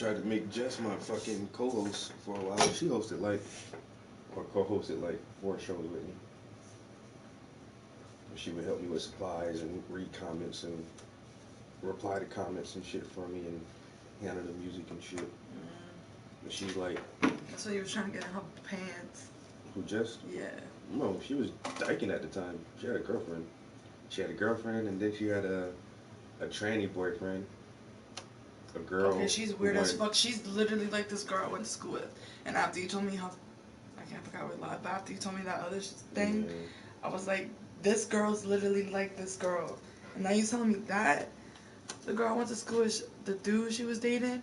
tried to make Jess my fucking co-host for a while. She hosted like, or co-hosted like 4 shows with me. She would help me with supplies and read comments and reply to comments and shit for me and handle the music and shit. But she's like, so you was trying to get in her pants. Who, Jess? Yeah. No, she was dyking at the time. She had a girlfriend. She had a girlfriend, and then she had a tranny boyfriend. A girl. Okay, she's weird as fuck. She's literally like this girl I went to school with. And after you told me how, I can't forget what lie, but after you told me that other thing, I was like, this girl's literally like this girl. And now you telling me that the girl I went to school with, the dude she was dating,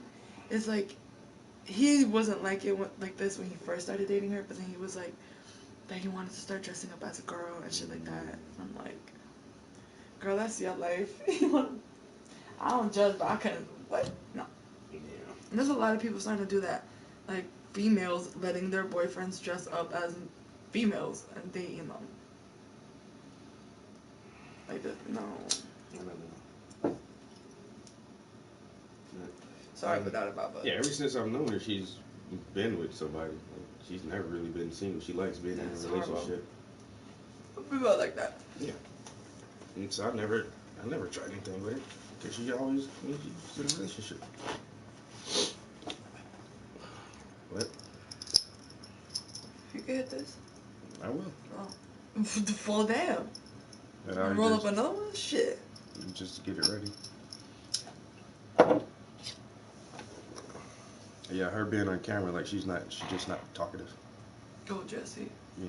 is like, he wasn't like it like this when he first started dating her, but then he was like that he wanted to start dressing up as a girl and shit like that. And I'm like, girl, that's your life. I don't judge, but I couldn't. What? No. Yeah. And there's a lot of people starting to do that, like females letting their boyfriends dress up as females and dating them. Like, no. I don't know. Sorry for that about, but yeah, ever since I've known her, she's been with somebody. Like, she's never really been single. She likes being in a relationship. People are like that. Yeah. And so I never tried anything with her because she always she's in a relationship. What? You can hit this. I will. Oh. Fall down. And roll up another one? Shit. Just to get it ready. Yeah, her being on camera, like she's just not talkative. Oh, Jesse. Yeah.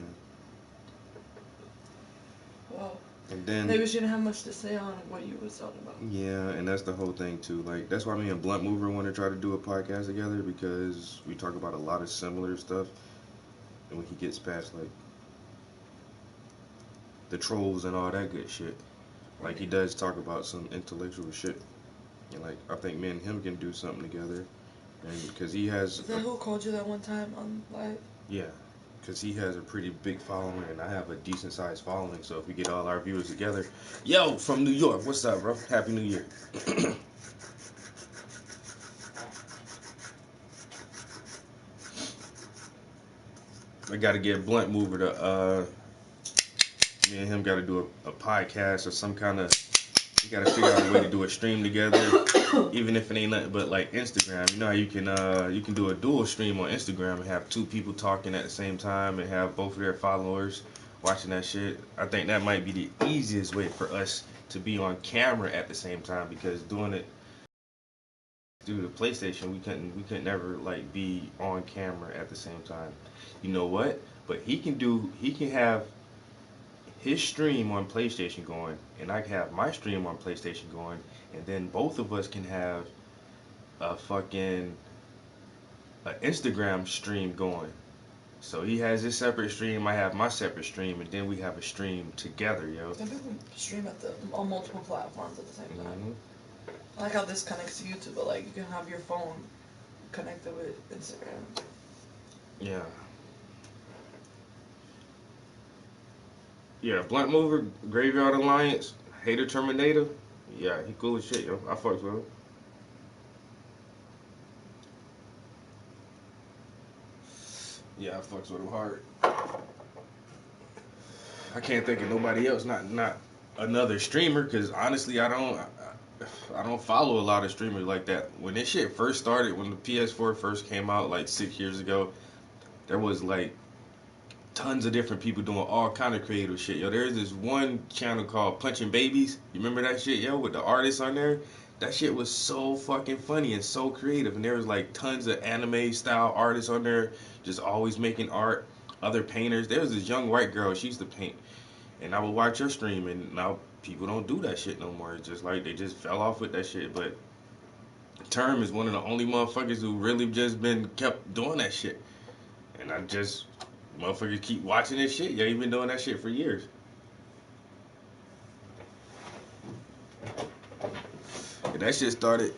Wow. And then maybe she didn't have much to say on what you was talking about. Yeah, and that's the whole thing too. Like that's why me and Blunt Mover want to try to do a podcast together because we talk about a lot of similar stuff. And when he gets past like the trolls and all that good shit, like he does talk about some intellectual shit. And like I think me and him can do something together. And because he has. Is that who called you that one time on live? Yeah, because he has a pretty big following and I have a decent sized following. So if we get all our viewers together, yo, from New York, what's up, bro? Happy New Year. I got to get Blunt Mover to. Me and him got to do a podcast or some kind of. We got to figure out a way to do a stream together, even if it ain't nothing but like Instagram. You know how you can do a dual stream on Instagram and have 2 people talking at the same time and have both of their followers watching that shit. I think that might be the easiest way for us to be on camera at the same time because doing it through the PlayStation, we couldn't never like be on camera at the same time. You know what? But he can have his stream on PlayStation going, and I can have my stream on PlayStation going, and then both of us can have a fucking Instagram stream going. So he has his separate stream, I have my separate stream, and then we have a stream together, yo. Some people stream on multiple platforms at the same time. Mm-hmm. I like how this connects to YouTube, but like you can have your phone connected with Instagram. Yeah. Yeah, Blunt Mover, Graveyard Alliance, Hater Terminator. Yeah, he cool as shit, yo. I fucks with him. Yeah, I fucks with him hard. I can't think of nobody else, not another streamer, because honestly, I don't follow a lot of streamers like that. When this shit first started, when the PS4 first came out, like 6 years ago, there was like tons of different people doing all kind of creative shit. Yo, there's this one channel called Punching Babies. You remember that shit, yo, with the artists on there? That shit was so fucking funny and so creative. And there was like tons of anime style artists on there, just always making art. Other painters. There was this young white girl. She used to paint, and I would watch her stream. And now people don't do that shit no more. It's just like they just fell off with that shit. But Term is one of the only motherfuckers who really just been kept doing that shit. And I just motherfuckers keep watching this shit. Yeah, you've been doing that shit for years. And that shit started.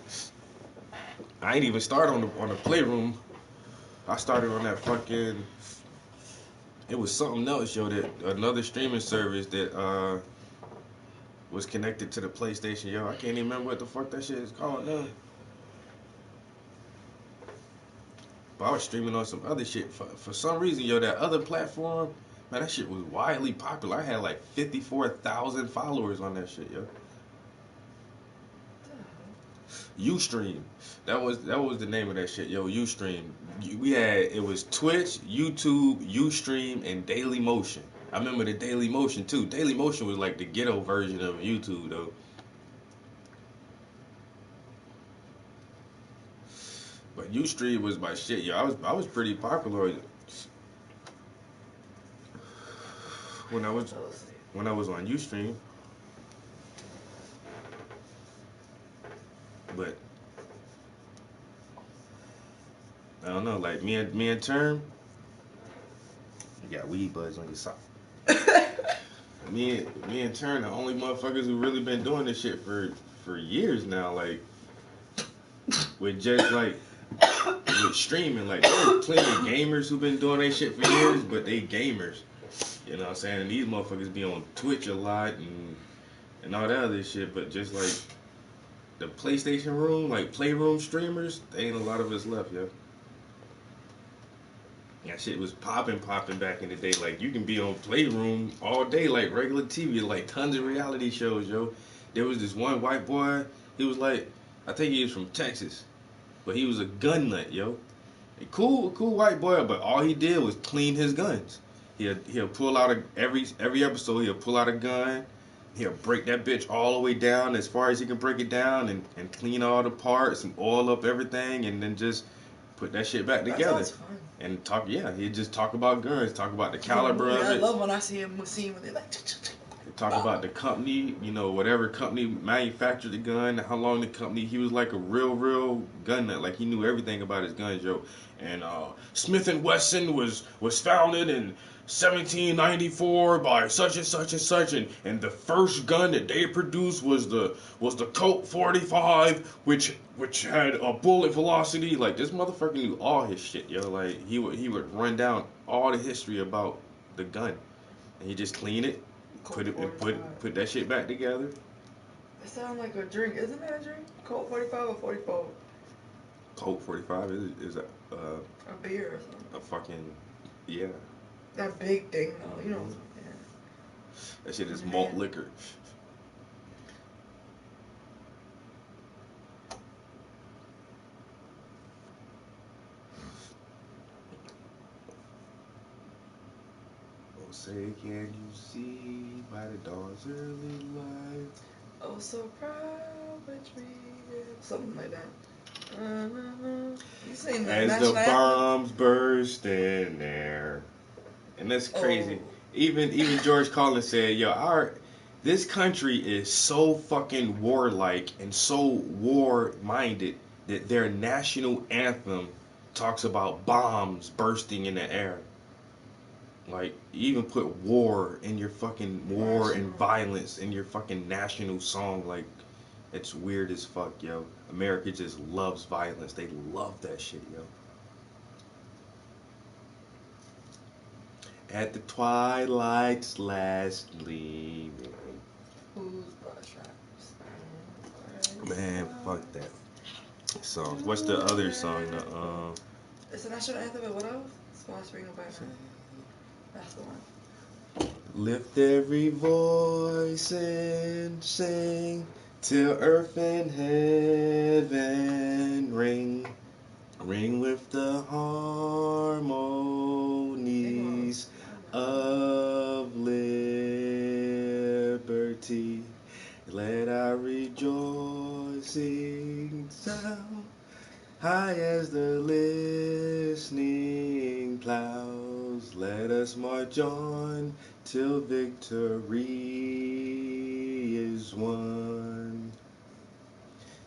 I ain't even started on the Playroom. I started on that fucking. It was something else, yo. That another streaming service that was connected to the PlayStation, yo. I can't even remember what the fuck that shit is called now. But I was streaming on some other shit. For some reason, yo, that other platform, man, that shit was widely popular. I had like 54,000 followers on that shit, yo. Ustream. That was the name of that shit, yo. Ustream. We had it was Twitch, YouTube, Ustream, and Daily Motion. I remember the Daily Motion too. Daily Motion was like the ghetto version of YouTube though. But Ustream was my shit, yo. I was pretty popular when I was when I was on Ustream. But I don't know, like me and Term, you got weed buds on your sock. Me and Turn, the only motherfuckers who really been doing this shit for years now. Like with just like with streaming, like there's plenty of gamers who been doing that shit for years, but they gamers. You know what I'm saying? And these motherfuckers be on Twitch a lot and all that other shit. But just like the PlayStation room, like playroom streamers, there ain't a lot of us left, yo. That shit was popping back in the day. Like you can be on Playroom all day, like regular TV, like tons of reality shows, yo. There was this one white boy. He was like, I think he was from Texas, but he was a gun nut, yo. A cool white boy, but all he did was clean his guns. He'll pull out every episode. He'll pull out a gun. He'll break that bitch all the way down as far as he can break it down and clean all the parts and oil up everything and then just put that shit back That together. sounds fun. And talk, yeah, he just talk about guns, talk about the caliber of I it. love when I see him scene where they like. Talk about the company, whatever company manufactured the gun, how long the company. He was like a real gun nut. Like he knew everything about his guns, yo. And Smith and Wesson was founded in 1794 by such and such and such, and the first gun that they produced was the Colt 45, which had a bullet velocity. Like this motherfucker knew all his shit, yo. Like he would run down all the history about the gun, and he just clean it. Put that shit back together. It sounds like a drink. Isn't that a drink? Colt 45 or 44? Colt 45 is a beer or something. a fucking, yeah. That big thing though, you know. Yeah. That shit is malt liquor. Oh, say can you see by the dawn's early light? Oh, so proud with me. Something like that. You saying that as the bombs burst in there, and that's crazy. Even George Carlin said, "Yo, this country is so fucking warlike and so war-minded that their national anthem talks about bombs bursting in the air. Like, you even put war in your fucking war and violence in your fucking national song. Like, it's weird as fuck, yo. America just loves violence. They love that shit, yo." At the twilight's last gleaming. Who's bus Man, fuck that song. What's the other song? It's the national anthem, but what else? Small Spring of Batman. That's the one. Lift every voice and sing till earth and heaven ring. Ring with the harmonies of liberty. Let our rejoicing sound high as the listening clouds. Let us march on till victory is won.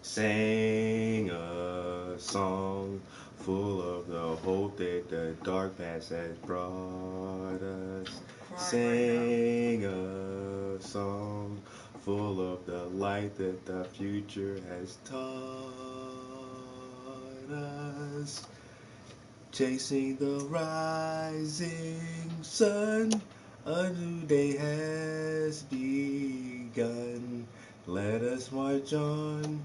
Sang a song full of the hope that the dark past has brought us. Sang a song full of the light that the future has taught us. Chasing the rising sun, a new day has begun. Let us march on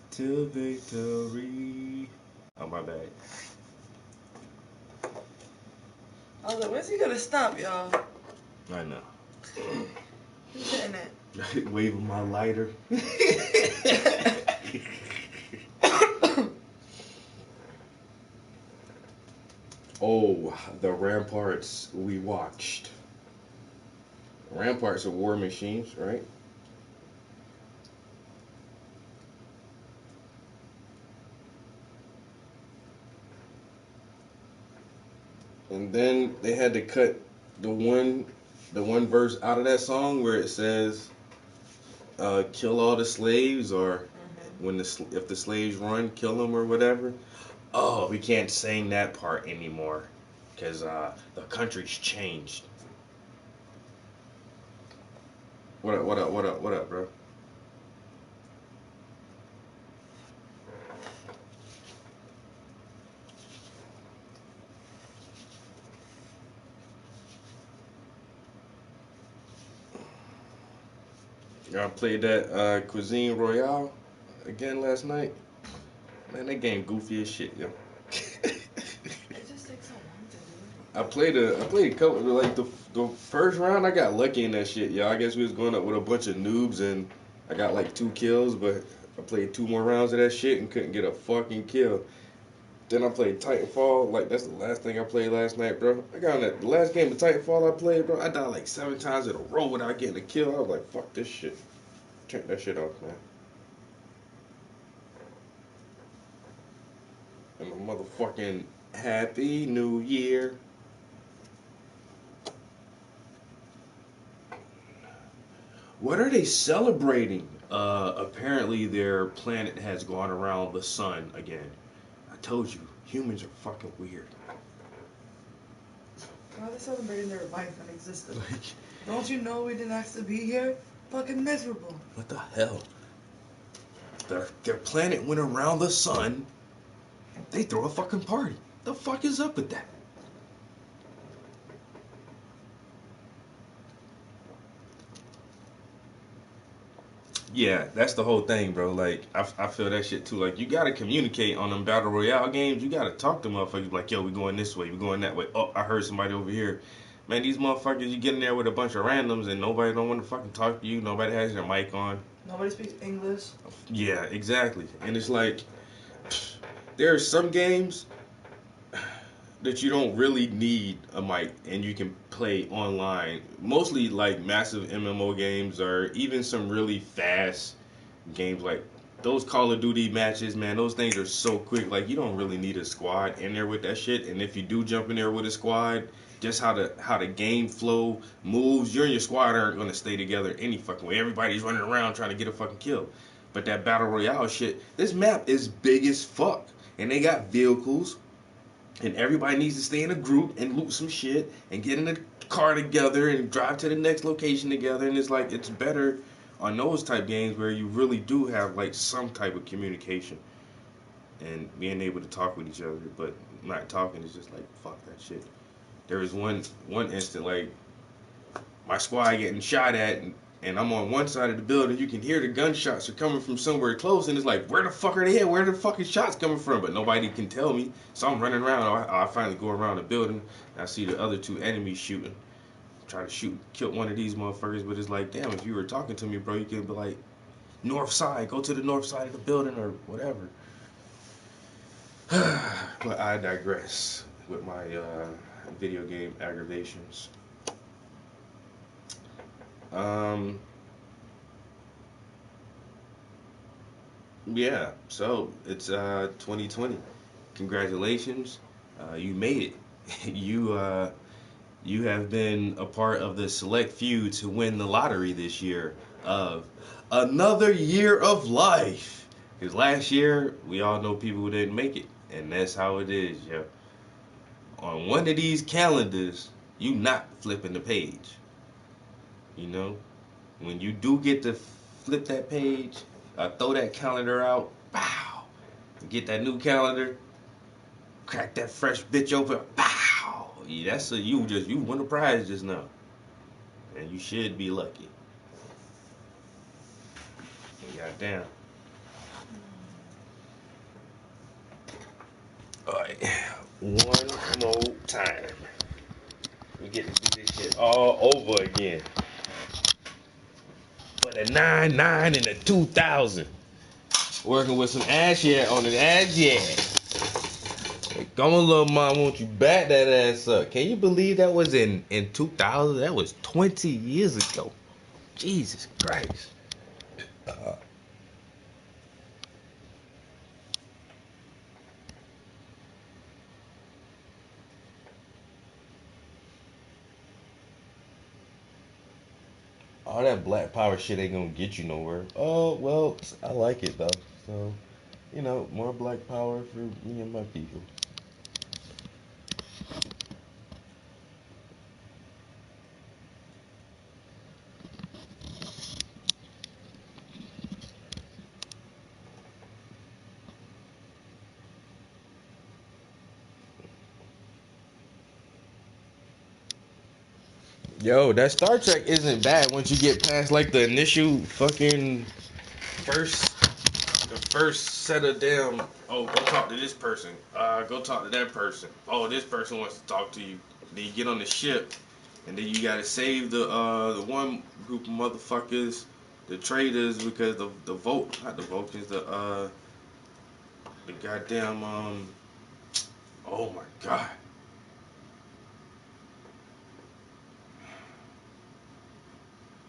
till victory. Oh, my bad. I was like, when's he gonna stop, y'all? I know. Who's hitting it? Waving my lighter. Oh, the Ramparts we watched. Ramparts are war machines, right? And then they had to cut the one verse out of that song where it says, "Kill all the slaves," or if the slaves run, kill them or whatever. Oh, we can't sing that part anymore because the country's changed. What up? What up? What up? What up, bro? Y'all played that Cuisine Royale again last night. Man, that game goofy as shit, yo. It just takes so long to do. I played a couple like the first round. I got lucky in that shit, yo. I guess we was going up with a bunch of noobs and I got like 2 kills, but I played 2 more rounds of that shit and couldn't get a fucking kill. Then I played Titanfall. Like that's the last thing I played last night, bro. I got on that the last game of Titanfall I played, bro. I died like 7 times in a row without getting a kill. I was like, fuck this shit. Turn that shit off, man. And my motherfucking Happy New Year. What are they celebrating? Apparently their planet has gone around the sun again. I told you, humans are fucking weird. Why are they celebrating their life and existence? Like, Don't you know we didn't ask to be here? Fucking miserable. what the hell? Their planet went around the sun. They throw a fucking party. The fuck is up with that? Yeah, that's the whole thing, bro. Like, I feel that shit too. Like, you gotta communicate on them battle royale games. You gotta talk to motherfuckers like, yo, we going this way, we going that way. Oh, I heard somebody over here. Man, these motherfuckers, you get in there with a bunch of randoms and nobody don't want to fucking talk to you. Nobody has their mic on. Nobody speaks English. Yeah, exactly. And it's like, there are some games that you don't really need a mic and you can play online. Mostly like massive MMO games or even some really fast games like those Call of Duty matches, man, those things are so quick. Like you don't really need a squad in there with that shit. And if you do jump in there with a squad, just how the game flow moves, you and your squad aren't gonna stay together any fucking way. Everybody's running around trying to get a fucking kill. But that battle royale shit, this map is big as fuck. And they got vehicles and everybody needs to stay in a group and loot some shit and get in a car together and drive to the next location together. And it's like it's better on those type games where you really do have like some type of communication and being able to talk with each other. But not talking is just like fuck that shit. There was one instant like my squad getting shot at and I'm on one side of the building. You can hear the gunshots are coming from somewhere close, and it's like, where the fuck are they at? Where are the fucking shots coming from? But nobody can tell me. So I'm running around. I finally go around the building. And I see the other 2 enemies shooting. Try to kill one of these motherfuckers. But it's like, damn, if you were talking to me, bro, you could be like, north side, go to the north side of the building or whatever. But I digress with my video game aggravations. Um, yeah, so it's 2020. Congratulations, you made it. You have been a part of the select few to win the lottery this year of another year of life. Because last year we all know people who didn't make it, and that's how it is, yo. On one of these calendars, you not flipping the page. You know, when you do get to flip that page, throw that calendar out, pow, get that new calendar, crack that fresh bitch open, pow. Yeah, you won a prize just now, and you should be lucky. Goddamn. All right, one more time. get to do this shit all over again. For the 99 and the 2000. Working with some ass yet on the ass yet. Come on, little mom, won't you back that ass up? Can you believe that was in 2000? That was 20 years ago. Jesus Christ. All that black power shit ain't gonna get you nowhere. Oh, well, I like it though. So, more black power for me and my people. Yo, that Star Trek isn't bad once you get past like the initial fucking first the first set of damn, oh, go talk to this person. Go talk to that person. Oh, this person wants to talk to you. Then you get on the ship, and then you gotta save the one group of motherfuckers, the traitors, because the vote, not the Vulcans, the goddamn oh my god,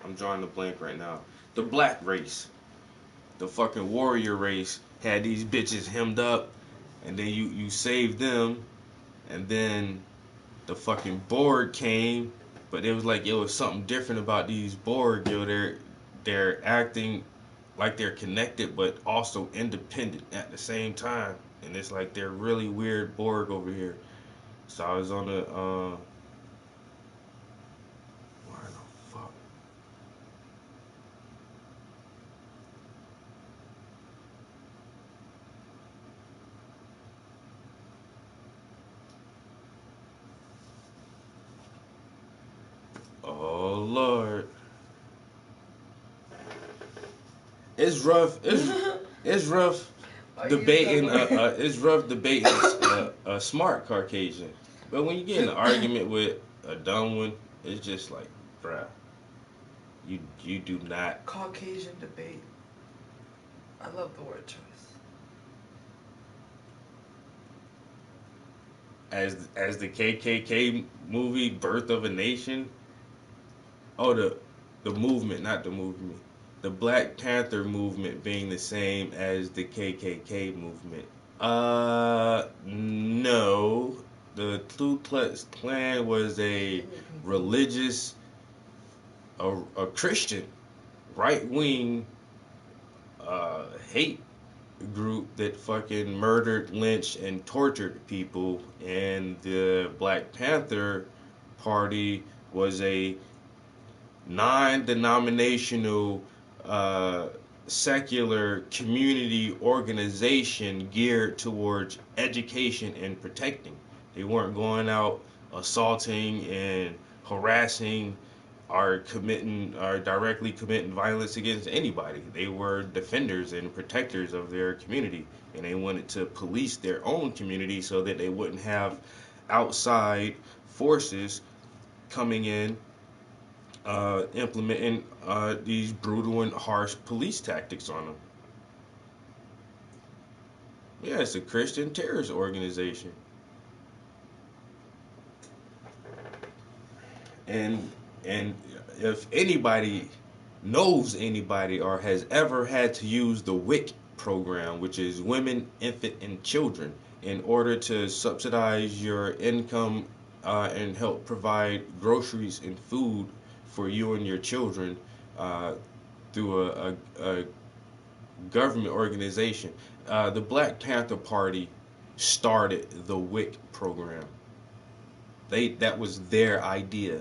I'm drawing a blank right now. The black race, the fucking warrior race, had these bitches hemmed up, and then you saved them, and then the fucking Borg came, but it was like it was something different about these Borg. Yo, they're acting like they're connected, but also independent at the same time, and it's like they're really weird Borg over here. So I was on the why the fuck? Oh Lord, it's rough. It's rough debating. It's rough debating a smart Caucasian. But when you get in an argument with a dumb one, it's just like, bruh, you do not. Caucasian debate. I love the word choice. As the KKK movie Birth of a Nation. Oh, the movement, not the movement. The Black Panther movement being the same as the KKK movement. No. The Ku Klux Klan was a religious, a Christian, right wing, hate group that fucking murdered, lynched, and tortured people, and the Black Panther Party was a non-denominational, secular community organization geared towards education and protecting. They weren't going out assaulting and harassing or directly committing violence against anybody. They were defenders and protectors of their community, and they wanted to police their own community so that they wouldn't have outside forces coming in, implementing these brutal and harsh police tactics on them. Yeah, it's a Christian terrorist organization. And if anybody knows anybody or has ever had to use the WIC program, which is Women, Infant, and Children, in order to subsidize your income, and help provide groceries and food for you and your children, uh, through a government organization. The Black Panther Party started the WIC program. That was their idea,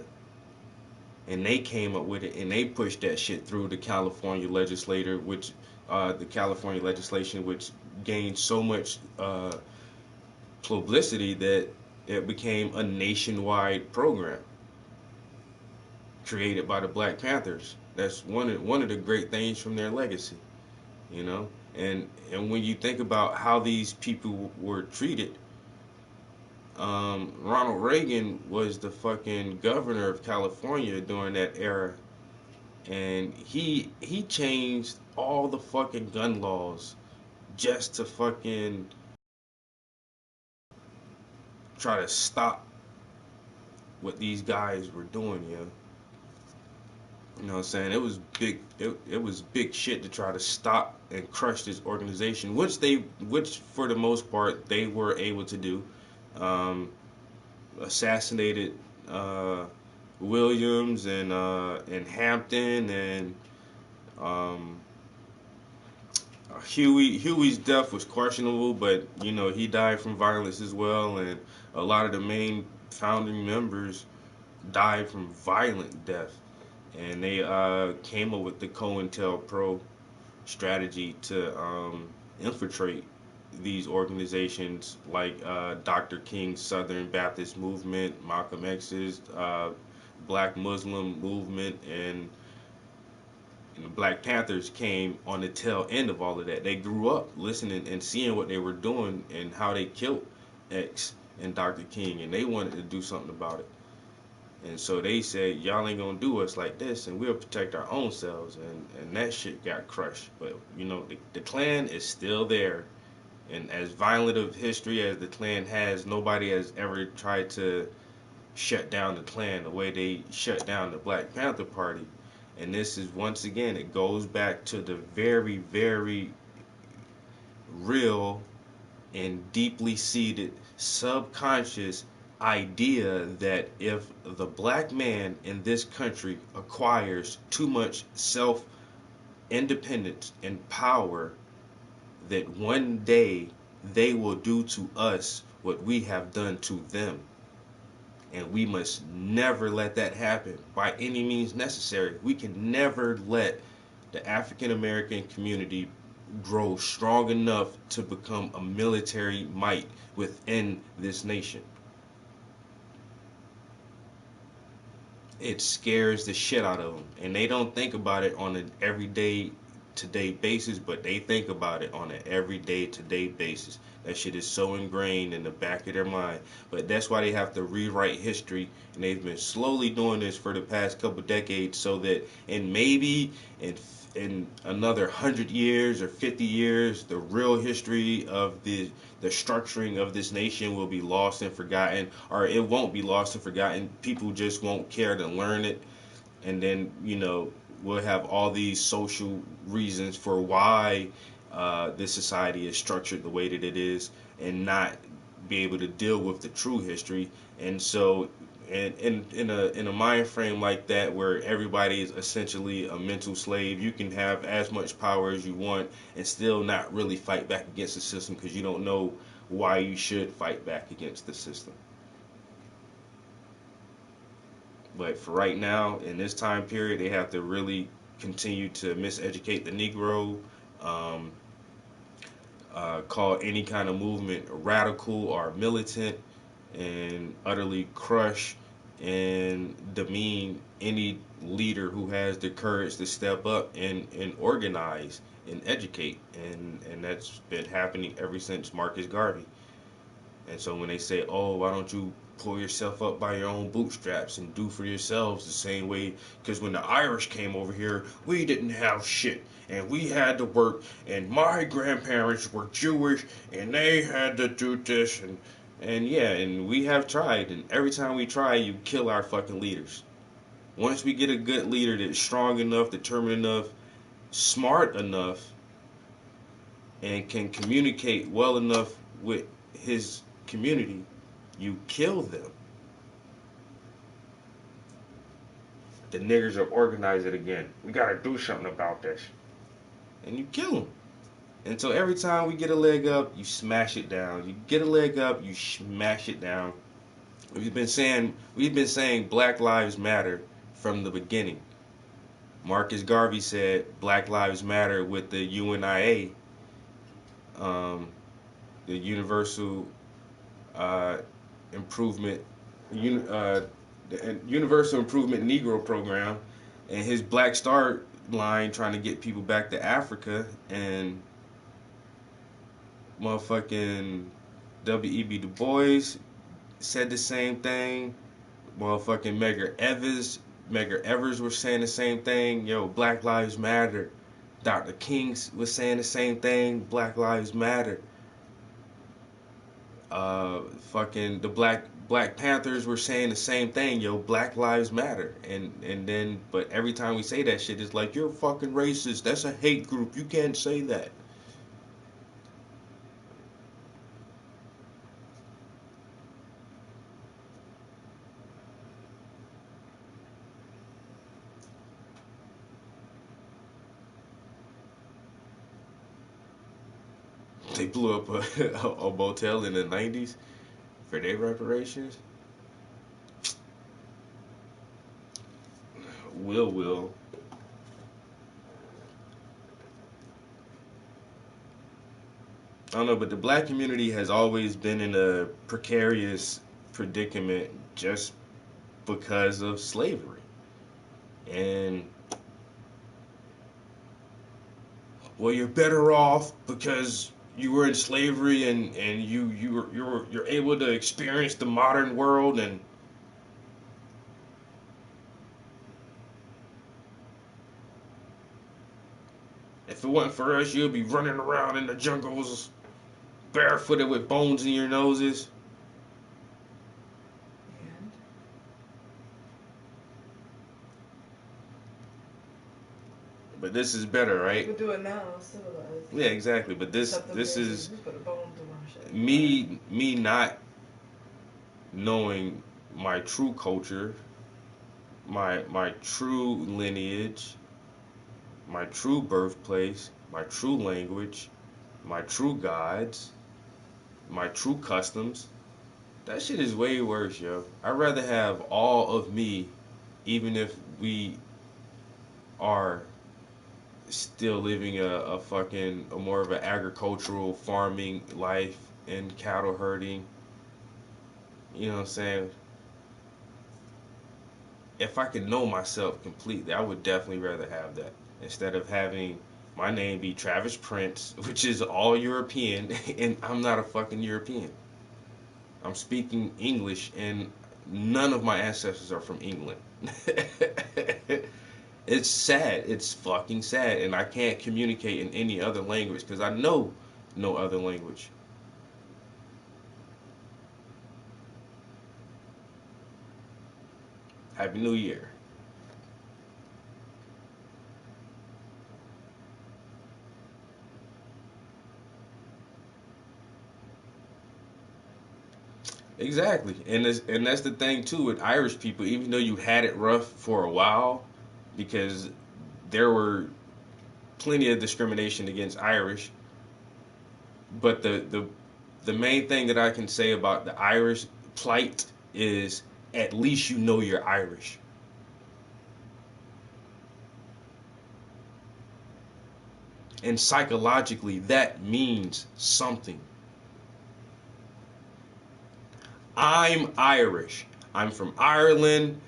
and they came up with it, and they pushed that shit through the California legislature, which the California legislation, which gained so much publicity that it became a nationwide program created by the Black Panthers. That's one of the great things from their legacy, you know. And when you think about how these people were treated, Ronald Reagan was the fucking governor of California during that era, and he changed all the fucking gun laws just to fucking try to stop what these guys were doing, yeah. You know what I'm saying? It was big. It was big shit to try to stop and crush this organization, which for the most part they were able to do. Um, Assassinated uh, Williams and Hampton and um, Huey's death was questionable, but you know he died from violence as well, and a lot of the main founding members died from violent death, and they came up with the COINTELPRO strategy to infiltrate these organizations like Dr. King's Southern Baptist Movement, Malcolm X's Black Muslim Movement, and the Black Panthers came on the tail end of all of that. They grew up listening and seeing what they were doing and how they killed X and Dr. King, and they wanted to do something about it. And so they said, y'all ain't gonna do us like this, and we'll protect our own selves. And that shit got crushed. But, you know, the Klan is still there. And as violent of history as the Klan has, nobody has ever tried to shut down the Klan the way they shut down the Black Panther Party. And this is, once again, it goes back to the very, very real and deeply seated subconscious idea that if the black man in this country acquires too much self independence and power, that one day they will do to us what we have done to them. And we must never let that happen by any means necessary. We can never let the African American community grow strong enough to become a military might within this nation. It scares the shit out of them, and they don't think about it on an everyday to-day basis, but they think about it on an everyday to-day basis. That shit is so ingrained in the back of their mind. But that's why they have to rewrite history, and they've been slowly doing this for the past couple decades, so that and maybe in another 100 years or 50 years, the real history of the structuring of this nation will be lost and forgotten, or it won't be lost and forgotten. People just won't care to learn it, and then we'll have all these social reasons for why this society is structured the way that it is, and not be able to deal with the true history. And so, and in a mind frame like that, where everybody is essentially a mental slave, you can have as much power as you want and still not really fight back against the system, because you don't know why you should fight back against the system. But for right now, in this time period, they have to really continue to miseducate the Negro, um, call any kind of movement radical or militant, and utterly crush and demean any leader who has the courage to step up and organize and educate. And that's been happening ever since Marcus Garvey. And so when they say, oh, why don't you pull yourself up by your own bootstraps and do for yourselves the same way? Because when the Irish came over here, we didn't have shit. And we had to work. And my grandparents were Jewish. And they had to do this. And yeah, and we have tried. And every time we try, you kill our fucking leaders. Once we get a good leader that's strong enough, determined enough, smart enough, and can communicate well enough with his community, you kill them. The niggers will organize it again. We gotta do something about this. And you kill them. And so every time we get a leg up, you smash it down. You get a leg up, you smash it down. We've been saying Black Lives Matter from the beginning. Marcus Garvey said Black Lives Matter with the UNIA, the Universal Improvement the Universal Improvement Negro Program, and his Black Star line trying to get people back to Africa, and motherfucking W.E.B. Du Bois said the same thing. Motherfucking Medgar Evers was saying the same thing. Yo, Black Lives Matter. Dr. King was saying the same thing. Black Lives Matter. Fucking the Black Panthers were saying the same thing. Yo, Black Lives Matter. And then, but every time we say that shit, it's like, you're fucking racist. That's a hate group. You can't say that. They blew up a motel in the 90s for their reparations. Will. I don't know, but the black community has always been in a precarious predicament just because of slavery. And well, you're better off because you were in slavery and you're able to experience the modern world. And if it wasn't for us, you'd be running around in the jungles barefooted with bones in your noses. And But this is better, you right? could do it now, civilized. Yeah, exactly. But this Except the this baby, is you put a bone through my shit. me not knowing my true culture, my true lineage, my true birthplace, my true language, my true gods, my true customs. That shit is way worse, yo. I'd rather have all of me, even if we are still living a fucking a more of an agricultural farming life and cattle herding. You know what I'm saying? If I could know myself completely, I would definitely rather have that instead of having my name be Travis Prince, which is all European, and I'm not a fucking European. I'm speaking English, and none of my ancestors are from England. It's sad. It's fucking sad, and I can't communicate in any other language because I know no other language. Happy New Year. Exactly, and that's the thing too with Irish people. Even though you had it rough for a while, because there were plenty of discrimination against Irish, but the main thing that I can say about the Irish plight is at least you know you're Irish. And psychologically, that means something. I'm Irish. I'm from Ireland.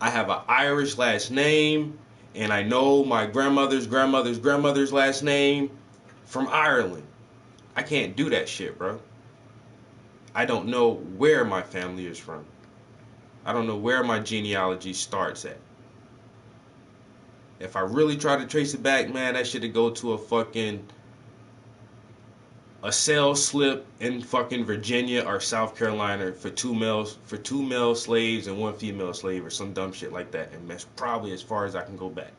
I have an Irish last name. And I know my grandmother's grandmother's grandmother's last name from Ireland. I can't do that shit, bro. I don't know where my family is from. I don't know where my genealogy starts at. If I really try to trace it back, man, that shit'd go to a sales slip in fucking Virginia or South Carolina for two male slaves and one female slave or some dumb shit like that. And that's probably as far as I can go back.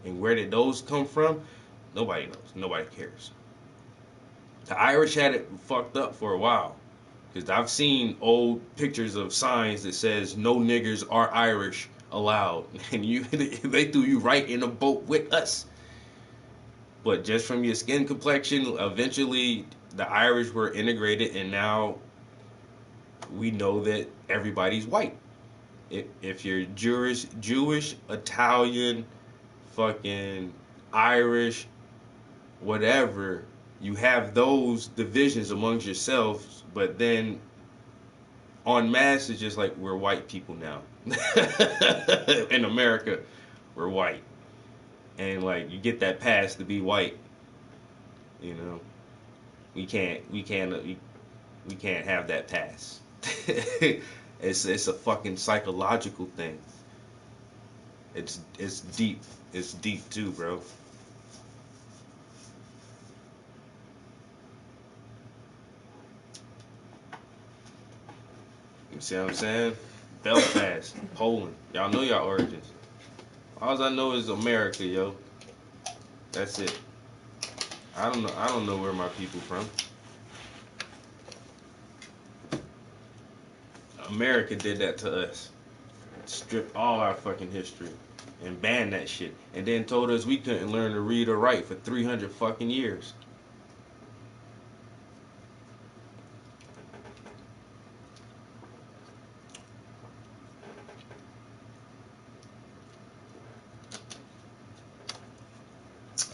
And where did those come from? Nobody knows. Nobody cares. The Irish had it fucked up for a while. Because I've seen old pictures of signs that says no niggers are Irish allowed. And they threw you right in a boat with us. But just from your skin complexion, eventually the Irish were integrated, and now we know that everybody's white. If you're Jewish, Italian, fucking Irish, whatever, you have those divisions amongst yourselves, but then en masse it's just like we're white people now. In America, we're white. And like you get that pass to be white, you know. We can't have that pass. It's a fucking psychological thing. It's deep. It's deep too, bro. You see what I'm saying? Belfast, Poland. Y'all know y'all origins. All I know is America, yo. That's it. I don't know. I don't know where my people from. America did that to us. Stripped all our fucking history and banned that shit, and then told us we couldn't learn to read or write for 300 fucking years.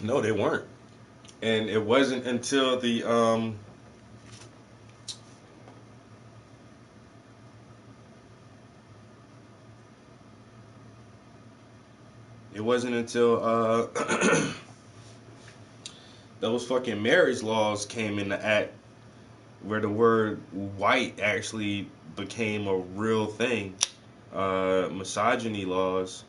No, they weren't. And it wasn't until the. It wasn't until those fucking marriage laws came into act where the word white actually became a real thing. Misogyny laws.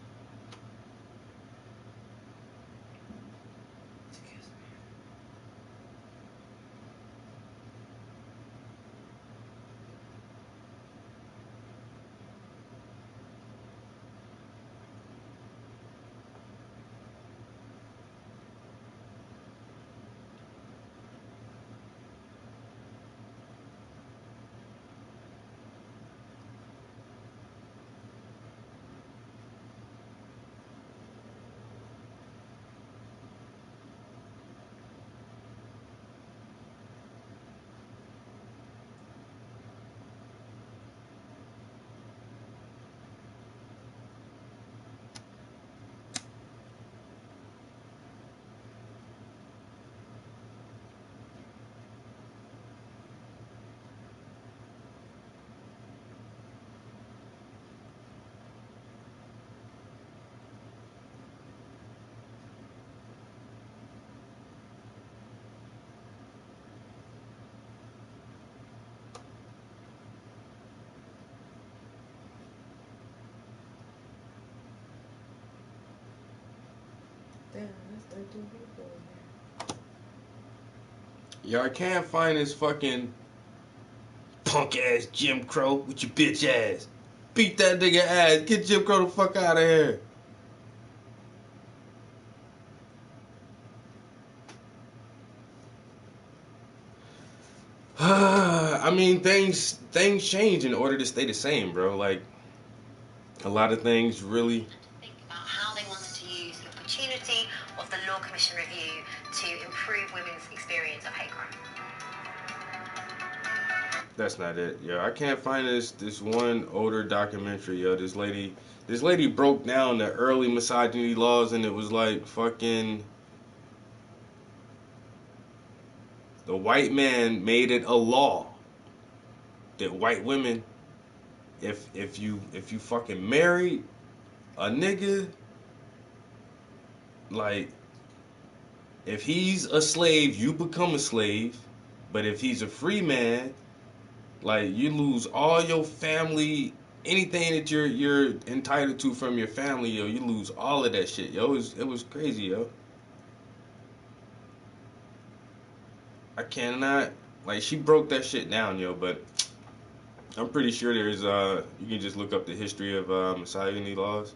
Damn, that's 13 people in Yeah, I can't find this fucking punk ass Jim Crow with your bitch ass. Beat that nigga ass. Get Jim Crow the fuck out of here. I mean, things change in order to stay the same, bro. Like a lot of things really. Think about how they wanted to use the opportunity of the Law Commission review to improve women's experience of hate crime. That's not it, yo. I can't find this one older documentary, yo. This lady broke down the early misogyny laws, and it was like fucking the white man made it a law that white women, if you fucking married a nigga, like if he's a slave, you become a slave, but if he's a free man, like you lose all your family, anything that you're entitled to from your family, yo. You lose all of that shit, yo. It was crazy, yo. I cannot like she broke that shit down, yo. But I'm pretty sure there's you can just look up the history of misogyny laws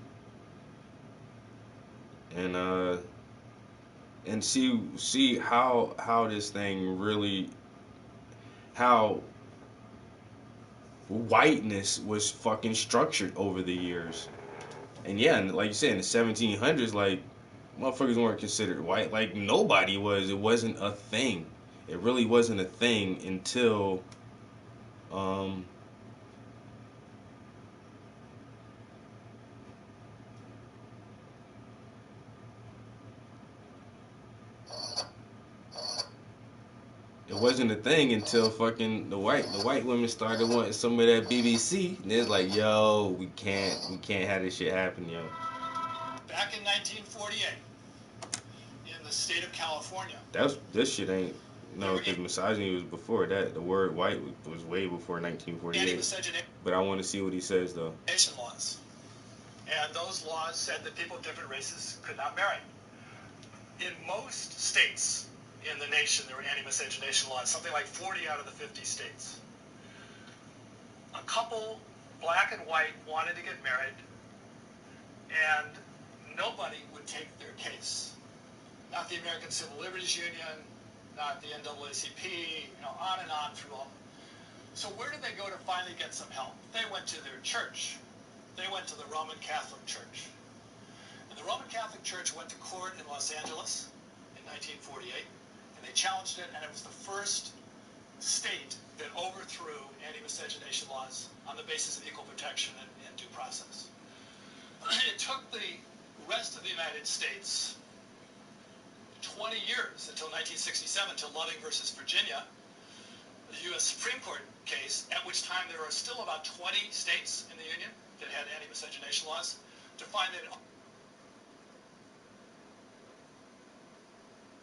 and see how this thing really how whiteness was fucking structured over the years. And yeah, and like you said, in the 1700s, like motherfuckers weren't considered white. Like nobody was. It wasn't a thing. It really wasn't a thing until um it wasn't a thing until fucking the white women started wanting some of that BBC. And it's like, yo, we can't have this shit happen, yo. Back in 1948, in the state of California. This shit ain't No, because misogyny was before that. The word white was way before 1948. But I want to see what he says, though. Laws. And those laws said that people of different races could not marry. In most states in the nation, there were anti-miscegenation laws, something like 40 out of the 50 states. A couple, black and white, wanted to get married, and nobody would take their case. Not the American Civil Liberties Union, not the NAACP, on and on through all. So where did they go to finally get some help? They went to their church. They went to the Roman Catholic Church. And the Roman Catholic Church went to court in Los Angeles in 1948, and they challenged it, and it was the first state that overthrew anti-miscegenation laws on the basis of equal protection and due process. It took the rest of the United States 20 years until 1967, until Loving versus Virginia, the U.S. Supreme Court case, at which time there are still about 20 states in the Union that had anti-miscegenation laws, to find that.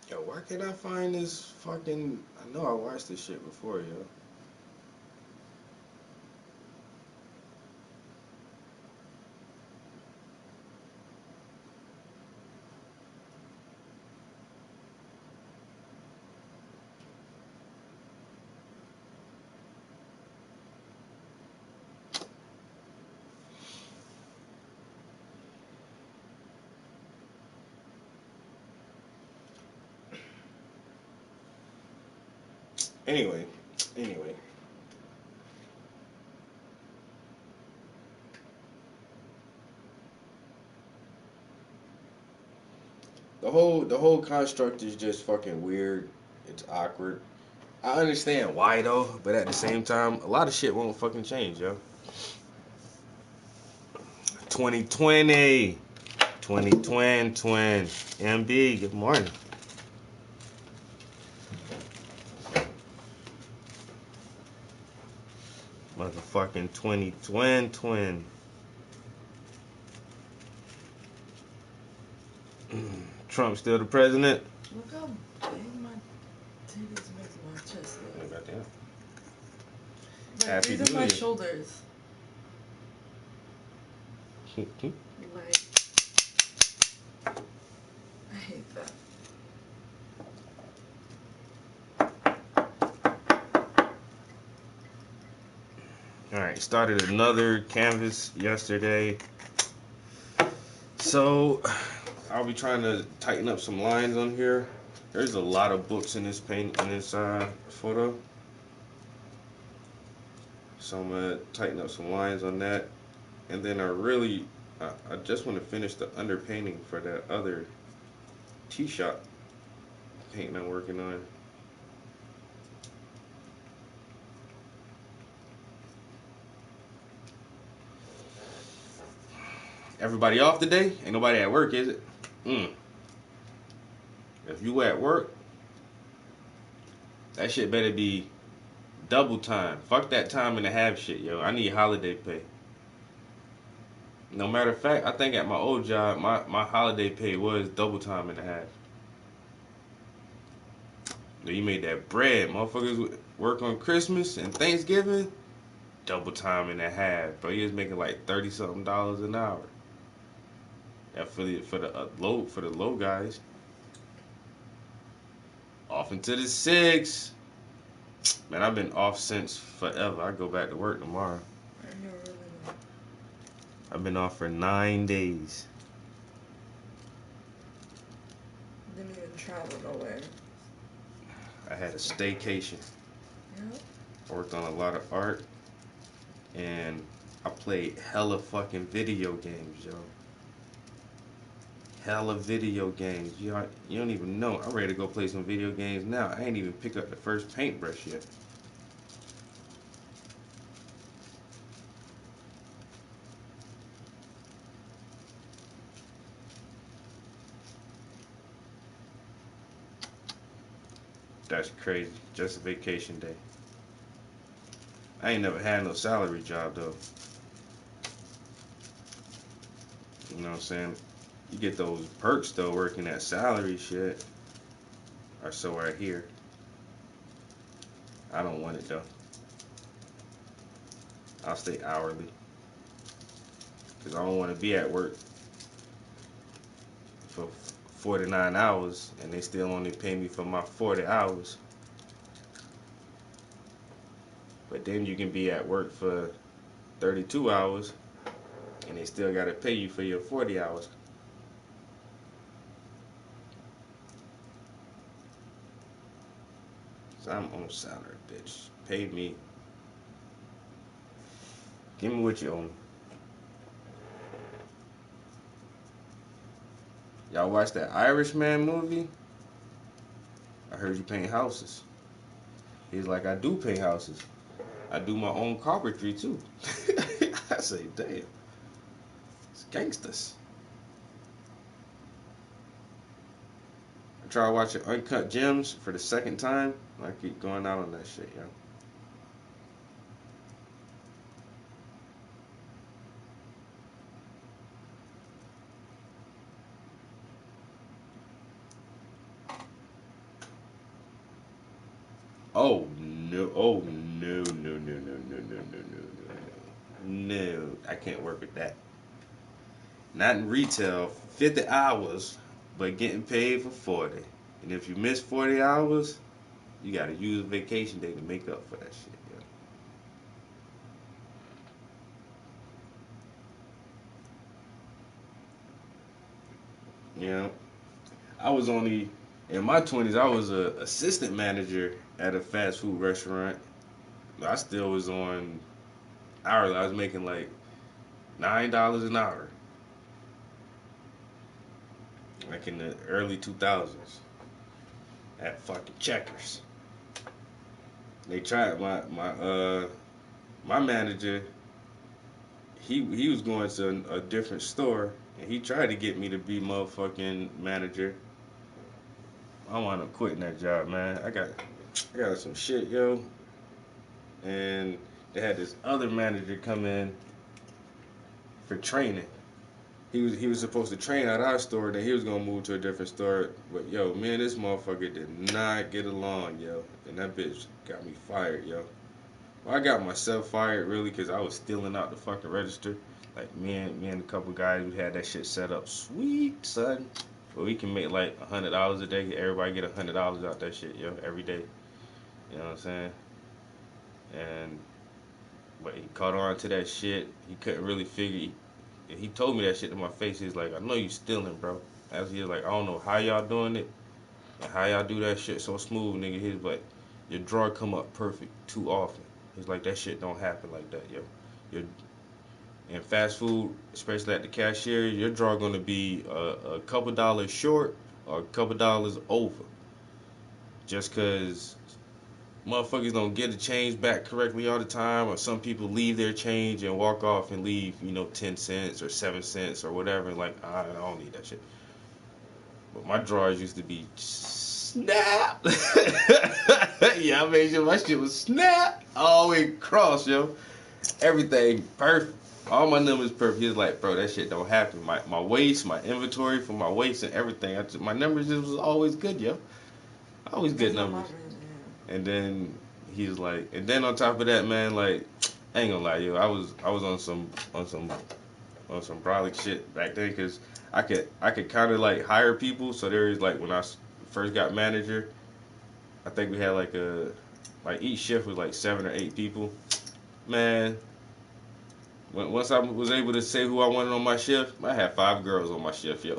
Yo, why can't I find this fucking... I know I watched this shit before, yo. Anyway. The whole construct is just fucking weird. It's awkward. I understand why though, but at the same time, a lot of shit won't fucking change, yo. 2020. 2020 twin. MB, good morning. Motherfucking 2020 twin. Trump still the president? Look how big my titties make my chest look. Oh, goddamn. Like, Happy these are New my Year. shoulders. Like, I hate that. Alright, started another canvas yesterday. So, I'll be trying to tighten up some lines on here. There's a lot of books in this photo. So I'm going to tighten up some lines on that. And then I just want to finish the underpainting for that other T-shop painting I'm working on. Everybody off today? Ain't nobody at work, is it? If you at work, that shit better be double time. Fuck that time and a half shit, yo. I need holiday pay. No matter of fact, I think at my old job, my holiday pay was double time and a half. You made that bread. Motherfuckers work on Christmas and Thanksgiving, double time and a half. Bro, you was making like $30-something an hour. Yeah, for the low guys. Off into the 6. Man, I've been off since forever. I go back to work tomorrow. I've been off for 9 days. Didn't even travel nowhere. I had a staycation. Yep. I worked on a lot of art. And I played hella fucking video games, yo. Hella video games. You don't even know. I'm ready to go play some video games now. I ain't even picked up the first paintbrush yet. That's crazy. Just a vacation day. I ain't never had no salary job though. You know what I'm saying? You get those perks though working that salary shit. Or so I hear. I don't want it though. I'll stay hourly because I don't want to be at work for 49 hours and they still only pay me for my 40 hours. But then you can be at work for 32 hours and they still got to pay you for your 40 hours. So I'm on salary, bitch. Pay me. Give me what you owe me. Y'all watch that Irishman movie? I heard you paint houses. He's like, I do paint houses. I do my own carpentry too. I say, damn. It's gangsters. I tried watching Uncut Gems for the second time. I keep going out on that shit, yo. Oh no! Oh no! No! No! No! No! No! No! No! No! No! I can't work with that. Not in retail. 50 hours, but getting paid for 40. And if you miss 40 hours, you gotta use a vacation day to make up for that shit. Yeah. You know, I was only in my 20s. I was a assistant manager at a fast food restaurant. I still was on hourly. I was making like $9 an hour, like in the early 2000s at fucking Checkers. They tried my manager. He was going to a different store and he tried to get me to be motherfucking manager. I wound up quitting that job, man. I got some shit, yo. And they had this other manager come in for training. He was supposed to train at our store, then he was gonna move to a different store. But yo, me and this motherfucker did not get along, yo. And that bitch got me fired, yo. Well, I got myself fired really because I was stealing out the fucking register. Like me and a couple guys, we had that shit set up, sweet son. But we can make like $100 a day. Everybody get $100 out that shit, yo, every day. You know what I'm saying? And but he caught on to that shit. He couldn't really figure. He told me that shit to my face. He's like, I know you stealing, bro. As he was like, I don't know how y'all doing it, and how y'all do that shit so smooth, nigga. He's like, your drawer come up perfect too often. He's like, that shit don't happen like that, yo. Your in fast food, especially at the cashier, your drawer gonna be a couple dollars short or a couple dollars over, just cause motherfuckers don't get the change back correctly all the time, or some people leave their change and walk off and leave, 10 cents or 7 cents or whatever. And like, I don't need that shit. But my drawers used to be snap. Yeah, I made sure my shit was snap all the way across, yo. Everything perfect. All my numbers perfect. He was like, bro, that shit don't happen. My waist, my inventory for my waist and everything. My numbers just was always good, yo. Always good numbers. And then he's like, and then on top of that, man, like, I ain't gonna lie, yo, I was on some brolic shit back then, cause I could kind of like hire people. So there was like when I first got manager, I think we had like each shift was like 7 or 8 people. Man, once I was able to say who I wanted on my shift, I had 5 girls on my shift, yo.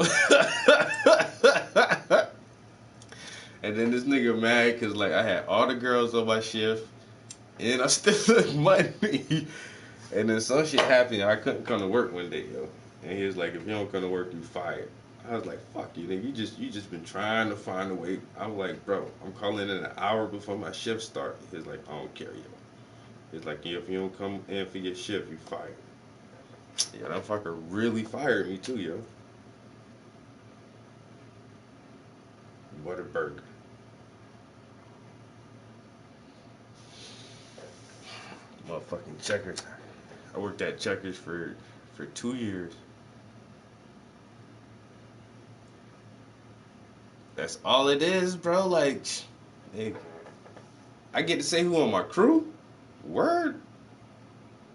And then this nigga mad because, like, I had all the girls on my shift, and I still took money. And then some shit happened, I couldn't come to work one day, yo. And he was like, if you don't come to work, you fired. I was like, fuck you, nigga. You just been trying to find a way. I was like, bro, I'm calling in an hour before my shift start. He was like, I don't care, yo. He's like, yeah, if you don't come in for your shift, you fired. Yeah, that fucker really fired me, too, yo. Whataburger. Motherfucking Checkers. I worked at Checkers for 2 years. That's all it is, bro. Like, nigga, I get to say who on my crew? Word?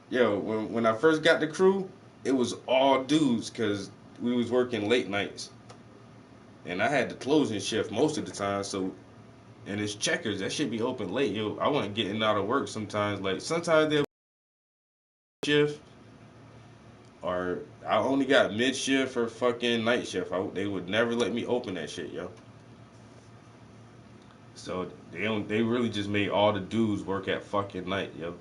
Yo, when I first got the crew, it was all dudes because we was working late nights. And I had the closing shift most of the time, so and it's checkers. That should be open late, yo. I wasn't getting out of work sometimes. Like sometimes they'll shift or I only got mid shift or fucking night shift. They would never let me open that shit, yo. So they really just made all the dudes work at fucking night, yo.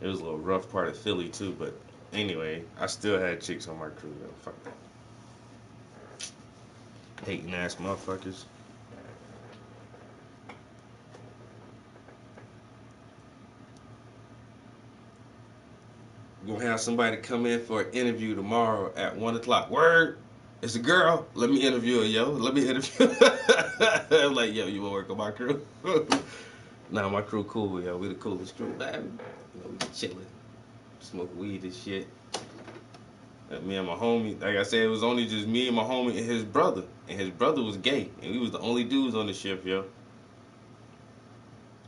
It was a little rough part of Philly too, but anyway, I still had chicks on my crew, yo. Fuck that. Hating ass motherfuckers. We're gonna have somebody come in for an interview tomorrow at 1:00. Word, it's a girl. Let me interview her, yo. Let me interview her. I'm like, yo, you wanna work on my crew? Nah, my crew cool, yo. We the coolest crew, man. You know, we chillin', smoke weed and shit. Me and my homie, like I said, it was only just me and my homie and his brother. And his brother was gay. And we was the only dudes on the ship, yo. You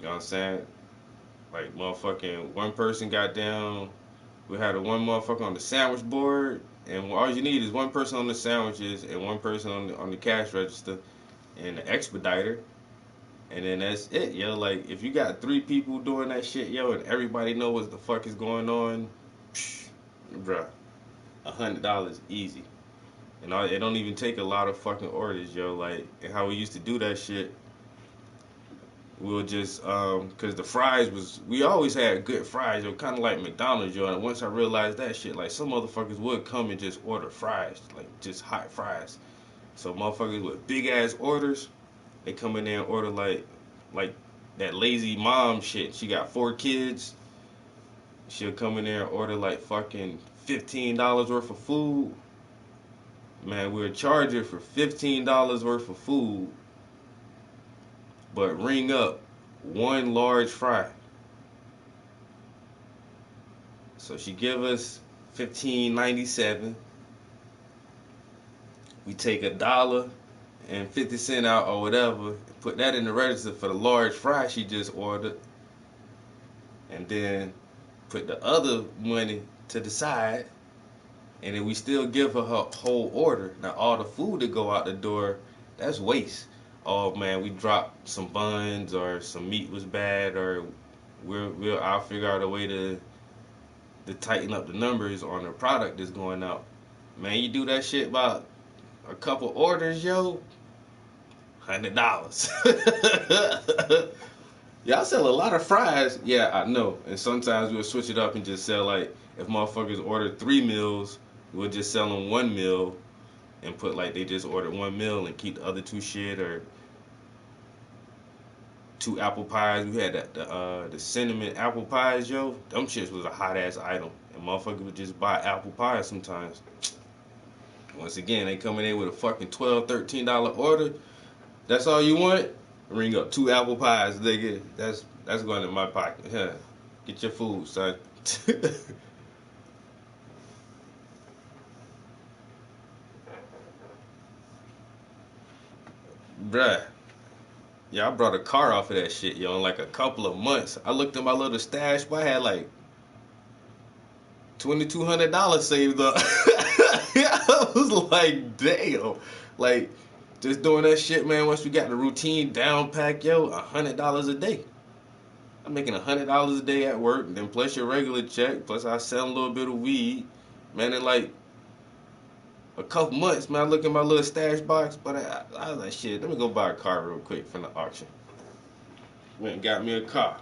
know what I'm saying? Like, motherfucking, one person got down. We had one motherfucker on the sandwich board. And all you need is one person on the sandwiches and one person on the cash register and the expediter. And then that's it, yo. Like, if you got 3 people doing that shit, yo, and everybody know what the fuck is going on, bruh. $100 easy, and it don't even take a lot of fucking orders, yo. Like, and how we used to do that shit, we'll just cause the fries we always had good fries, yo, kind of like McDonald's, yo. And once I realized that shit, like some motherfuckers would come and just order fries, like just hot fries. So motherfuckers with big ass orders, they come in there and order like that lazy mom shit. She got 4 kids. She'll come in there and order like fucking $15 worth of food. Man, we'll charge her for $15 worth of food, but ring up 1 large fry. So she give us $15.97. We take $1.50 out or whatever, put that in the register for the large fry she just ordered, and then put the other money to the side. And then we still give her whole order. Now all the food that go out the door, that's waste. Oh man, we dropped some buns or some meat was bad, or I'll figure out a way to tighten up the numbers on the product that's going out. Man, you do that shit about a couple orders, yo, $100. Y'all sell a lot of fries. Yeah, I know. And sometimes we'll switch it up and just sell, like, if motherfuckers order 3 meals, we'll just sell them 1 meal and put like they just ordered 1 meal and keep the other 2 shit, or 2 apple pies. We had the cinnamon apple pies, yo. Them shits was a hot ass item, and motherfuckers would just buy apple pies sometimes. Once again, they come in there with a fucking $12, $13 order. That's all you want? Ring up 2 apple pies, nigga. That's going in my pocket. Yeah. Get your food, son. Bruh. Yeah, I brought a car off of that shit, yo, in like a couple of months. I looked at my little stash, but I had like $2,200 saved up. I was like, damn. Like, just doing that shit, man, once we got the routine down pack, yo, $100 a day. I'm making $100 a day at work, then plus your regular check, plus I sell a little bit of weed. Man, in like a couple months, man, I look at my little stash box, but I was like, shit, let me go buy a car real quick from the auction. Went and got me a car.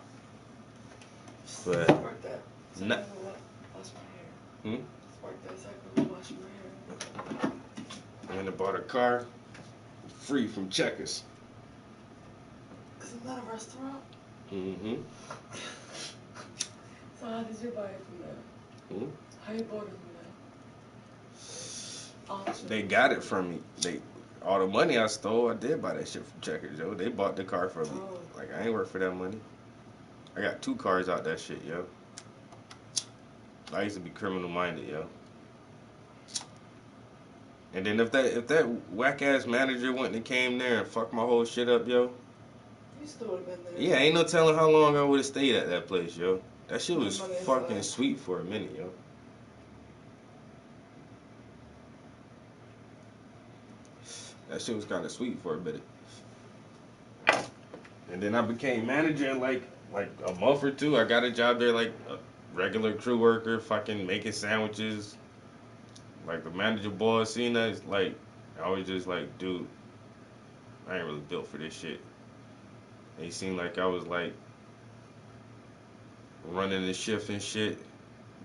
But Spark that. Nah. Wash my hair. Spark that so I can wash my hair. Went and bought a car free from Checkers. Isn't that a restaurant? Mm-hmm. So how did you buy it from there? How you bought it from there? Auction. They got it from me. All the money I stole, I did buy that shit from Checkers, yo. They bought the car from me. Oh. Like, I ain't work for that money. I got 2 cars out that shit, yo. I used to be criminal minded, yo. And then if that whack ass manager went and came there and fucked my whole shit up, yo, You still would have been there. Yeah, ain't no telling how long I would have stayed at that place, yo. That shit was Money fucking aside. sweet for a minute, yo. That shit was kind of sweet for a minute. And then I became manager in like a month or two. I got a job there like a regular crew worker, fucking making sandwiches. Like the manager boy seen that, like I was just like, dude, I ain't really built for this shit. And he seemed like I was like running the shift and shit,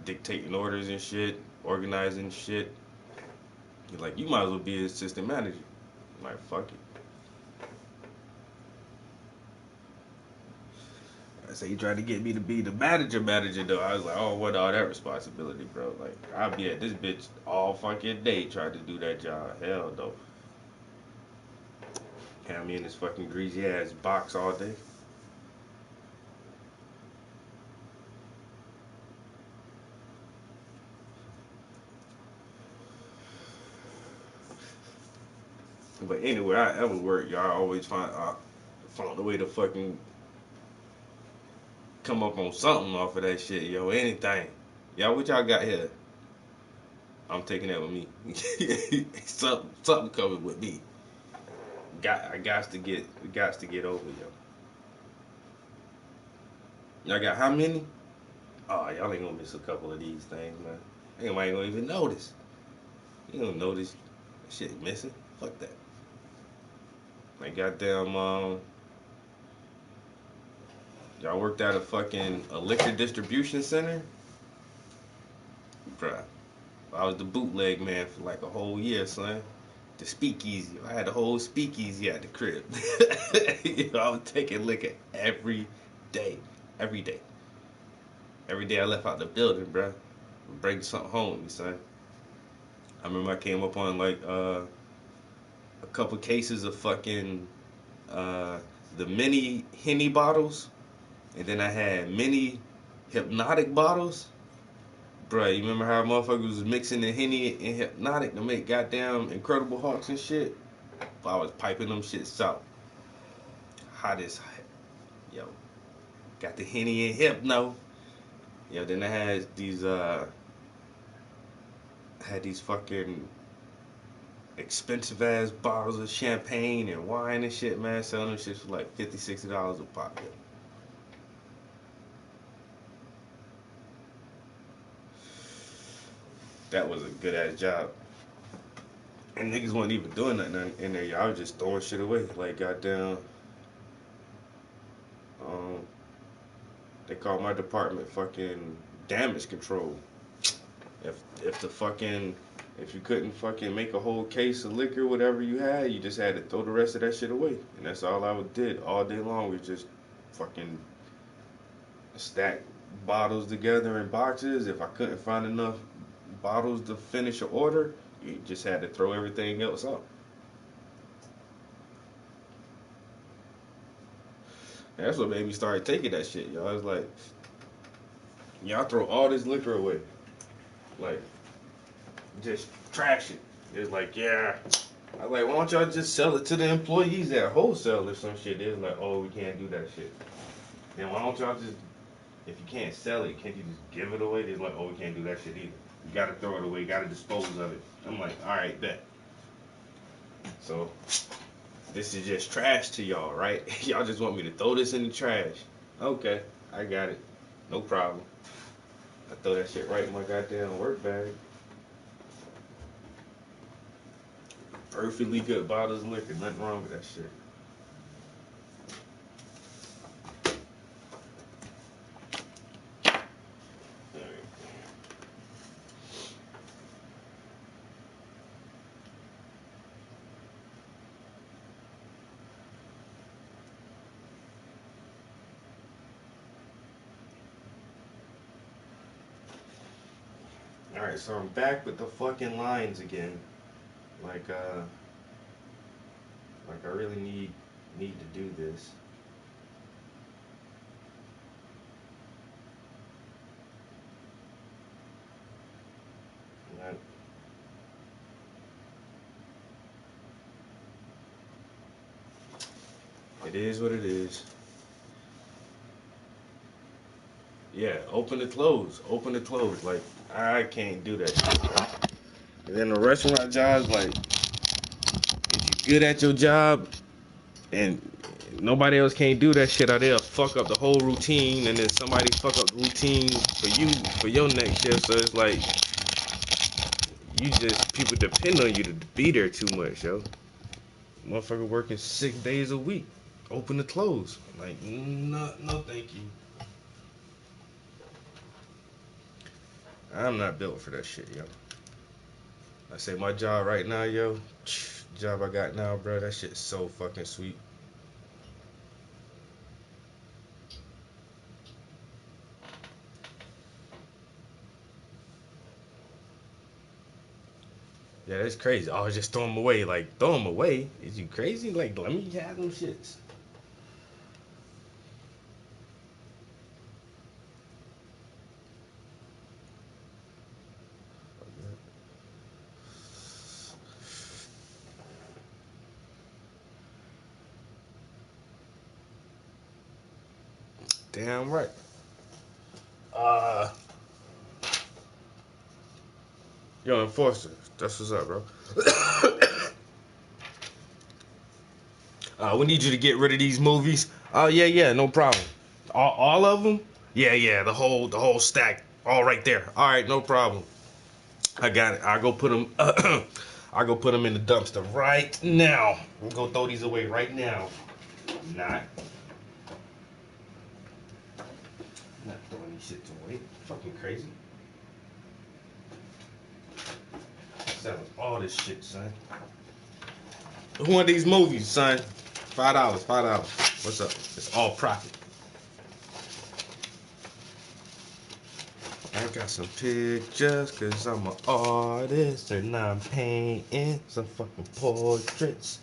dictating orders and shit, organizing shit. He's like, you might as well be an assistant manager. I'm like, fuck it. I say, you tried to get me to be the manager though. I was like, oh, what all that responsibility, bro? Like, I'll be at this bitch all fucking day trying to do that job. Hell no. Have me in this fucking greasy ass box all day. But anywhere I ever work, y'all always found a way to fucking come up on something off of that shit, yo. Anything. Y'all, what y'all got here? I'm taking that with me. something coming with me. I got to get over, yo. Y'all got how many? Oh, y'all ain't gonna miss a couple of these things, man. Ain't gonna even notice. You don't notice shit missing. Fuck that. Like goddamn, y'all worked at a liquor distribution center, bruh. I was the bootleg man for like a whole year, son. The speakeasy. I had a whole speakeasy at the crib. You know, I was taking liquor every day. Every day. Every day I left out the building, bruh. Bring something home with me, son. I remember I came up on like a couple cases of fucking the mini Henny bottles, and then I had mini Hypnotic bottles. Bruh, you remember how motherfuckers was mixing the Henny and Hypnotic to make goddamn Incredible Hulks and shit? But I was piping them shits out. Hot as yo. Got the Henny and Hypno. Yo, then I had these fucking expensive ass bottles of champagne and wine and shit, man. Selling them shit for like $50, $60 a pop. Yo. That was a good ass job. And niggas wasn't even doing nothing in there. Y'all was just throwing shit away. Like goddamn, um, they called my department fucking damage control. If you couldn't fucking make a whole case of liquor, whatever you had, you just had to throw the rest of that shit away. And that's all I did all day long. Was just fucking stack bottles together in boxes. If I couldn't find enough bottles to finish an order, you just had to throw everything else out. And that's what made me start taking that shit, y'all. I was like, y'all throw all this liquor away. Like, just trash it. It's like, yeah. I was like, why don't y'all just sell it to the employees at wholesale or some shit? They was like, oh, we can't do that shit. Then why don't y'all just, if you can't sell it, can't you just give it away? They're like, oh, we can't do that shit either. You gotta throw it away, you gotta dispose of it. I'm like, alright, bet. So, this is just trash to y'all, right? Y'all just want me to throw this in the trash. Okay, I got it. No problem. I throw that shit right in my goddamn work bag. Perfectly good bottles of liquor. Nothing wrong with that shit. Alright, so I'm back with the fucking lines again. Like I really need to do this. It is what it is. Yeah, open to close. Open to close. Like, I can't do that shit. And then the restaurant jobs, like, if you're good at your job and nobody else can't do that shit, or they'll fuck up the whole routine, and then somebody fuck up the routine for you for your next shift. So it's like people depend on you to be there too much, yo. Motherfucker working 6 days a week, open to close. Like, no, no, thank you. I'm not built for that shit, yo. I say my job right now, yo. Job I got now, bro. That shit's so fucking sweet. Yeah, that's crazy. Oh, just throw them away. Like, throw them away? Is you crazy? Like, let me have them shits. Damn right. Uh, Yo, Enforcer. That's what's up, bro. We need you to get rid of these movies. Oh, yeah, no problem. All of them? Yeah, the whole stack. All right there. All right, no problem. I got it. I'll go put them. I'll go put them in the dumpster right now. I'm gonna throw these away right now. Not throwing these shits away. Fucking crazy. Selling all this shit, son. Who want these movies, son? $5. $5. What's up? It's all profit. I got some pictures cause I'm an artist and I'm painting some fucking portraits.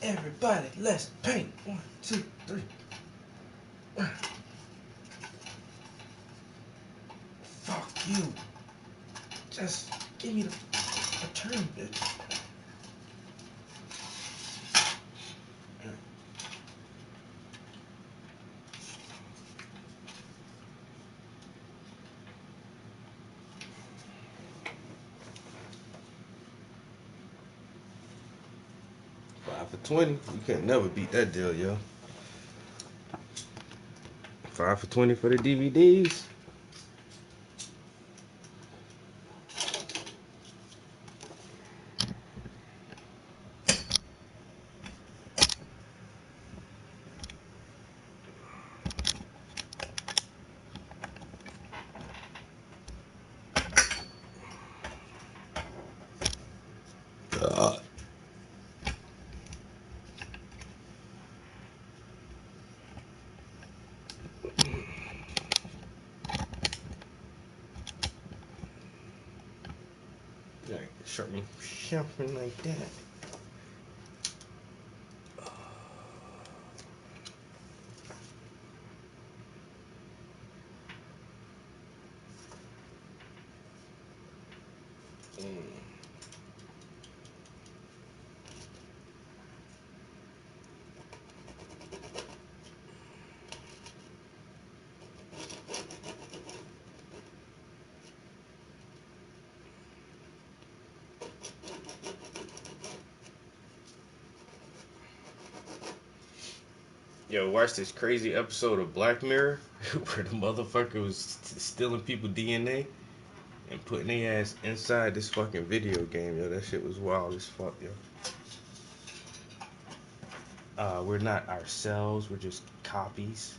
Everybody, let's paint. 1, 2, 3. Fuck you. Just give me the turn, bitch. 5 for 20. You can't never beat that deal, yo. 5 for 20 for the DVDs. Something like that. Yo, watch this crazy episode of Black Mirror where the motherfucker was stealing people's DNA and putting their ass inside this fucking video game. Yo, that shit was wild as fuck, yo. We're not ourselves, we're just copies.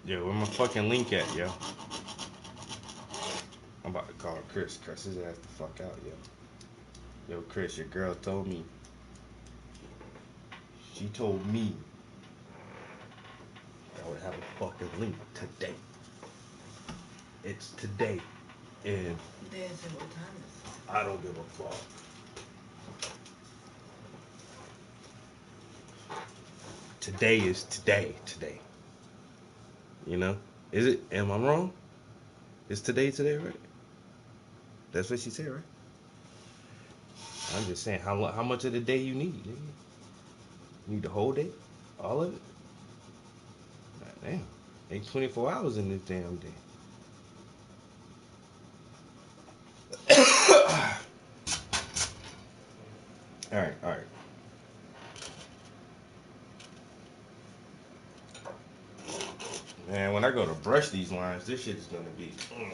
Yo, where my fucking link at, yo? I'm about to call Chris. Cuss his ass the fuck out, yo. Yo, Chris, your girl told me. She told me I would have a fucking link today. It's today. And They didn't say what time it is. I don't give a fuck. Today is today. You know? Is it? Am I wrong? It's today, right? That's what she said, right? I'm just saying, how much of the day you need? Nigga? You need the whole day? All of it? God damn. Ain't 24 hours in this damn day. All right. Man, when I go to brush these lines, this shit is gonna be. You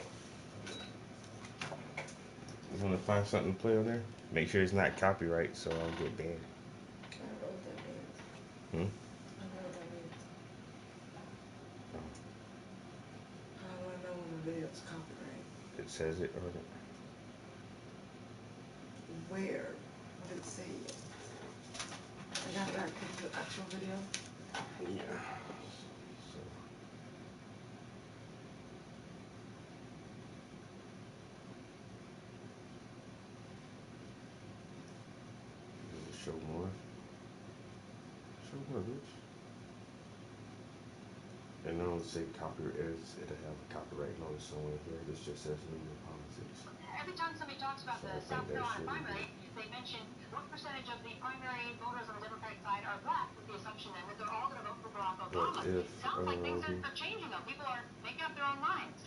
wanna find something to play on there? Make sure it's not copyright, so I don't get banned. I don't know what that means. Hmm? I don't know what that means. How do I know when a video's copyright? It says it on it. Where would it say it? I got back to the actual video. Yeah. Show more. Show more, bitch. And I don't say copyright. It'll have a copyright notice somewhere here. This just says legal politics. Every time somebody talks about the South Carolina primary, they mention what percentage of the primary voters on the Democratic side are black, with the assumption then that they're all going to vote for Barack Obama. If, sounds like things are changing though. People are making up their own minds.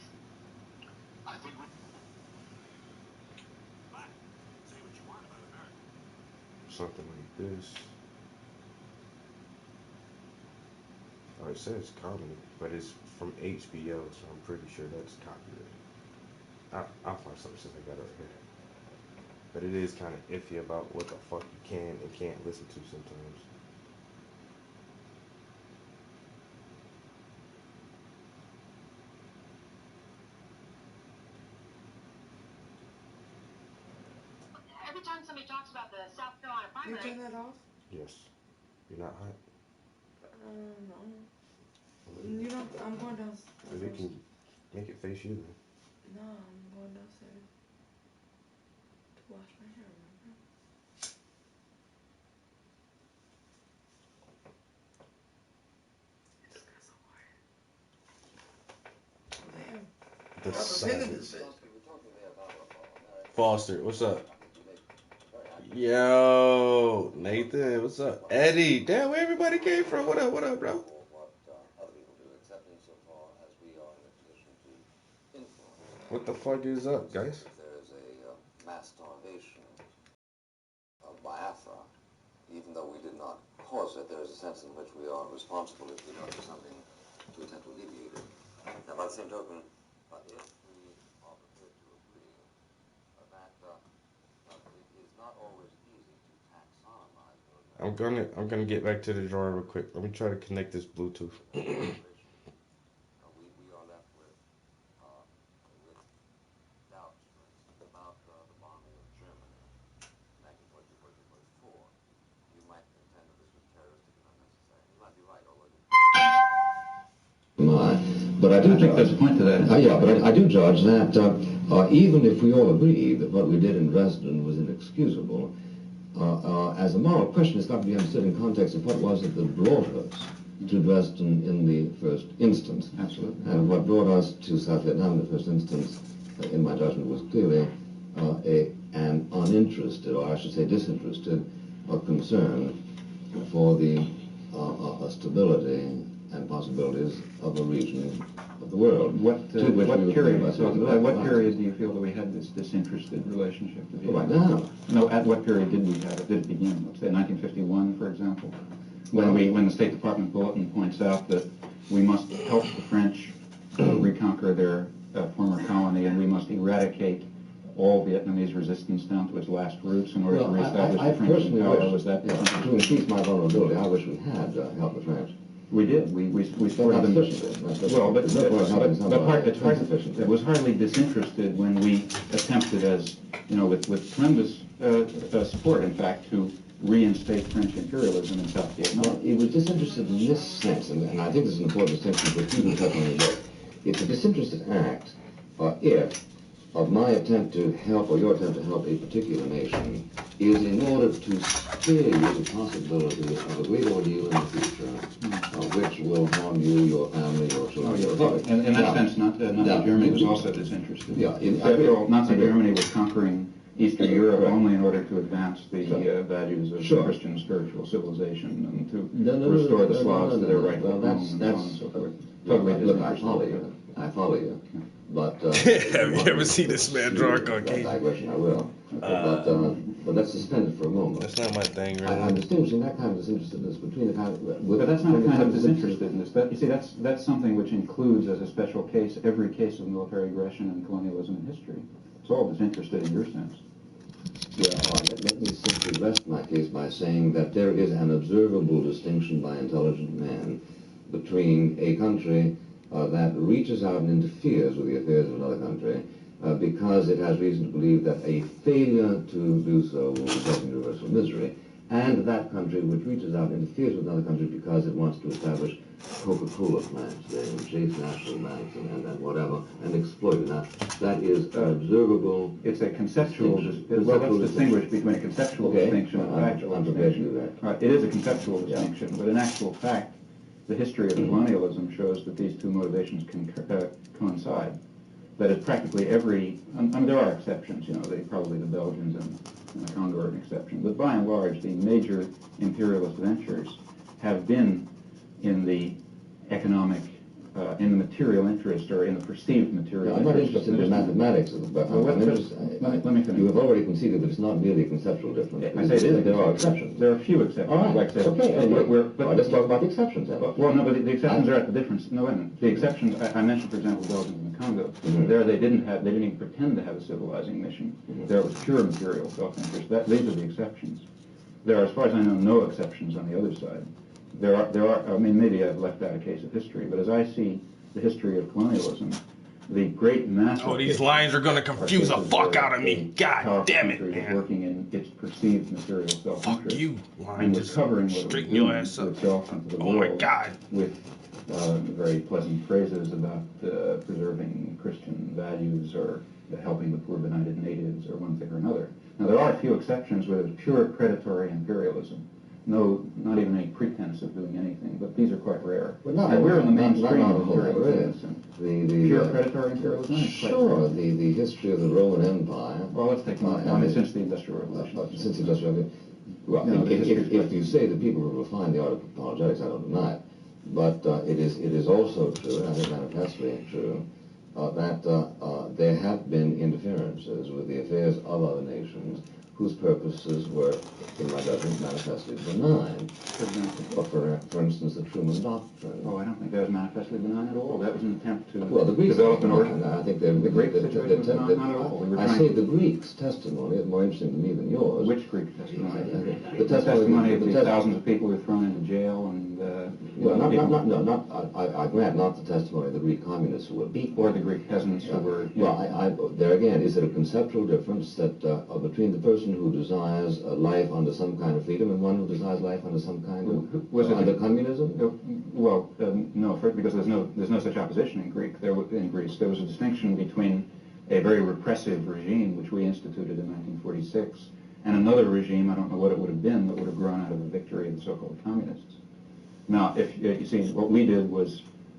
I think we... But, say what you want about America. something like this. Oh, it says comedy, but it's from HBO, so I'm pretty sure that's copyrighted. I'll find something since I got it here. But it is kind of iffy about what the fuck you can and can't listen to sometimes. Every time somebody talks about the South Carolina You primary, turn that off? Yes. You're not hot? No. You don't. I'm going downstairs. They can make it face you then. No, I'm going downstairs to wash my hair. Remember? This guy's so hard. Damn. The I'm appending this shit. Foster, what's up? Yo, Nathan, what's up? Eddie, damn, where everybody came from? What up, bro? What the fuck is up, guys? There is a mass starvation of Biafra, even though we did not cause it, there is a sense in which we are responsible if we don't do something to attempt to alleviate it. Now, by the same token, if we are prepared to agree that it is not always easy to taxonomize those. I'm gonna get back to the drawing real quick. Let me try to connect this Bluetooth. We are left with doubts, for instance, about the bombing of Germany in 1944. You might contend that this was terroristic and unnecessary. You might be right, although But I do think there's a point to that. Yeah, but I do judge that even if we all agree that what we did in Dresden was inexcusable, as a moral question, it's got to be understood in context of what was it that brought us to Dresden in the first instance. Absolutely. And what brought us to South Vietnam in the first instance, in my judgment, was clearly an uninterested, or I should say disinterested, concern for the stability and possibilities of a region of the world. What period do you feel that we had this disinterested relationship to Right now. No, at what period did we have it? Did it begin? Let's say 1951, for example, when the State Department bulletin points out that we must help the French reconquer their former colony, and we must eradicate all Vietnamese resistance down to its last roots in order to reestablish the French in power. Was that to increase my vulnerability, I wish we had helped the French. We did. We supported them. Well, but it was hardly disinterested when we attempted, as you know, with tremendous support, in fact, to reinstate French imperialism in South Vietnam. Well, it was disinterested in this sense, and I think this is an important distinction which you can touch on today. It's a disinterested act if of my attempt to help, or your attempt to help a particular nation is in order to spare you the possibility of a great ordeal in the future, which will harm you, your family, your children, your public. In that sense, Nazi Germany was also disinterested. Yeah, After all, Nazi Germany was conquering Eastern Europe only in order to advance the values of Christian spiritual civilization and to restore the Slavs to their rightful home and so on and so forth. Totally disinterested. I follow you. But have you ever seen this man draw a Caucasian? Digression, I will. But let's suspend it for a moment. That's not my thing, really. I'm distinguishing that kind of disinterestedness between the kind of... But that's not a kind of disinterestedness. You see, that's something which includes as a special case every case of military aggression and colonialism in history. It's all disinterested in your sense. Well, let me simply rest my case by saying that there is an observable distinction by intelligent men between a country that reaches out and interferes with the affairs of another country because it has reason to believe that a failure to do so will result in universal misery, and that country which reaches out and interferes with another country because it wants to establish Coca-Cola plants there and chase national banks and whatever and exploit it. Now, that is an observable... It's a conceptual... Well, let's distinguish between a conceptual distinction and a factual distinction. Right, it is a conceptual distinction, but in actual fact, the history of colonialism shows that these two motivations can coincide. That is, practically every... I mean, there are exceptions, you know, probably the Belgians and the Congo are an exception, but by and large, the major imperialist ventures have been in the economic, in the material interest or in the perceived material I'm not interested in the mathematics of it, but let me finish. You have already conceded that it's not merely a conceptual difference. I say it is. There are exceptions. There are a few exceptions. All right, like I said, okay. But let's talk about the exceptions then. Well, no, but the exceptions are at the difference. No, wait a minute. The exceptions, I mentioned, for example, Belgium and the Congo. Mm-hmm. There they didn't even pretend to have a civilizing mission. Mm-hmm. There was pure material self-interest. These are the exceptions. There are, as far as I know, no exceptions on the other side. There are, I mean, maybe I've left out a case of history, but as I see the history of colonialism, the great mass... Oh, these lines are going to confuse the fuck out of me. God damn it, man. Working in its perceived material self-interest. Fuck you, line. And Just covering straighten your ass up. Itself into the Oh my world God. with very pleasant phrases about preserving Christian values or helping the poor benighted natives or one thing or another. Now, there are a few exceptions where there's pure predatory imperialism. No, not even any pretense of doing anything, but these are quite rare. But not and we're in the not mainstream of all imperialism. The Pure predatory imperialism? Sure, the history of the Roman Empire. Well, let's take since the Industrial Revolution. Since the Industrial Revolution. Well, No, if you say that people have refined the art of apologetics, I don't deny it. But it is also true, and I think manifestly true, that there have been interferences with the affairs of other nations whose purposes were, in my judgment, manifestly benign. For instance, the Truman Doctrine. Oh, I don't think that was manifestly benign at all. That was an attempt to Greeks develop an order. I think the Greek situation was not at all. I say the Greeks' testimony is more interesting to me than yours. Which Greek testimony? The testimony of the thousands of people who were thrown into jail and... I grant not the testimony of the Greek communists who were beaten. Or the Greek peasants who were... Well, there again, is it a conceptual difference that between the person who desires a life under some kind of freedom and one who desires life under some kind of under communism? Well, no, because there's no such opposition in Greece. There was a distinction between a very repressive regime, which we instituted in 1946, and another regime, I don't know what it would have been, that would have grown out of the victory of the so-called communists. Now, if you see, what we did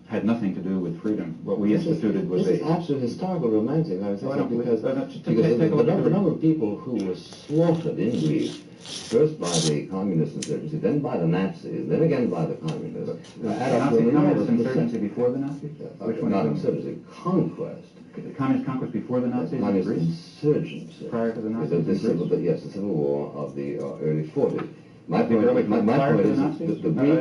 had nothing to do with freedom. What we instituted was This is absolute historical romantic. I was thinking because the number of people who were slaughtered in Greece, first by the communist insurgency, then by the Nazis, then again by the communists. Communist insurgency before the Nazis? Which one? Not insurgency, conquest. Communist conquest before the Nazis? Communist insurgency. Prior to the Nazis? Yes, the civil war of the early 40s. My point is,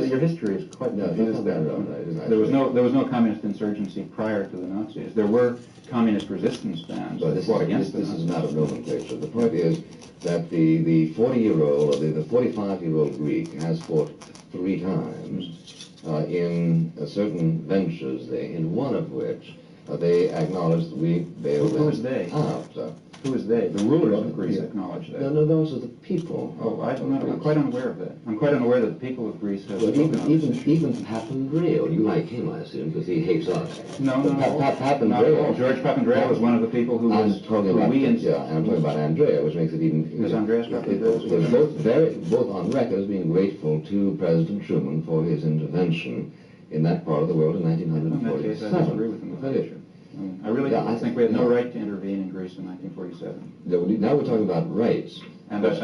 your history is quite confused. There was no communist insurgency prior to the Nazis. There were communist resistance bands that fought against the Nazis. This is not a nomenclature. The point is that the 40-year-old or the 45-year-old Greek has fought 3 times in certain ventures, in one of which they acknowledged that we bailed them out. Who is they? The rulers of Greece acknowledge that. No, those are the people. Oh, I'm quite unaware of that. I'm quite unaware that the people of Greece have... Well, even Papandreou, you like him, I assume, because he hates us. No. Papandreou. George Papandreou was one of the people who was... I'm talking about Andrea, which makes it even... Is Andreas Papandreou? Both on record as being grateful to President Truman for his intervention in that part of the world in 1947. I disagree with him. I really think we had no right to intervene in Greece in 1947. Now we're talking about rights, and which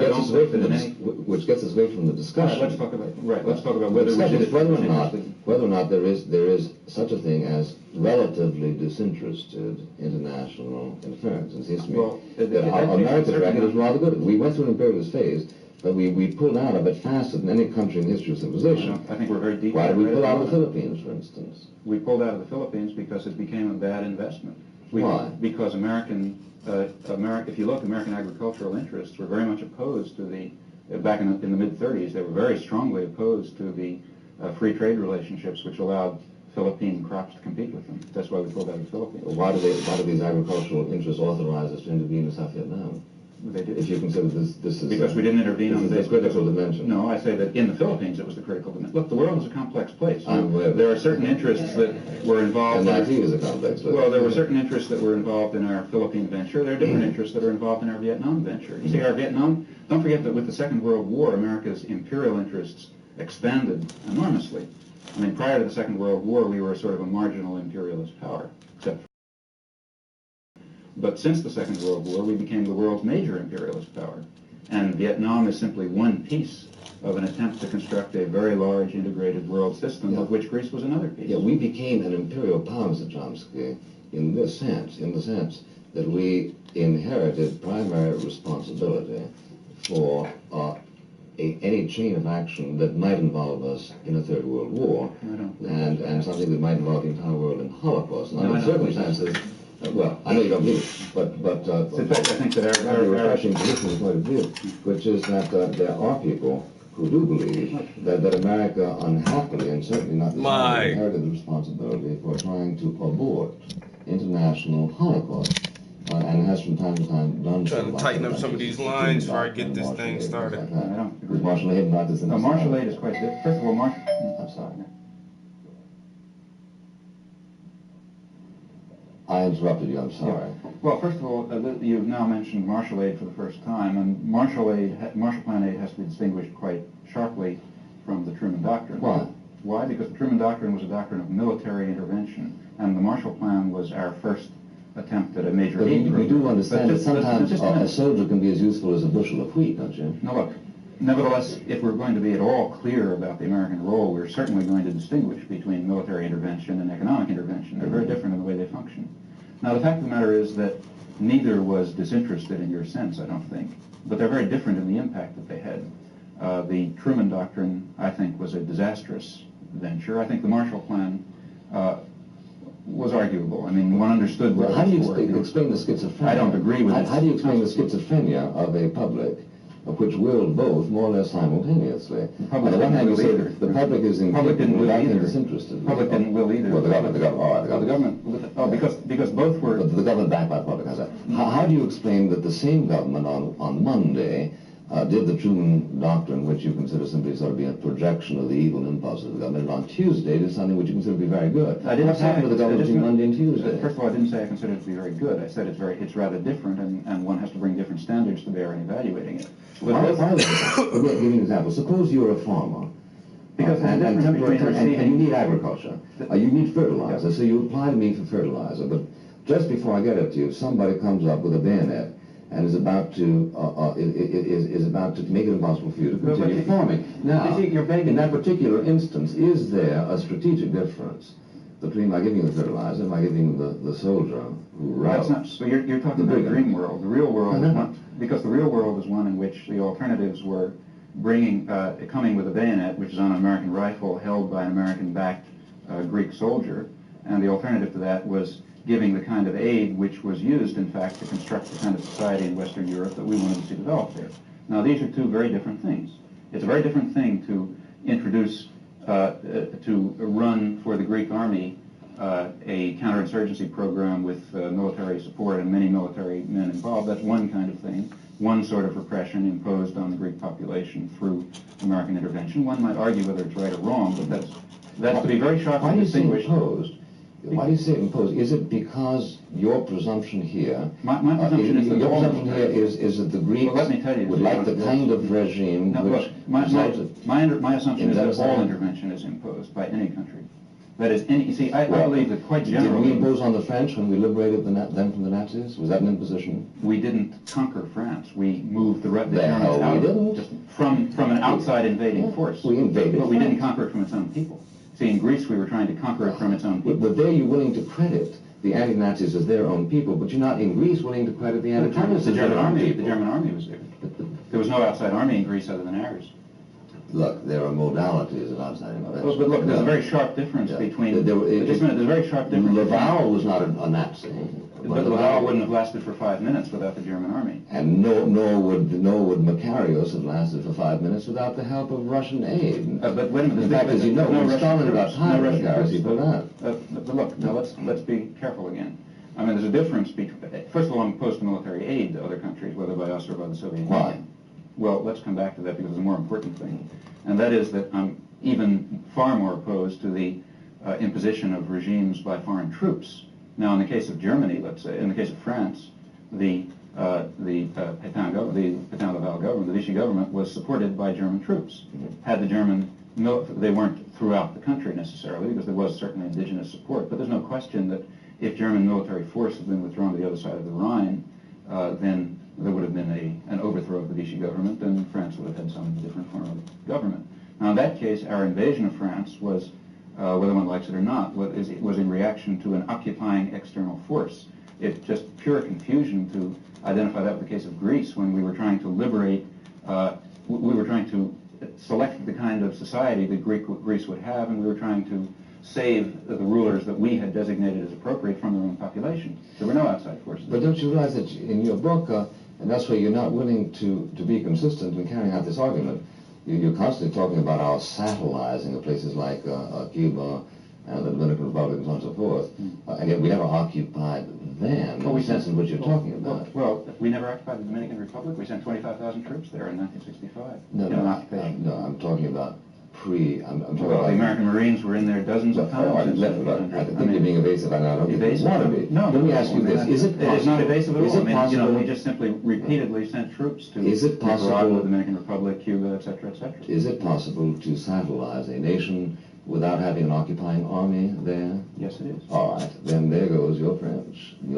gets us away from the discussion. Let's talk about whether we should... Whether or not there is such a thing as relatively disinterested international interference. It seems to me that America's record is rather good. We went through an imperialist phase, but we pulled out of it faster than any country in the history of civilization. I think we're very deep. Why did we pull out of the Philippines, for instance? We pulled out of the Philippines because it became a bad investment. Why? Because if you look, American agricultural interests were very much opposed to the, back in the mid-30s, they were very strongly opposed to the free trade relationships which allowed Philippine crops to compete with them. That's why we pulled out of the Philippines. Why do these agricultural interests authorize us to intervene in South Vietnam? They did. If you consider this is... Because we didn't intervene on the critical dimension. No, I say that in the Philippines it was the critical dimension. Look, the world is a complex place. There are certain interests that were involved... And IT is a complex place. Well, there were certain interests that were involved in our Philippine venture. There are different interests that are involved in our Vietnam venture. You see, our Vietnam... Don't forget that with the Second World War, America's imperial interests expanded enormously. I mean, prior to the Second World War, we were sort of a marginal imperialist power, except for... But since the Second World War, we became the world's major imperialist power. And Vietnam is simply one piece of an attempt to construct a very large integrated world system, of which Greece was another piece. Yeah, we became an imperial power, Mr. Chomsky, in the sense that we inherited primary responsibility for any chain of action that might involve us in a Third World War, and something that might involve the entire world in Holocaust. And under circumstances... Well, I know you don't believe it, but in fact, I think that our refreshing position point of view, which is that there are people who do believe that America unhappily and certainly not inherited the responsibility for trying to abort international Holocaust, and has from time to time done so. Trying to tighten up some of these lines before I get this thing started. Is martial aid not this? No, martial aid is quite different. First of all, I'm sorry. I interrupted you, I'm sorry. Yeah. Well, first of all, you've now mentioned martial aid for the first time, and martial plan aid has to be distinguished quite sharply from the Truman Doctrine. Why? Why? Because the Truman Doctrine was a doctrine of military intervention, and the Marshall Plan was our first attempt at a major aid program. We do understand that sometimes a soldier can be as useful as a bushel of wheat, don't you? Now look, nevertheless, if we're going to be at all clear about the American role, we're certainly going to distinguish between military intervention and economic intervention. They're very different in the way they function. Now, the fact of the matter is that neither was disinterested in your sense, I don't think, but they're very different in the impact that they had. The Truman Doctrine, I think, was a disastrous venture. I think the Marshall Plan was arguable. I mean, one understood... Well, how do you explain the schizophrenia? I don't agree with it. How do you explain the schizophrenia of a public which willed both more or less simultaneously? On the one hand, you say that the public is disinterested. The public didn't will either. Well, the government. Because both were... But the government backed by the public, how's that? How do you explain that the same government on Monday did the Truman Doctrine, which you consider simply sort of be a projection of the evil impulses of the government, and on Tuesday did something which you consider to be very good? What's happened to the government between Monday and Tuesday? First of all, I didn't say I consider it to be very good. I said it's rather different, and one has to bring different standards to bear in evaluating it. I'll give you an example. Suppose you're a farmer, and you need agriculture. You need fertilizer, so you apply to me for fertilizer. But just before I get it to you, somebody comes up with a bayonet and is about to make it impossible for you to continue farming. Now, in that particular instance, is there a strategic difference between my giving you the fertilizer and my giving the soldier who routes? That's not. So you're talking about the dream world. The real world is not, because the real world is one in which the alternatives were coming with a bayonet, which is on an American rifle held by an American-backed Greek soldier, and the alternative to that was giving the kind of aid which was used, in fact, to construct the kind of society in Western Europe that we wanted to see developed there. Now, these are two very different things. It's a very different thing to introduce, to run for the Greek army a counterinsurgency program with military support and many military men involved. That's one kind of thing, one sort of repression imposed on the Greek population through American intervention. One might argue whether it's right or wrong, but that's to be very sharply distinguished. Why do you say imposed? Is it because your presumption here? My presumption is that your presumption here is that the Greeks let me tell you, would like the kind of regime which my assumption is that all intervention is imposed by any country. That is, you see, I believe that quite generally. Did we impose on the French when we liberated them from the Nazis? Was that an imposition? We didn't conquer France. We moved the Germans hell out we didn't. from an outside invading force. We invaded, but we didn't conquer it from its own people. See, in Greece, we were trying to conquer it from its own people. But there you're willing to credit the anti-Nazis as their own people, but you're not in Greece willing to credit the anti-communists as their own people. The German army was there. There was no outside army in Greece other than ours. Look, there are modalities of outside intervention. But look, there's a very sharp difference between... Just a minute, there's a very sharp difference. Laval was not a Nazi. But Laval wouldn't have lasted for 5 minutes without the German army. And nor would Makarios have lasted for 5 minutes without the help of Russian aid. But wait a minute. In fact, as you know, when Stalin got tired of Makarios, he put out. But look, now let's be careful again. I mean, there's a difference between... First of all, I'm opposed to military aid to other countries, whether by us or by the Soviet Union. Why? Well, let's come back to that because it's a more important thing. And that is that I'm even far more opposed to the imposition of regimes by foreign troops. Now, in the case of Germany, let's say, in the case of France, the Pétain-Laval government, the Vichy government, was supported by German troops. Had the German, they weren't throughout the country necessarily, because there was certainly indigenous support, but there's no question that if German military force had been withdrawn to the other side of the Rhine, then there would have been an overthrow of the Vichy government, and France would have had some different form of government. Now, in that case, our invasion of France was, whether one likes it or not, was in reaction to an occupying external force. It's just pure confusion to identify that with the case of Greece when we were trying to liberate, we were trying to select the kind of society that Greece would have, and we were trying to save the rulers that we had designated as appropriate from their own population. There were no outside forces. But don't you realize that in your book, and that's why you're not willing to be consistent in carrying out this argument, you're constantly talking about our satellising of places like Cuba and the Dominican Republic and so on and so forth, and yet we never occupied them in the sense in which you're talking about. Well, we never occupied the Dominican Republic. We sent 25,000 troops there in 1965. No, I'm talking about the American Marines were in there dozens of times. I think you're being evasive, and I don't think you want to be. No, let me ask you this: is it possible? It's not evasive at all. Is it possible? We just simply repeatedly sent troops to Nicaragua, the Dominican Republic, Cuba, etc., etc. Is it possible to satellize a nation without having an occupying army there? Yes, it is. All right, then there goes your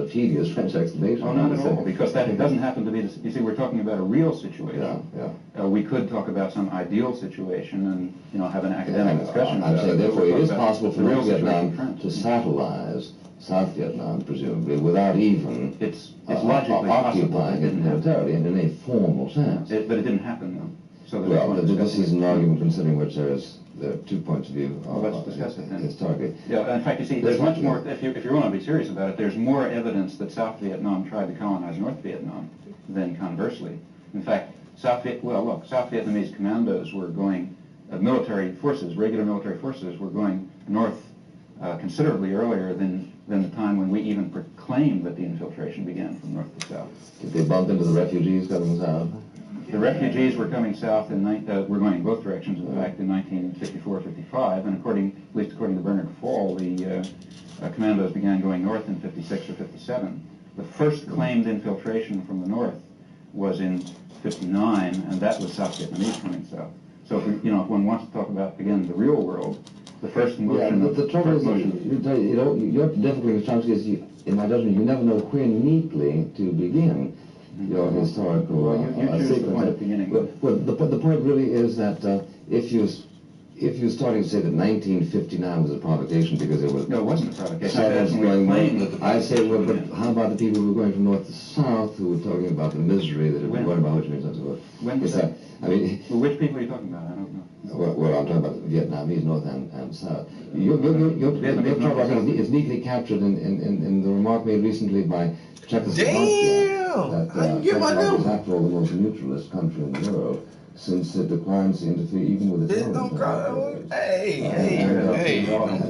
tedious French explanation. Oh, not at all, because that doesn't happen to be, you see, we're talking about a real situation. Yeah. We could talk about some ideal situation and, have an academic discussion I'm about saying, therefore, it is possible for North Vietnam Vietnam to satellize South Vietnam, presumably, without even it's logically occupying it militarily and in a formal sense. But it didn't happen, though. So well, this is an argument concerning which there are 2 points of view. Well, let's discuss it then. Historically. Yeah, in fact, you see, there's much more, if you want to be serious about it, there's more evidence that South Vietnam tried to colonize North Vietnam than conversely. In fact, South Vietnamese commandos were going, regular military forces were going north considerably earlier than the time when we even proclaimed that the infiltration began from north to south. Did they bump into the refugees coming south? The refugees were coming south were going in both directions, in fact, in 1954-55, and at least according to Bernard Fall, the commandos began going north in 56 or 57. The first claimed infiltration from the north was in 59, and that was South Vietnamese coming south. So if one wants to talk about, again, the real world, the first motion... Yeah, but the trouble is, your difficulty with Chomsky is, in my judgment, you never know where neatly to begin your historical sequence. Well, the point really is that if you're starting to say that 1959 was a provocation because there was... No, it wasn't a provocation. I say, well, but how about the people who were going from north to south who were talking about the misery that had been going about Ho Chi Minh and so forth? When was that? I mean... Well, which people are you talking about? I don't know. Well, I'm talking about Vietnamese, north and south. Your trouble, I think, is neatly captured in the remark made recently by Czechoslovakia. That Czechoslovakia is, after all, the most neutralist country in the world, since it declines to interfere even with its own. Hey,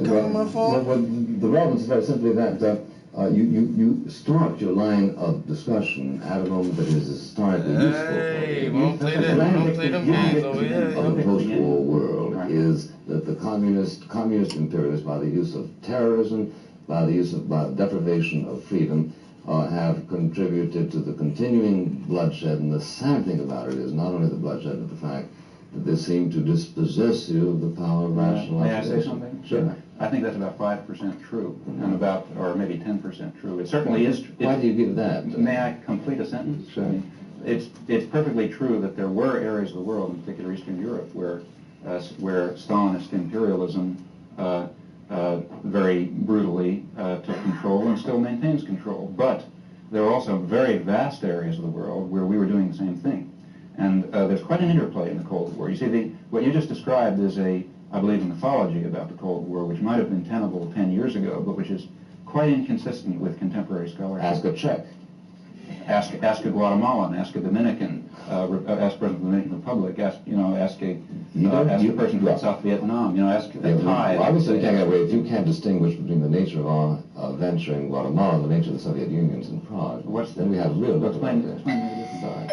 come on my phone. the relevance is very simply that you start your line of discussion at a moment that is historically useful. Hey, won't play them games over here. Of the post-war world is that the communist imperialists, by the use of terrorism, by the use of deprivation of freedom, have contributed to the continuing bloodshed. And the sad thing about it is not only the bloodshed, but the fact that they seem to dispossess you of the power of rational May I observation. say something? Sure. I think that's about 5% true, and about, or maybe 10% true. It certainly is. Why do you give that? May I complete a sentence? Sure. I mean, it's perfectly true that there were areas of the world, in particular Eastern Europe, where Stalinist imperialism very brutally took control and still maintains control. But there are also very vast areas of the world where we were doing the same thing. And there's quite an interplay in the Cold War. You see, what you just described is I believe, a mythology about the Cold War, which might have been tenable 10 years ago, but which is quite inconsistent with contemporary scholarship. Ask a Czech. Ask a Guatemalan, ask a Dominican, ask President of the Dominican Republic, ask a person from South Vietnam, ask a Thai. Well, obviously, if you can't distinguish between the nature of our venture in Guatemala and the nature of the Soviet Union's in Prague, then we have real difficulty. Sorry.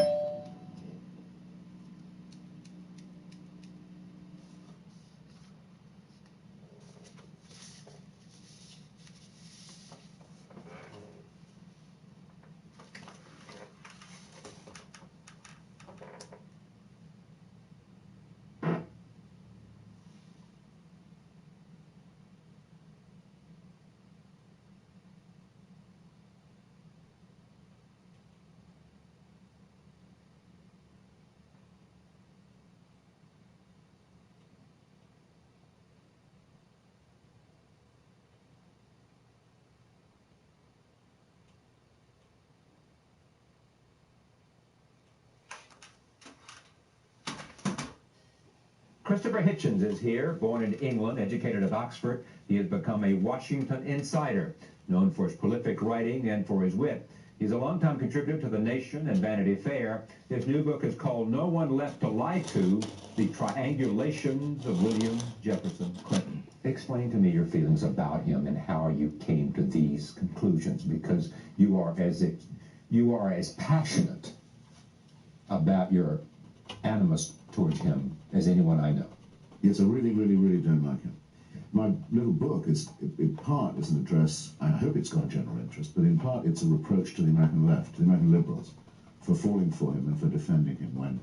Christopher Hitchens is here, born in England, educated at Oxford. He has become a Washington insider, known for his prolific writing and for his wit. He's a longtime contributor to The Nation and Vanity Fair. His new book is called No One Left to Lie To, The Triangulations of William Jefferson Clinton. Explain to me your feelings about him and how you came to these conclusions, because you are as passionate about your animus towards him as anyone I know. Yes, I really, really, really don't like him. My little book is, in part, is an address, I hope it's got a general interest, but in part it's a reproach to the American left, to the American liberals, for falling for him and for defending him when,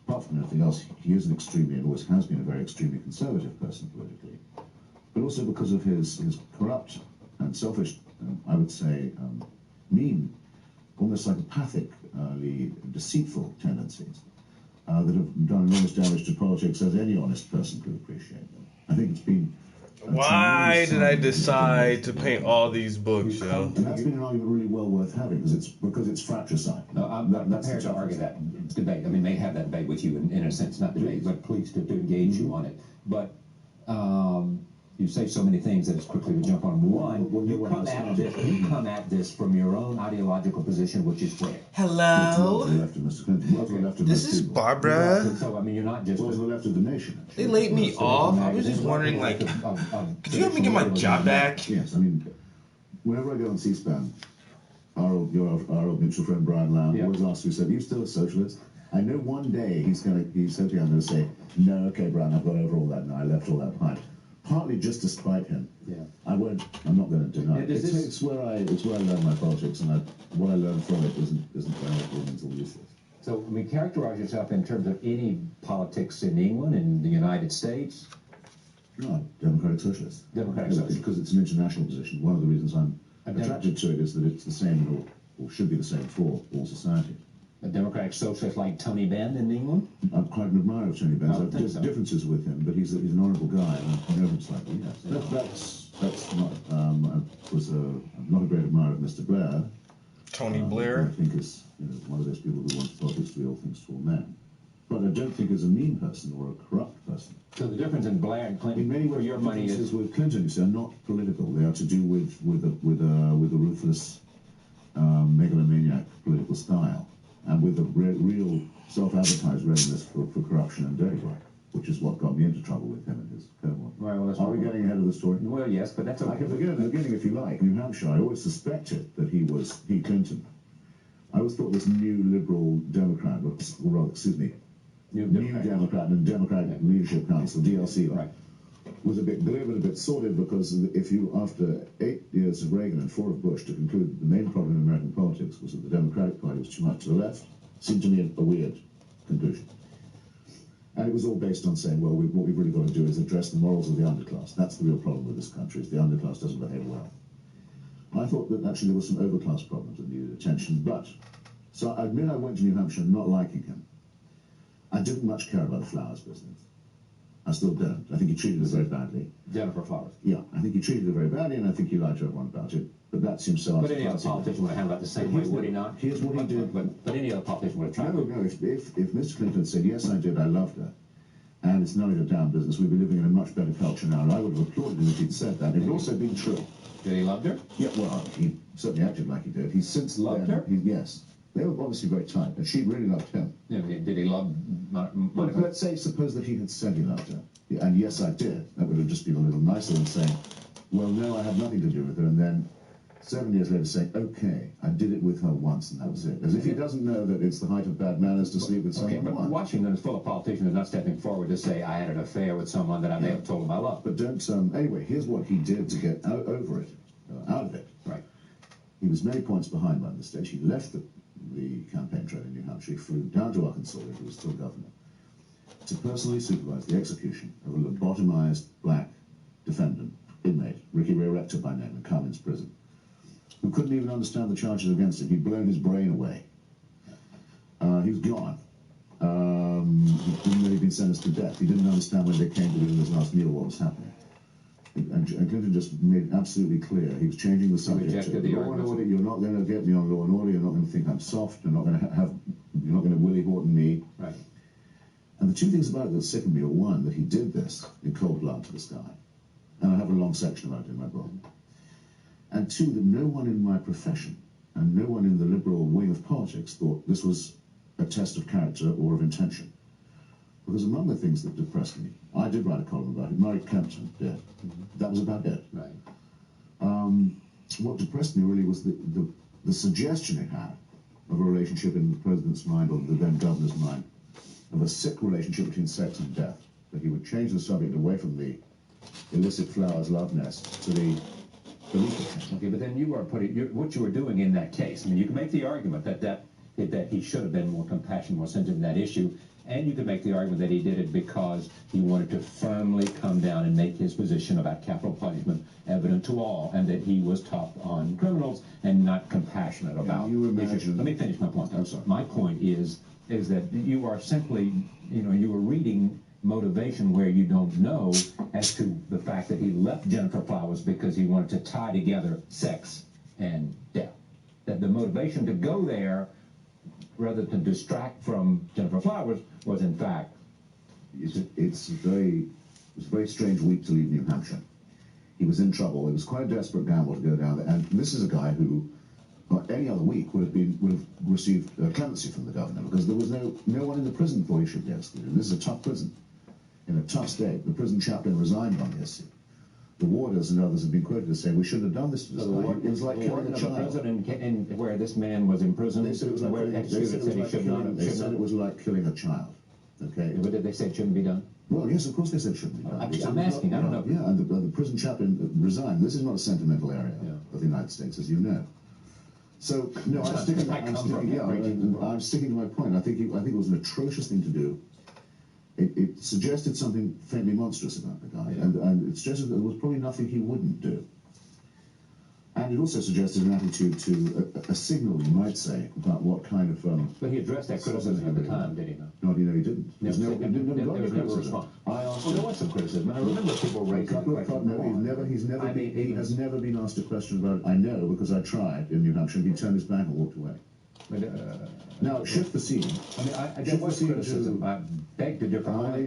apart from anything else, he is an extremely, and always has been, a very extremely conservative person politically, but also because of his corrupt and selfish, I would say, mean, almost psychopathically deceitful tendencies. That have done enormous damage to politics, as any honest person could appreciate them. I think it's been... Why did I decide to paint all these books, yo? And that's been an argument really well worth having, because it's fratricide. No, I'm prepared to argue that debate. I mean, they have that debate with you in a sense, not debate, but pleased to engage you on it. But you say so many things that it's quickly to jump on one. You come at this from your own ideological position, which is where? Hello? This is Barbara. So, I mean, you're not just... Well, to the left of the nation. They laid me off. I was just wondering, like, could you help me get my job back? Yes, I mean, whenever I go on C-SPAN, our old mutual friend Brian Lamb always asks me, so are you still a socialist? I know one day he's hoping I'm going to say, no, okay, Brian, I've got over all that now. I left all that behind. Partly just to spite him. Yeah. I'm not going to deny it. It's where I learn my politics, and what I learn from it isn't valuable and it's all useless. So, I mean, characterize yourself in terms of any politics in England, in the United States? No, democratic socialist. Democratic socialist. Because it's an international position. One of the reasons I'm attracted to it is that it's the same, or should be the same for all society. A democratic socialist like Tony Benn in England? I'm quite an admirer of Tony Benn. I've just differences with him, but he's an honourable guy, and I know him slightly, yes. That's not... I'm not a great admirer of Mr. Blair. Tony Blair? I think is one of those people who wants politics to be all things to all men. But I don't think is a mean person or a corrupt person. So the difference in Blair and Clinton, in many ways, your money is with Clinton, you see, are not political. They are to do with a ruthless, megalomaniac political style, and with a real self-advertised readiness for corruption and dirty work. which is what got me into trouble with him and his cohort. Right, well, Are we getting ahead of the story? Well, yes, but that's okay. I can begin at the beginning if you like. New Hampshire, I always suspected that he, Clinton. I always thought this new Liberal Democrat, or rather, excuse me, New Democrat and Democratic Leadership Council, DLC, right, was a bit glib and a bit sordid, because if you, after 8 years of Reagan and 4 of Bush, to conclude that the main problem in American politics was that the Democratic Party was too much to the left, seemed to me a weird conclusion. And it was all based on saying, well, what we've really got to do is address the morals of the underclass. That's the real problem with this country, is the underclass doesn't behave well. I thought that actually there were some overclass problems that needed attention, but, so I admit I went to New Hampshire not liking him. I didn't much care about the Flowers business. I still don't. I think he treated her very badly. Jennifer Flowers. Yeah, I think he treated her very badly, and I think he lied to everyone about it. But that seems so. But any other politician would have handled that the same way, would he not? Here's what he did. But any other politician would have tried. No. If Mr. Clinton said, yes, I did, I loved her, and it's none of your damn business, we'd be living in a much better culture now, and I would have applauded him if he'd said that. It would also been true. Did he love her? Yeah, well, he certainly acted like he did. He's since loved her? Yes. They were obviously very tight, and she really loved him. Yeah, did he love Well, let's suppose that he had said he loved her. Yeah, and yes, I did. That would have just been a little nicer than saying, well, no, I have nothing to do with her, and then 7 years later saying, okay, I did it with her once, and that was it. As if he doesn't know that it's the height of bad manners to sleep with someone but once. Washington is full of politicians not stepping forward to say, I had an affair with someone that I may have told him I love. But don't, anyway, here's what he did to get over it, out of it. Right. He was many points behind by this stage. He left the campaign trail in New Hampshire. He flew down to Arkansas, where he was still governor, to personally supervise the execution of a lobotomized black defendant, inmate, Ricky Ray Rector by name, in Cummins Prison, who couldn't even understand the charges against him. He'd blown his brain away. He was gone. He didn't know he'd been sentenced to death. He didn't understand when they came to him his last meal what was happening. And Clinton just made it absolutely clear he was changing the subject. Rejected the law and order. You're not going to get me on law and order. You're not going to think I'm soft. You're not going to Willie Horton me. Right. And the two things about it that sickened me are, one, that he did this in cold blood to this guy, and I have a long section about it in my book. And two, that no one in my profession and no one in the liberal wing of politics thought this was a test of character or of intention. Because among the things that depressed me, I did write a column about it. Murray Kempton did. That was about it. Right. What depressed me really was the suggestion it had of a relationship in the president's mind, or the then governor's mind, of a sick relationship between sex and death. That he would change the subject away from the illicit Flowers love nest to the Okay, but then you are what you were doing in that case. I mean, you can make the argument that he should have been more compassionate, more sensitive in that issue, and you can make the argument that he did it because he wanted to firmly come down and make his position about capital punishment evident to all, and that he was tough on criminals and not compassionate about issues. Let me finish my point. I'm sorry. My point is that you are simply, you are reading motivation where you don't know as to the fact that he left Jennifer Flowers because he wanted to tie together sex and death. That the motivation to go there, rather than distract from Jennifer Flowers, was in fact. It was a very strange week to leave New Hampshire. He was in trouble. It was quite a desperate gamble to go down there. And this is a guy who, any other week, would have received clemency from the governor, because there was no one in the prison before he should be executed. This is a tough prison, in a tough state. The prison chaplain resigned on the issue. The warders and others have been quoted as saying, we shouldn't have done this to this guy. It was like killing a child. The prison where this man was imprisoned, they said it was like killing a child. Okay. But did they say it shouldn't be done? Well, yes, of course they said it shouldn't be done. I'm asking, I don't know. Yeah, and the prison chaplain resigned. This is not a sentimental area of the United States, as you know. So, no, I'm sticking to my point. I think it was an atrocious thing to do. It suggested something faintly monstrous about the guy, and it suggested that there was probably nothing he wouldn't do. And it also suggested an attitude to a signal, you might say, about what kind of... but he addressed that criticism at the time, did he not? No, he didn't. There was never a response. There was some criticism, and I remember people raising he has never been asked a question about it. I know, because I tried in New Hampshire, and he turned his back and walked away. Now, shift the scene. There was criticism. I beg to differ. I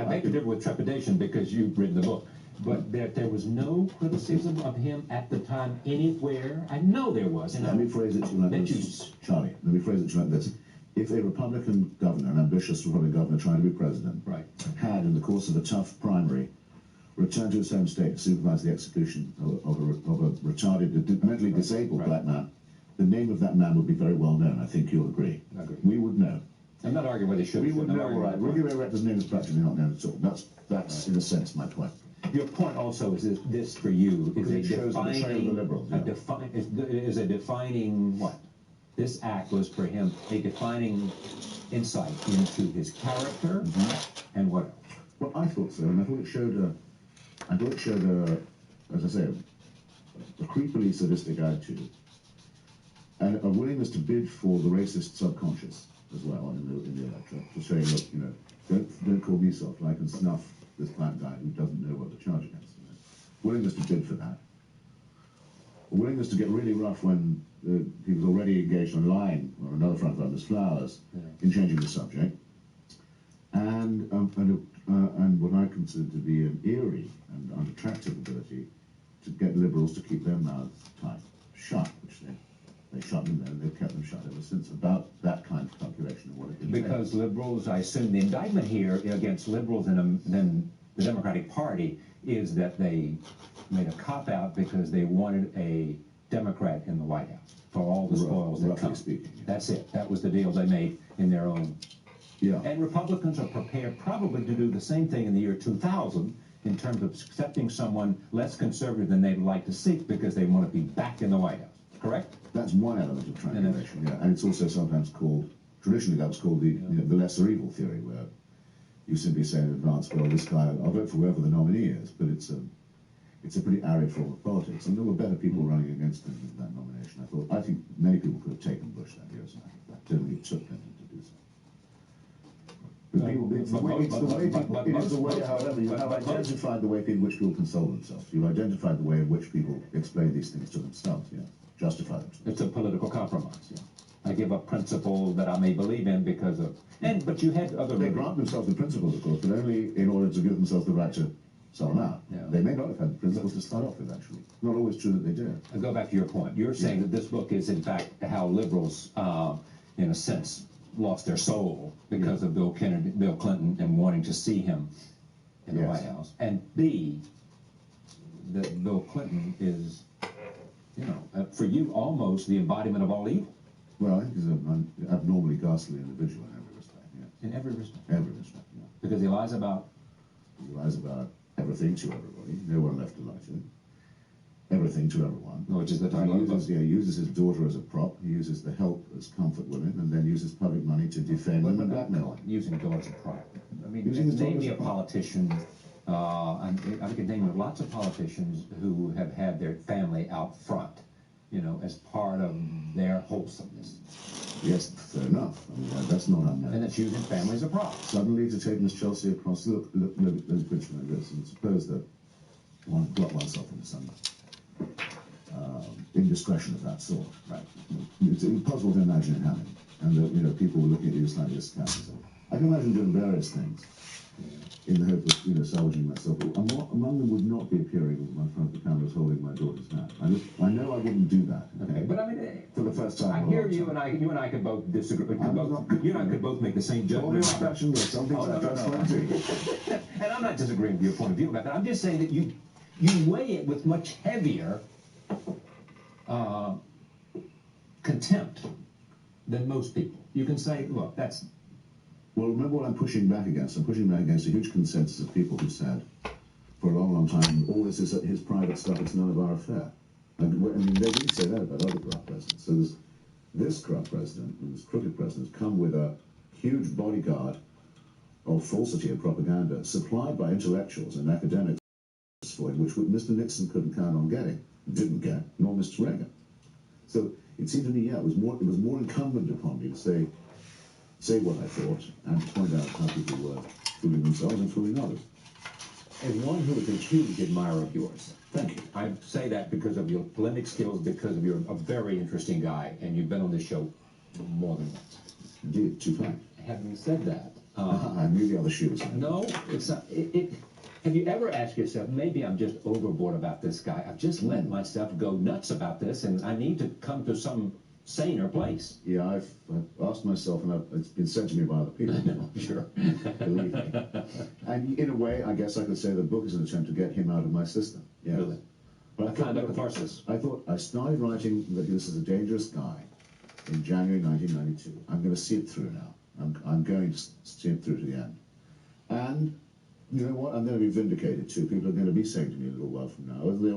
beg to differ with trepidation, because you've written the book. But there was no criticism of him at the time anywhere. I know there was. Let me phrase it to you like this, Charlie. Let me phrase it to you like this. if a Republican governor, an ambitious Republican governor trying to be president, right, had, in the course of a tough primary, returned to his home state to supervise the execution of a retarded, mentally disabled black man, the name of that man would be very well known. I think you'll agree. I agree. We would know. I'm not arguing whether they should. We would know, right. Rudy Ray Rector's name is practically not known at all. That's in a sense, my point. Your point also is this for you is a defining, liberals, is a defining what? This act was for him a defining insight into his character and what else? Well, I thought so, and I thought it showed as I say, a creepily sadistic attitude, and a willingness to bid for the racist subconscious as well in the electorate, to say, look, you know, don't call me soft. I can snuff this black guy who doesn't know what the charge against him is. Willingness to bid for that. A willingness to get really rough when he was already engaged on line on another front runner, Miss Flowers, in changing the subject. And what I consider to be an eerie and unattractive ability to get liberals to keep their mouths tight, shut, which they shut them there, and they've kept them shut ever since, about that kind of calculation of what it entails. Because liberals, I assume the indictment here against liberals and then the Democratic Party is that they made a cop-out because they wanted a Democrat in the White House for all the spoils that come. Speaking, yeah. That's it. That was the deal they made in their own. Yeah. And Republicans are prepared probably to do the same thing in the year 2000 in terms of accepting someone less conservative than they'd like to see because they want to be back in the White House. Correct? That's one element of triangulation, yeah. And it's also sometimes called, traditionally that was called the lesser evil theory, where you simply say in advance, well, this guy, I'll vote for whoever the nominee is, but it's a pretty arid form of politics. And there were better people running against him in that nomination. I think many people could have taken Bush that year, so that certainly took them to do so. However, you have identified the way in which people console themselves. You've identified the way in which people explain these things to themselves, yeah. Justify themselves. It's a political compromise, yeah. I give up principles that I may believe in because of... But you had other... They grant themselves the principles, of course, but only in order to give themselves the right to sell them out. Yeah. They may not have had the principles to start off with, actually. It's not always true that they do. I'll go back to your point. You're saying that this book is, in fact, how liberals, in a sense, lost their soul because of Bill Clinton and wanting to see him in the White House. And B, that Bill Clinton is, you know, for you, almost the embodiment of all evil. Well, I think he's an abnormally ghastly individual in every respect, yes. In every respect? Every respect, yeah. Because he lies about? He lies about everything to everybody. No one left to lie to. Everything to everyone. Which is the title of the book. He uses his daughter as a prop. He uses the help as comfort women, and then uses public money to defame them and blackmail them. Using daughter as a prop. I mean, name me a politician, and I could name lots of politicians who have had their family out front, you know, as part of their wholesomeness. Yes, fair enough. I mean, that's not unknown. And that's using family as a prop. Suddenly, to take Miss Chelsea across, look at those pictures like this, and suppose that one got oneself into some indiscretion of that sort. Right. It's impossible to imagine it happening. And you know, people were looking at you slightly askance. I can imagine doing various things in the hope of, you know, salvaging myself. Among them would not be appearing with my front of the cameras holding my daughter's hand. I know I wouldn't do that. Okay. But I mean, for the first time. I hear you and I could both disagree. You and I could both make the same judgment. Some things I don't And I'm not disagreeing with your point of view about that. I'm just saying that you weigh it with much heavier contempt than most people. You can say, look, that's... Well, remember what I'm pushing back against. I'm pushing back against a huge consensus of people who said, for a long, long time, all this is his private stuff, it's none of our affair. I mean, they didn't say that about other corrupt presidents. So this corrupt president, this crooked president, has come with a huge bodyguard of falsity and propaganda supplied by intellectuals and academics for him, which Mr. Nixon couldn't count on getting, didn't get, nor Mr. Reagan. So it seemed to me, yeah, it was more incumbent upon me to say what I thought and to point out how people were fooling themselves and fooling others. As one who is a huge admirer of yours, thank you. I say that because of your polemic skills, because of you're a very interesting guy, and you've been on this show more than once. Indeed, too fine. Having said that, I knew the other shoes. No, it's not. Have you ever asked yourself, maybe I'm just overboard about this guy? I've just let myself go nuts about this, and I need to come to some saner place. Yeah, I've asked myself, and it's been said to me by other people. No, sure. Believe me. And in a way, I guess I could say the book is an attempt to get him out of my system. Yes. Really? But I thought, Kind of catharsis. I started writing that this is a dangerous guy in January 1992. I'm going to see it through now. I'm going to see it through to the end. And you know what? I'm going to be vindicated too. People are going to be saying to me a little while from now, whether they're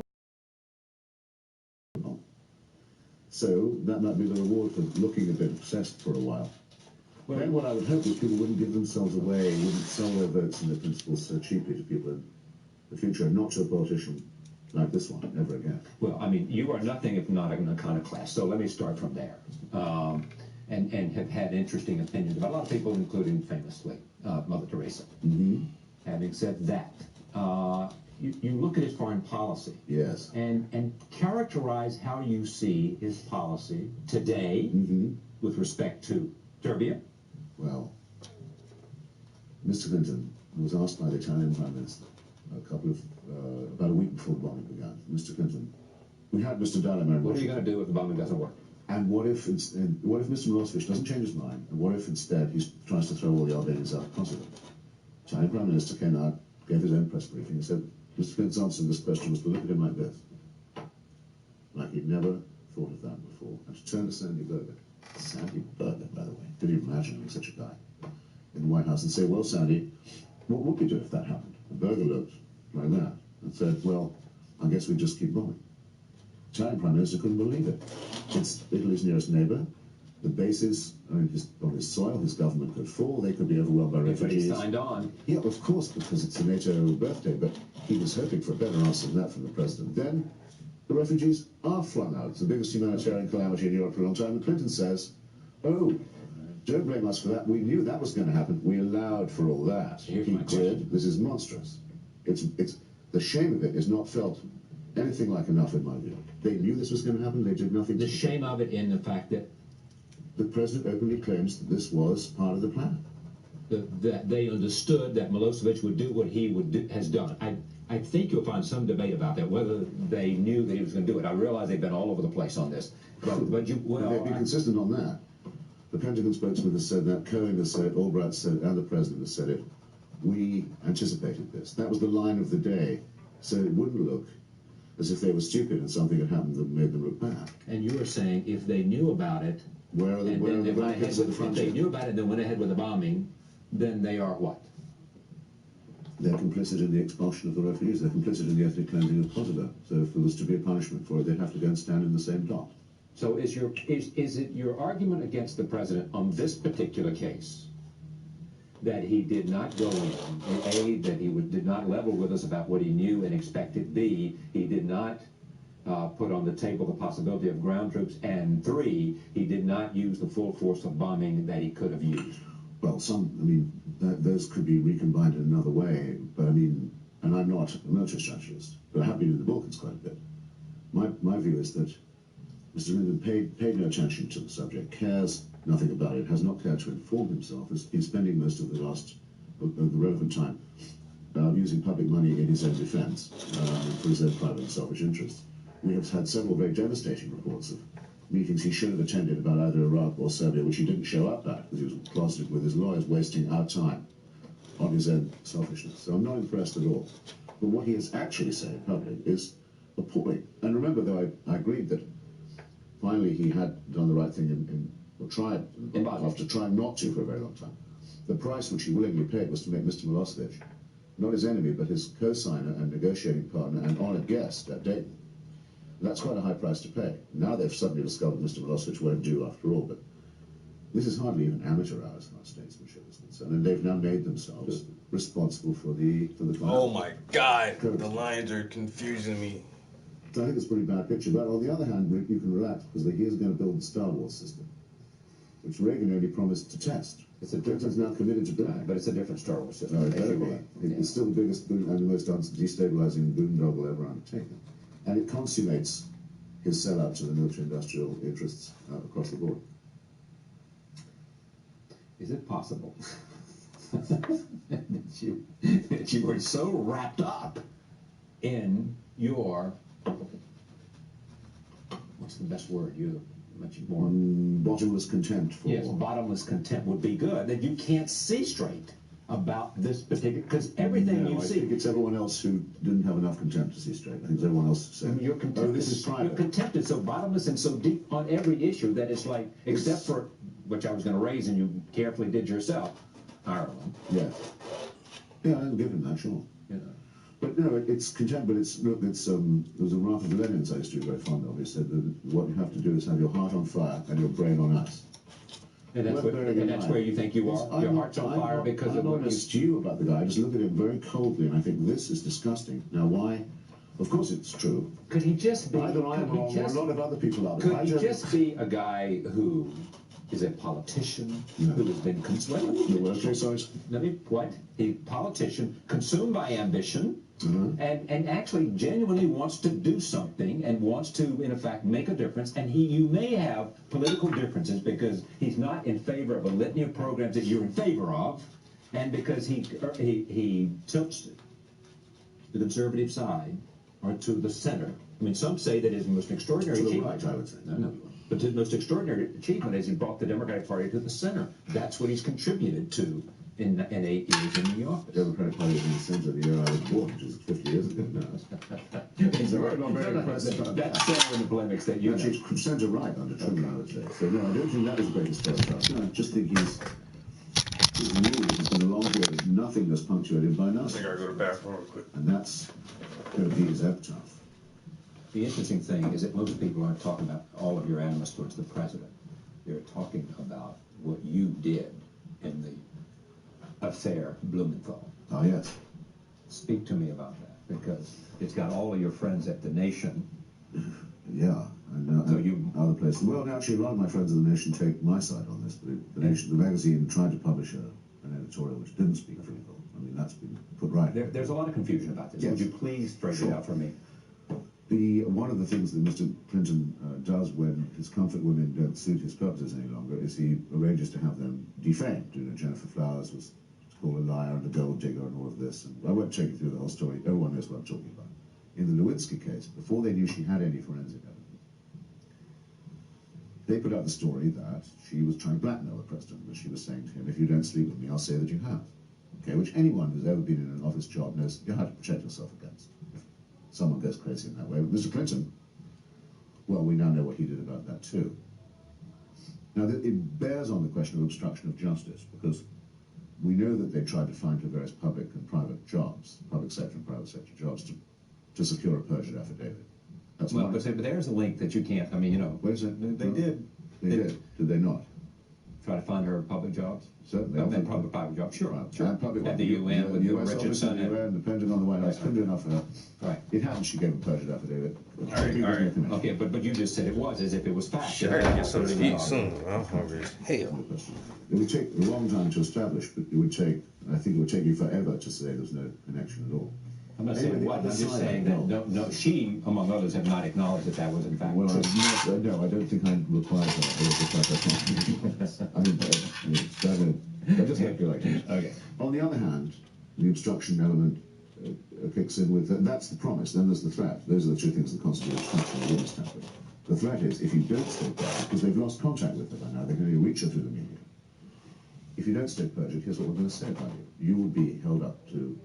so that might be the reward for looking a bit obsessed for a while. Well, then what I would hope is people wouldn't give themselves away, wouldn't sell their votes and their principles so cheaply to people in the future, and not to a politician like this one, ever again. Well, I mean, you are nothing if not an iconoclast, so let me start from there. And have had interesting opinions about a lot of people, including famously Mother Teresa. Mm-hmm. Having said that, you look at his foreign policy. Yes. And characterize how you see his policy today with respect to Serbia. Well, Mr. Clinton was asked by the Italian Prime Minister about a week before the bombing began. Mr. Clinton, we had Mr. D'Alema. What are you going to do if the bombing doesn't work? And what if Mr. Milosevic doesn't change his mind? And what if instead he tries to throw all the Albanians out of Kosovo? The Italian Prime Minister came out, gave his own press briefing, and said, Mr. Clinton's answer to this question was to look at him like this. Like he'd never thought of that before. And to turn to Sandy Berger. Sandy Berger, by the way. Could you imagine being such a guy in the White House and say, well, Sandy, what would we do if that happened? And Berger looked like that and said, well, I guess we'd just keep bombing. The Italian Prime Minister couldn't believe it. It's Italy's nearest neighbor. The bases on his soil, his government could fall. They could be overwhelmed by refugees. Everybody signed on. Yeah, of course, because it's a NATO birthday, but he was hoping for a better answer than that from the president. Then the refugees are flung out. It's the biggest humanitarian calamity in Europe for a long time. And Clinton says, oh, don't blame us for that. We knew that was going to happen. We allowed for all that. Here's He my question. did. This is monstrous. It's the shame of it is not felt anything like enough in my view. They knew this was going to happen. They did nothing. The shame of it in the fact that the president openly claims that this was part of the plan. that they understood that Milosevic would do what he has done. I think you'll find some debate about that, whether they knew that he was going to do it. I realize they've been all over the place on this. But you, well, they've been consistent on that. The Pentagon spokesman has said that, Cohen has said it, Albright said it, and the president has said it. We anticipated this. That was the line of the day, so it wouldn't look as if they were stupid and something had happened that made them look bad. And you were saying if they knew about it, where are the blankets at the if frontier? they knew about it and then went ahead with the bombing, then they are what? They're complicit in the expulsion of the refugees. They're complicit in the ethnic cleansing of Kosovo. So if there was to be a punishment for it, they'd have to go and stand in the same dock. So is it your argument against the president on this particular case that he did not go in, A, that he did not level with us about what he knew and expected, B, he did not put on the table the possibility of ground troops, and 3, he did not use the full force of bombing that he could have used? Well, those could be recombined in another way, but and I'm not a military strategist, but I have been in the Balkans quite a bit. My view is that Mr. Clinton paid no attention to the subject, cares nothing about it, has not cared to inform himself, has been spending most of the relevant time using public money in his own defense for his own private and selfish interests. We have had several very devastating reports of meetings he should have attended about either Iraq or Serbia, which he didn't show up at because he was closeted with his lawyers, wasting our time on his own selfishness. So I'm not impressed at all. But what he has actually said in public is appalling. And remember, though, I agreed that finally he had done the right thing after trying not to for a very long time. The price which he willingly paid was to make Mr. Milosevic not his enemy, but his co-signer and negotiating partner and honoured guest at Dayton. That's quite a high price to pay. Now they've suddenly discovered Mr. Milosevic won't do after all, but this is hardly even amateur hours in our statesmanship is concerned, and they've now made themselves responsible for the Oh my God, the lines are confusing me. So I think it's a pretty bad picture. But on the other hand, Rick, you can relax because he is going to build the Star Wars system, which Reagan only promised to test. Clinton's now committed to building. But it's a different Star Wars system. No, it better be. It's still the biggest and the most destabilizing boondoggle ever undertaken. And it consummates his sellout to the military-industrial interests across the board. Is it possible that you were so wrapped up in your, what's the best word, your much more. Bottomless contempt for... Yes, bottomless contempt would be good. That you can't see straight about this particular, because everything you see... I think it's everyone else who didn't have enough contempt to see straight. I think it's everyone else saying, your contempt, this is private. Your contempt is so bottomless and so deep on every issue that it's like, except for, which I was going to raise and you carefully did yourself, Ireland. Yes. Yeah, I'll give him that, sure. Yeah. But, you know, it's contempt, but it's, look, it's, there was a Ralph of Lenin's I used to be very fond of. He said that what you have to do is have your heart on fire and your brain on ice. And that's, where you think you are? Your heart's on fire because of what I'm not stew about the guy. I just look at him very coldly and I think this is disgusting. Now, why? Of course it's true. Could he just be... Either I am wrong or a lot of other people are. Could he just be a guy who is a politician who has been consumed? What? A politician consumed by ambition and actually genuinely wants to do something and wants to, in effect, make a difference. And you may have political differences because he's not in favor of a litany of programs that you're in favor of, and because he tilts the conservative side or to the center. I mean, some say that his most extraordinary achievement. I would say. No. But his most extraordinary achievement is he brought the Democratic Party to the center. That's what he's contributed to in 8 years in the office. The Democratic Party was in the center the year I was born, which is 50 years ago now. That's center in the polemics that you actually center right under Truman, I would say. So no, I don't think that is the greatest test. No, I just think his rule has been a long period of nothingness punctuated by nothing. I think I'll go to the bathroom real quick. And that's going to be his epitaph. The interesting thing is that most people aren't talking about all of your animus towards the president. They're talking about what you did in the affair Blumenthal. Oh, yes. Speak to me about that, because it's got all of your friends at The Nation. Yeah, and other places. Well, actually, a lot of my friends at The Nation take my side on this, but The Nation, the magazine, tried to publish an editorial which didn't speak for Blumenthal. I mean, that's been put right. There's a lot of confusion about this. Yes. Would you please straighten it out for me? One of the things that Mr. Clinton does when his comfort women don't suit his purposes any longer is he arranges to have them defamed. You know, Jennifer Flowers was called a liar and a gold digger and all of this. And I won't take you through the whole story. Everyone knows what I'm talking about. In the Lewinsky case, before they knew she had any forensic evidence, they put out the story that she was trying to blackmail the president, that she was saying to him, if you don't sleep with me, I'll say that you have. Okay, which anyone who's ever been in an office job knows you have to protect yourself against. Someone goes crazy in that way. But Mr. Clinton, well, we now know what he did about that too. Now, it bears on the question of obstruction of justice, because we know that they tried to find her various public and private jobs, public sector and private sector jobs, to secure a perjured affidavit. That's well, but there's a link that you can't, I mean, you know. Wait a second. They did. They did. Did they not? Try to find her public jobs? Certainly. And public private jobs, sure. At the UN with US Richardson. The UN, the Pentagon, the White House, couldn't do enough for her. Right. It happened she gave a perjured affidavit. All right. Okay, but you just said it was as if it was fact. Sure, I guess something to eat soon. I'm hungry. Hell. It would take a long time to establish, but it would take, I think it would take you forever to say there's no connection at all. I'm not saying what, I'm just saying that no, she, among others, have not acknowledged that that was in fact true. Well, I don't think I require that. I mean, I just speculating. Okay. On the other hand, the obstruction element kicks in with, that's the promise, then there's the threat. Those are the two things that constitute obstruction and witness tampering. The threat is, if you don't stay perjured, because they've lost contact with her by now, they can only reach her through the media. If you don't stay perjured, here's what we're going to say about you. You will be held up to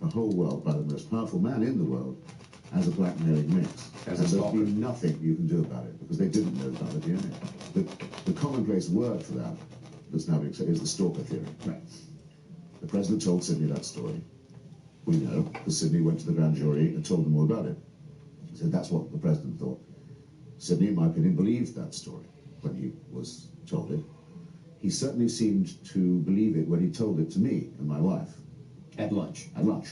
the whole world by the most powerful man in the world as a blackmailing mix. And there'll be nothing you can do about it, because they didn't know about the DNA. The commonplace word for that that's now being said is the stalker theory. Right. The president told Sidney that story. We know, because Sidney went to the grand jury and told them all about it. He said that's what the president thought. Sidney, in my opinion, believed that story when he was told it. He certainly seemed to believe it when he told it to me and my wife. At lunch. At lunch.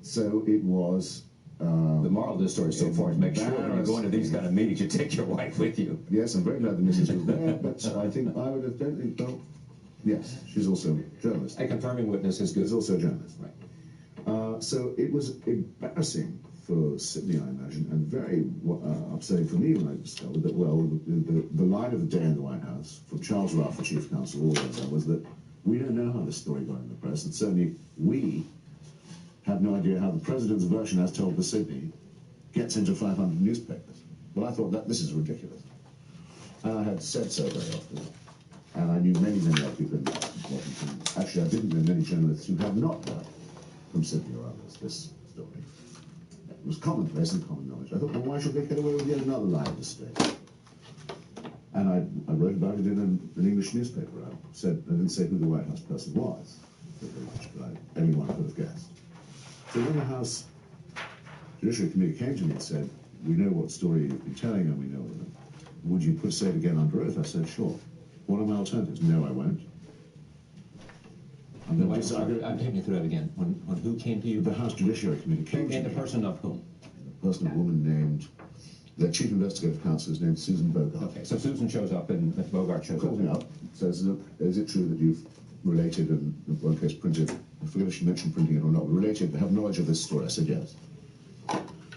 So it was... the moral of this story so far is make sure when you go into these kind of meetings, you take your wife with you. Yes, I'm very glad the missus was there, but I think I would have... Well, yes, she's also a journalist. A confirming witness is good. She's also a journalist. Right. So it was embarrassing for Sidney, I imagine, and very upsetting for me when I discovered that, well, the line of the day in the White House, from Charles Ruff, the chief counsel, all that, was that we don't know how this story got in the press, and certainly we have no idea how the president's version, as told to Sidney, gets into 500 newspapers. Well, I thought that this is ridiculous. And I had said so very often. And I knew many, many other people in Washington. Actually, I didn't know many journalists who had not heard from Sydney or others this story. It was commonplace and common knowledge. I thought, well, why should they get away with yet another lie of the state? And I wrote about it in an English newspaper. I didn't say who the White House person was, but anyone could have guessed. So when the House Judiciary Committee came to me and said, we know what story you've been telling and we know it. Would you say it again under oath? I said, sure. What are my alternatives? No, I won't. I'm taking you through that again. When who came to you? The House Judiciary Committee came to me. And the person of whom? The person, a woman named, the Chief Investigative Counsel is named Susan Bogart. Okay, so Susan shows up and Bogart shows calls me up, says, look, is it true that you've related and in one case printed, I forget if she mentioned printing it or not, related, have knowledge of this story? I said yes.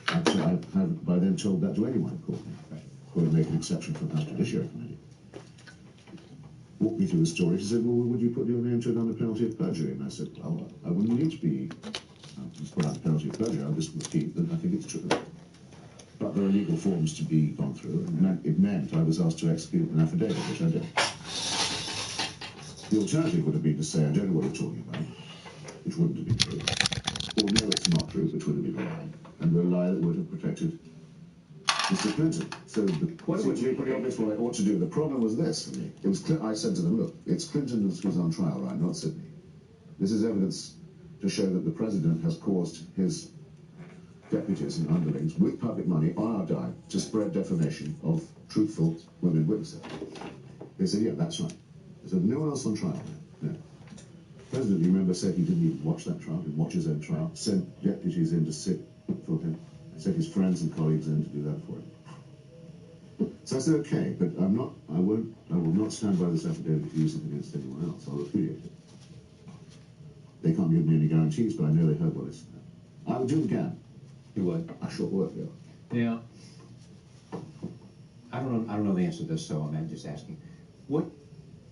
Actually, I have by then told that to anyone who called me. Who would make an exception for the House Judiciary Committee. Walked me through the story. She said, well, would you put your name to it under penalty of perjury? And I said, well, I wouldn't need to be put under penalty of perjury. I'll just repeat that I think it's true. But there are legal forms to be gone through, and it meant I was asked to execute an affidavit, which I did. The alternative would have been to say, I don't know what you're talking about, which wouldn't have been true. Or no, it's not true, which would have been a lie. And a lie that would have protected Mr. Clinton. So what would you put on this one? What to do? The problem was this for me. It was I said to them, look, it's Clinton who's on trial, right? Not Sydney. This is evidence to show that the president has caused his deputies and underlings with public money on our dime to spread defamation of truthful women witnesses. They said, yeah, that's right. They said, no one else on trial. No. The president, you remember, said he didn't even watch that trial, didn't watch his own trial, sent deputies in to sit for him. Sent his friends and colleagues in to do that for him. So I said, okay, but I will not stand by this affidavit to use it against anyone else. I'll repudiate it. They can't give me any guarantees, but I know they heard what I said. I would do it again. You would? I sure would, yeah. Yeah. I don't know the answer to this, so I'm just asking. What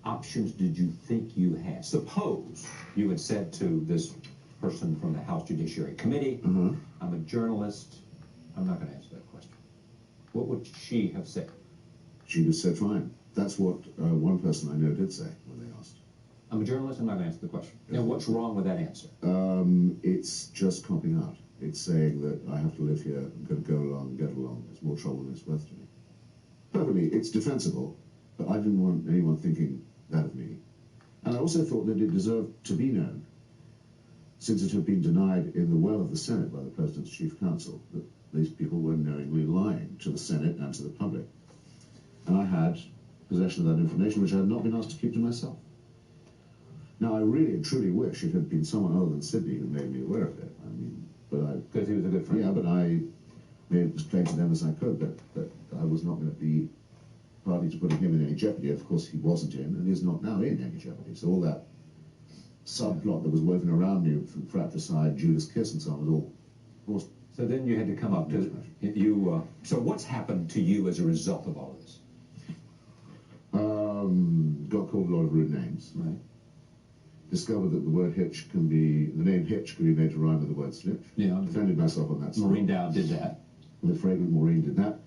options did you think you had? Suppose you had said to this person from the House Judiciary Committee, I'm a journalist, I'm not going to answer that question. What would she have said? She would have said, fine. That's what one person I know did say when they asked. I'm a journalist, I'm not going to answer the question. Now, what's wrong with that answer? It's just copping out. It's saying that I have to live here, I'm going to go along and get along. It's more trouble than it's worth to me. Perfectly, it's defensible, but I didn't want anyone thinking that of me. And I also thought that it deserved to be known, since it had been denied in the well of the Senate by the President's chief counsel, that these people were knowingly lying to the Senate and to the public. And I had possession of that information, which I had not been asked to keep to myself. Now, I really and truly wish it had been someone other than Sydney who made me aware of it. I mean, because he was a good friend. Yeah, but I made as plain to them as I could that I was not going to be party to putting him in any jeopardy. Of course, he wasn't in, and is not now in any jeopardy. So all that subplot that was woven around me from fratricide, Judas Kiss, and so on was all forced. So then you had to come up to you. So what's happened to you as a result of all of this? Got called a lot of rude names. Right. Discovered that the word hitch can be, the name hitch can be made to rhyme with the word snitch. Yeah. Defended myself on that. Maureen Dowd did that. The fragrant Maureen did that.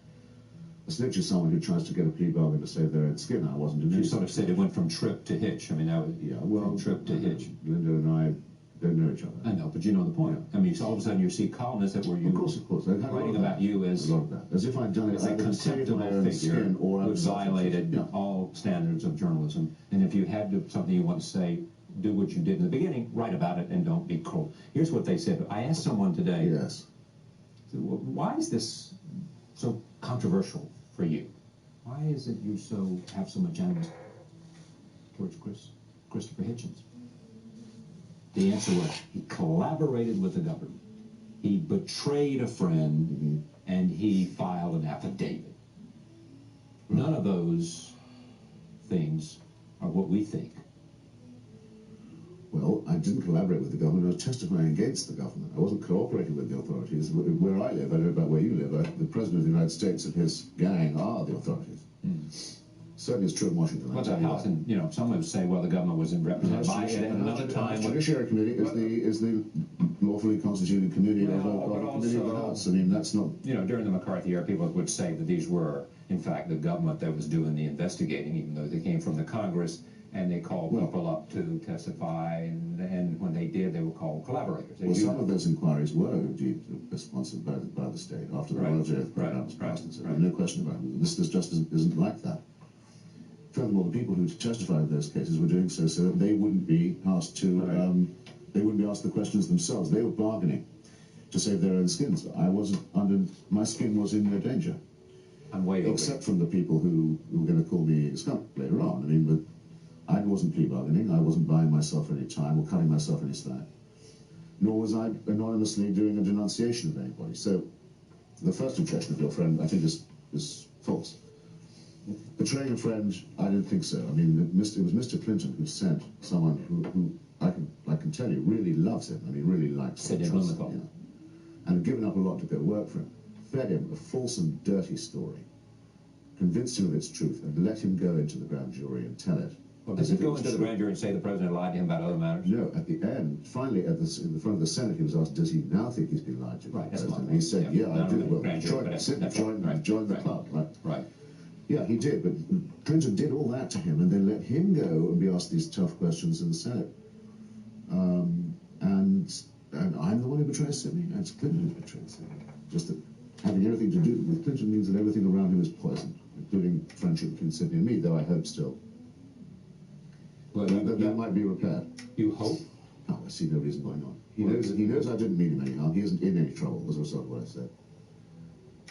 A snitch is someone who tries to get a plea bargain to save their own skin. I wasn't. You sort of said it went from trip to hitch. I mean, that was from trip to hitch. Linda and I don't know each other. I know, but you know the point. Yeah. I mean, so all of a sudden you see columnists that were you. Of course. Writing about you as a lot of that, as if I'd done it as a contemptible figure who violated all standards of journalism. And if you had something you want to say, do what you did in the beginning, write about it, and don't be cruel. Here's what they said. I asked someone today. Yes. Why is this so controversial for you? Why is it you have so much animus towards Christopher Hitchens? The answer was he collaborated with the government. He betrayed a friend, and he filed an affidavit. None of those things are what we think. Well, I didn't collaborate with the government. I was testifying against the government. I wasn't cooperating with the authorities. Where I live, I don't know about where you live, the President of the United States and his gang are the authorities. Certainly it's true in Washington. What's a house? And some would say, well, the government was represented by it. And another time, the Judiciary Committee is the lawfully constituted committee of the House. I mean, that's not. During the McCarthy era, people would say that these were in fact, the government that was doing the investigating, even though they came from the Congress, and they called people up to testify, and when they did, they were called collaborators. Well, some of those inquiries were indeed sponsored by the state after the Royal Jail program was passed. There's no question about it. This just isn't like that. Furthermore, the people who testified in those cases were doing so that they wouldn't be asked to, they wouldn't be asked the questions themselves. They were bargaining to save their own skins. My skin was in no danger. I'm way over. Except from the people who were going to call me a skunk later on. I mean, but I wasn't plea bargaining. I wasn't buying myself any time or cutting myself any slack. Nor was I anonymously doing a denunciation of anybody. So the first objection of your friend, I think, is false. Betraying a friend, I don't think so. I mean, it was Mr. Clinton who sent someone who I can tell you, really loves him. I mean, really likes him. And had given up a lot to go work for him. Fed him a false and dirty story. Convinced him of its truth and let him go into the grand jury and tell it. Well, does he go into the grand jury and say the president lied to him about other matters? No, at the end, finally, in the front of the Senate, he was asked, does he now think he's been lied to? Right, that's and he said, yeah, I do. Well, join the club, right? Right. Yeah, he did, but Clinton did all that to him and then let him go and be asked these tough questions in the Senate. And I'm the one who betrays Sidney? No, it's Clinton who betrays Sidney. Just that having anything to do with Clinton means that everything around him is poisoned, including friendship between Sidney and me, though I hope still. Well, that might be repaired. You hope? No, I see no reason why not. He knows I didn't mean him any harm. He isn't in any trouble as a result of what I said.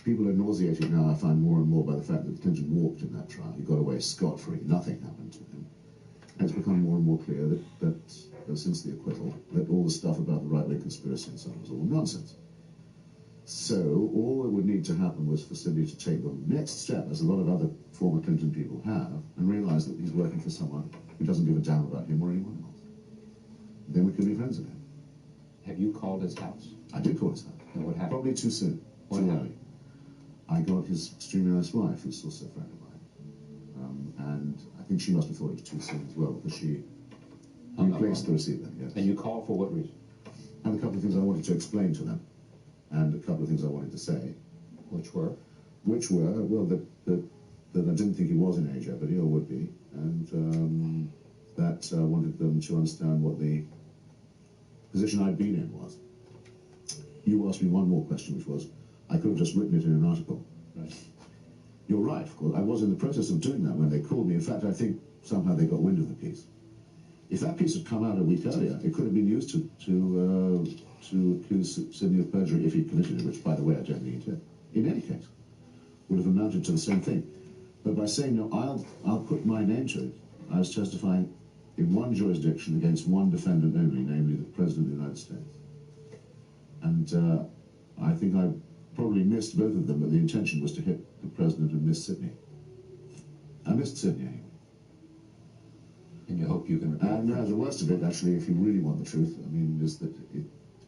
People are nauseated now, I find, more and more by the fact that Clinton walked in that trial. He got away scot-free. Nothing happened to him. And it's become more and more clear that since the acquittal, that all the stuff about the right-wing conspiracy and so on was all nonsense. So all that would need to happen was for Sidney to take the next step, as a lot of other former Clinton people have, and realize that he's working for someone who doesn't give a damn about him or anyone else. Then we can be friends again. Have you called his house? I did call his house. And what happened? Probably too soon. Too early. I got his extremely nice wife, who's also a friend of mine. And I think she must have thought it was too soon as well, because she replaced the receiver. Yes. And you called for what reason? And a couple of things I wanted to explain to them, and a couple of things I wanted to say. Which were? Which were, well, that I didn't think he was in age jeopardy, or would be, and that I wanted them to understand what the position I'd been in was. You asked me one more question, which was, I could have just written it in an article. Right. You're right, of course. I was in the process of doing that when they called me. In fact, I think somehow they got wind of the piece. If that piece had come out a week earlier, it could have been used to accuse Sidney of perjury if he committed it, which, by the way, I don't think he did. In any case, would have amounted to the same thing. But by saying, no, I'll put my name to it, I was testifying in one jurisdiction against one defendant only, namely the President of the United States. And I think I probably missed both of them, but the intention was to hit the President and miss Sidney. I missed Sidney anyway. And you hope you can repair No, the worst of it, actually, if you really want the truth, I mean, is that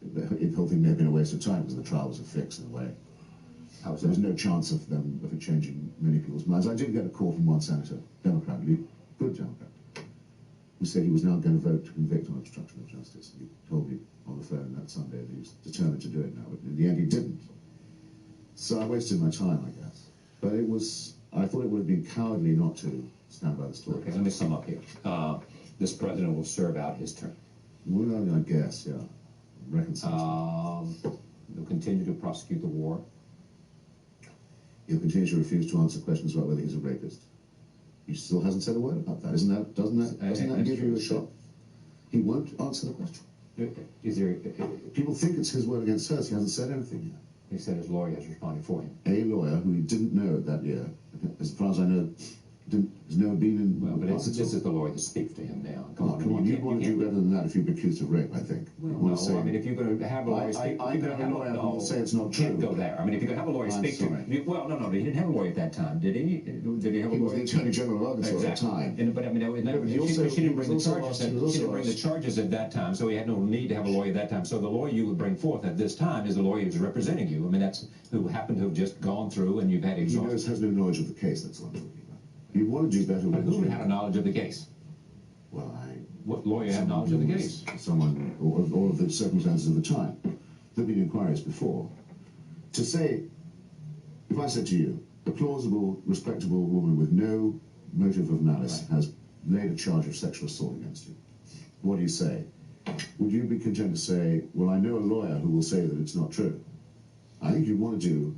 the whole thing may have been a waste of time because the trial was a fix in a way. There was no chance of it changing many people's minds. I did get a call from one senator, Democrat, good Democrat, who said he was now going to vote to convict on obstruction of justice. He told me on the phone that Sunday that he was determined to do it now, but in the end he didn't. So I wasted my time, I guess. But I thought it would have been cowardly not to stand by the story. Okay, let me sum up here. This president will serve out his term. Well, I guess, yeah. He'll continue to prosecute the war. He'll continue to refuse to answer questions about whether he's a rapist. He still hasn't said a word about that. Doesn't that give you a shock? He won't answer the question. People think it's his word against hers. He hasn't said anything yet. He said his lawyer has responded for him. A lawyer who he didn't know that year, as far as I know, has never been in... Well, but this is the lawyer that speaks to him now. Come on. You'd want to do better than that if you've been accused of rape, I think. Well, no, I mean, if you're going to have a lawyer speak... I know a lawyer who will say it's not true. Can't go there. I mean, if you're going to have a lawyer speak to him... Well, no, he didn't have a lawyer at that time, did he? Did he have a lawyer? He was the Attorney General of Arkansas at the time. But, I mean, she didn't bring the charges at that time, so he had no need to have a lawyer at that time. So the lawyer you would bring forth at this time is the lawyer who's representing you. I mean, that's who happened to have just gone through and you've had exhaustion. He has no knowledge of the case, that's what I'm talking about. You want to do better. But who had a knowledge of the case? Well, what lawyer had knowledge of the case? Someone, or all of the circumstances of the time. There have been inquiries before. To say, if I said to you, a plausible, respectable woman with no motive of malice has laid a charge of sexual assault against you. What do you say? Would you be content to say, well, I know a lawyer who will say that it's not true? I think you'd want to do...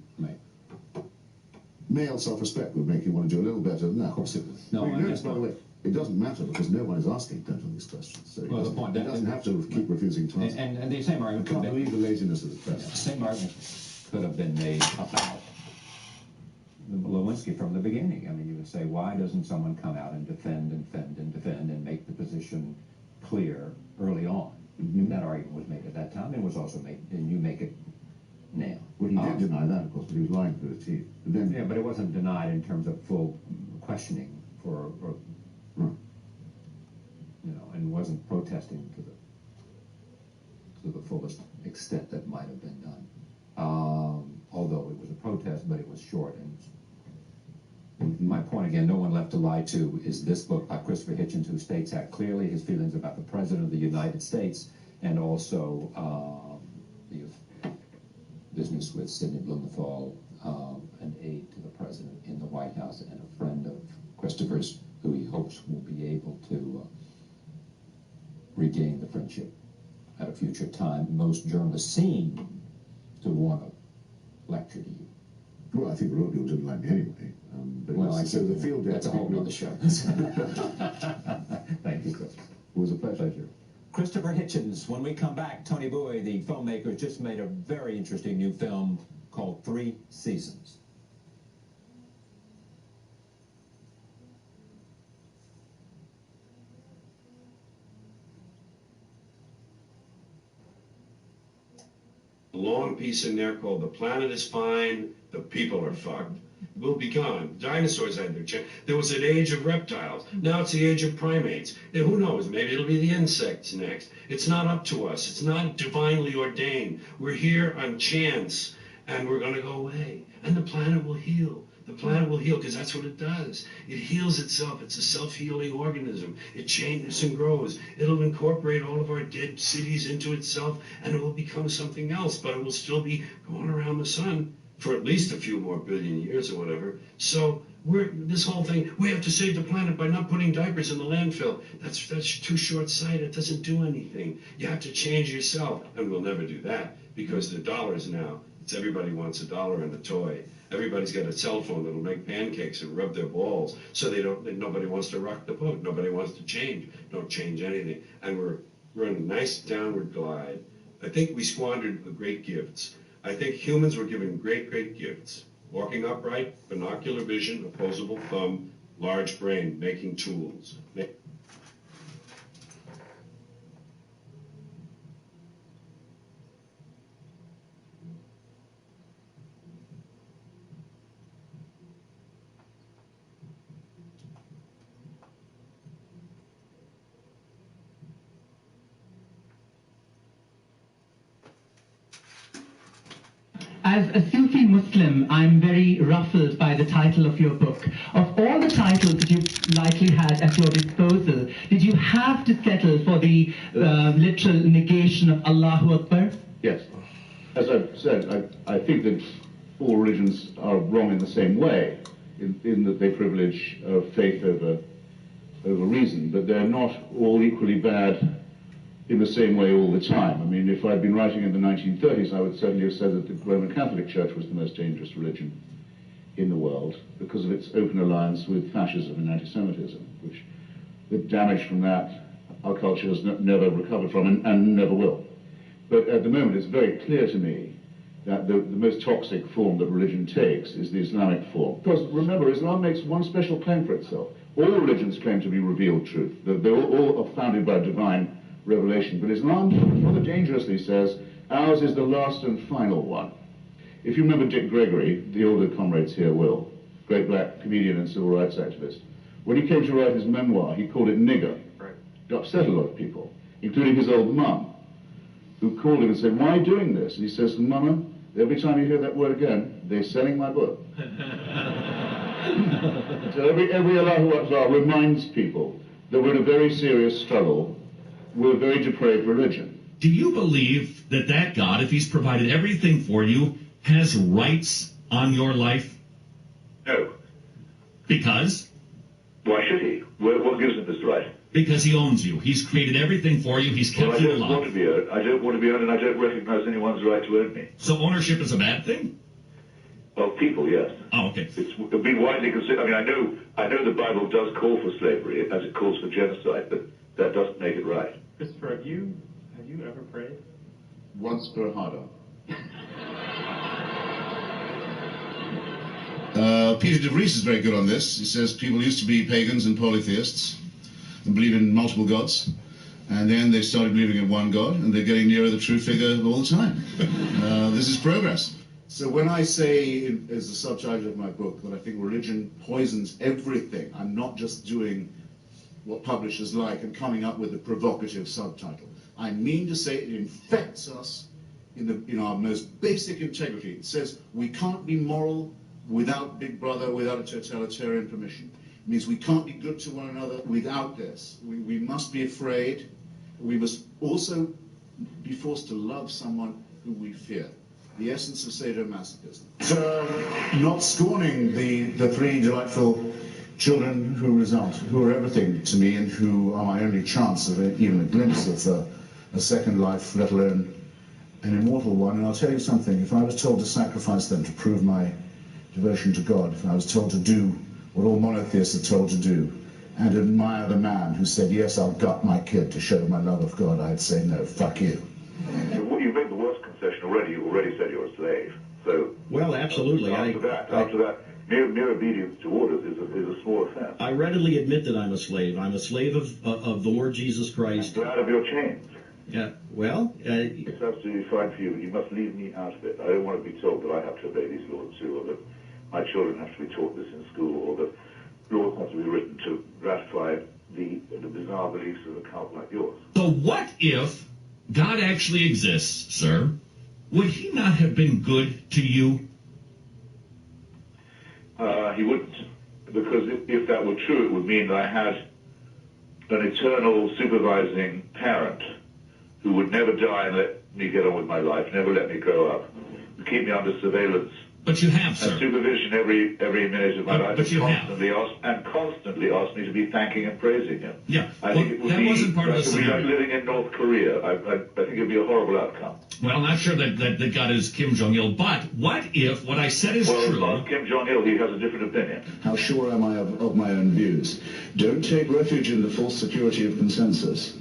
Male self-respect would make you want to do a little better than that. Of course it would. No, you notice, by the way, it doesn't matter because no one is asking Denton these questions. So well, the point it doesn't have to keep refusing to answer. And the same argument... I can't believe the laziness of the press. Yeah, the same argument could have been made about Lewinsky from the beginning. I mean, you would say, why doesn't someone come out and defend and make the position clear early on? Mm-hmm. That argument was made at that time and was also made, and you make it now. Well, he did deny that, of course, but he was lying through his teeth. But then, yeah, but it wasn't denied in terms of full questioning and wasn't protesting to the fullest extent that might have been done. Although it was a protest, but it was short. And my point again, no one left to lie to, is this book by Christopher Hitchens, who states out clearly his feelings about the President of the United States and also the business with Sidney Blumenthal, an aide to the President in the White House and a friend of Christopher's, who he hopes will be able to regain the friendship at a future time. Most journalists seem to want to lecture to you. Well, I think a lot of people didn't like me anyway. But well, so the field day. That's a whole other show. Thank you, Chris. It was a pleasure. Christopher Hitchens. When we come back, Tony Bowie, the filmmaker, just made a very interesting new film called 3 Seasons. A long piece in there called "The Planet is Fine, the People are Fucked." Will be gone. Dinosaurs had their chance. There was an age of reptiles. Now it's the age of primates. And who knows? Maybe it'll be the insects next. It's not up to us. It's not divinely ordained. We're here on chance, and we're going to go away. And the planet will heal. The planet will heal because that's what it does. It heals itself. It's a self-healing organism. It changes and grows. It'll incorporate all of our dead cities into itself, and it will become something else, but it will still be going around the sun for at least a few more billion years or whatever. So this whole thing, we have to save the planet by not putting diapers in the landfill. That's too short-sighted. It doesn't do anything. You have to change yourself, and we'll never do that because the dollars now, it's everybody wants a dollar and a toy. Everybody's got a cell phone that'll make pancakes and rub their balls, so nobody wants to rock the boat. Nobody wants to change. Don't change anything. And we're on a nice downward glide. I think we squandered the great gifts. I think humans were given great, great gifts. Walking upright, binocular vision, opposable thumb, large brain, making tools. As a Sufi Muslim, I'm very ruffled by the title of your book. Of all the titles that you've likely had at your disposal, did you have to settle for the literal negation of Allahu Akbar? Yes. As I've said, I think that all religions are wrong in the same way, in that they privilege faith over reason, but they're not all equally bad in the same way all the time. I mean, if I'd been writing in the 1930s, I would certainly have said that the Roman Catholic Church was the most dangerous religion in the world because of its open alliance with fascism and anti-Semitism, which the damage from that our culture has never recovered from and never will. But at the moment, it's very clear to me that the most toxic form that religion takes is the Islamic form. Because remember, Islam makes one special claim for itself. All religions claim to be revealed truth. They all are founded by divine revelation. But Islam rather dangerously says, ours is the last and final one. If you remember Dick Gregory, the older comrades here will, great black comedian and civil rights activist, when he came to write his memoir, he called it nigger. Right. It upset a lot of people, including his old mum, who called him and said, why are you doing this? And he says, Mama, every time you hear that word again, they're selling my book. So every Allahu Akbar reminds people that we're in a very serious struggle with a very depraved religion. Do you believe that that God, if he's provided everything for you, has rights on your life? Because? Why should he? What gives him this right? Because he owns you. He's created everything for you. He's kept you alive. I don't want to be owned. I don't want to be owned, and I don't recognize anyone's right to own me. So ownership is a bad thing? Well, people, yes. Oh, okay. It'll be widely considered. I mean, I know the Bible does call for slavery, as it calls for genocide, but that doesn't make it right. Christopher, have you ever prayed? Once per harder. Peter de Vries is very good on this. He says people used to be pagans and polytheists and believe in multiple gods, and then they started believing in one God, and they're getting nearer the true figure all the time. This is progress. So when I say, as the subtitle of my book, that I think religion poisons everything, I'm not just doing what publishers like and coming up with a provocative subtitle. I mean to say it infects us in our most basic integrity. It says we can't be moral without Big Brother, without a totalitarian permission. It means we can't be good to one another without this. We must be afraid. We must also be forced to love someone who we fear. The essence of sadomasochism. So, not scorning the three delightful children who result, who are everything to me and who are my only chance of even a glimpse of a second life, let alone an immortal one. And I'll tell you something, if I was told to sacrifice them to prove my devotion to God, if I was told to do what all monotheists are told to do, and admire the man who said, yes, I'll gut my kid to show my love of God, I'd say, no, fuck you. You've made the worst concession already. You already said you're a slave. So, well, absolutely. After that, mere obedience to orders is a small offense. I readily admit that I'm a slave. I'm a slave of the Lord Jesus Christ. Get out of your chains. Yeah, well... it's absolutely fine for you, but you must leave me out of it. I don't want to be told that I have to obey these laws too, or that my children have to be taught this in school, or that laws have to be written to ratify the bizarre beliefs of a cult like yours. So what if God actually exists, sir? Would he not have been good to you? He wouldn't, because if that were true, it would mean that I had an eternal supervising parent who would never die and let me get on with my life, never let me grow up, keep me under surveillance. But you have, sir. And supervision every minute of my life. But you constantly asked me to be thanking and praising him. Yeah, I think it would that wasn't part of the scenario. Like living in North Korea. I think it'd be a horrible outcome. Well, I'm not sure that God is Kim Jong-il, but what if what I said is true? Well, Kim Jong-il, he has a different opinion. How sure am I of my own views? Don't take refuge in the false security of consensus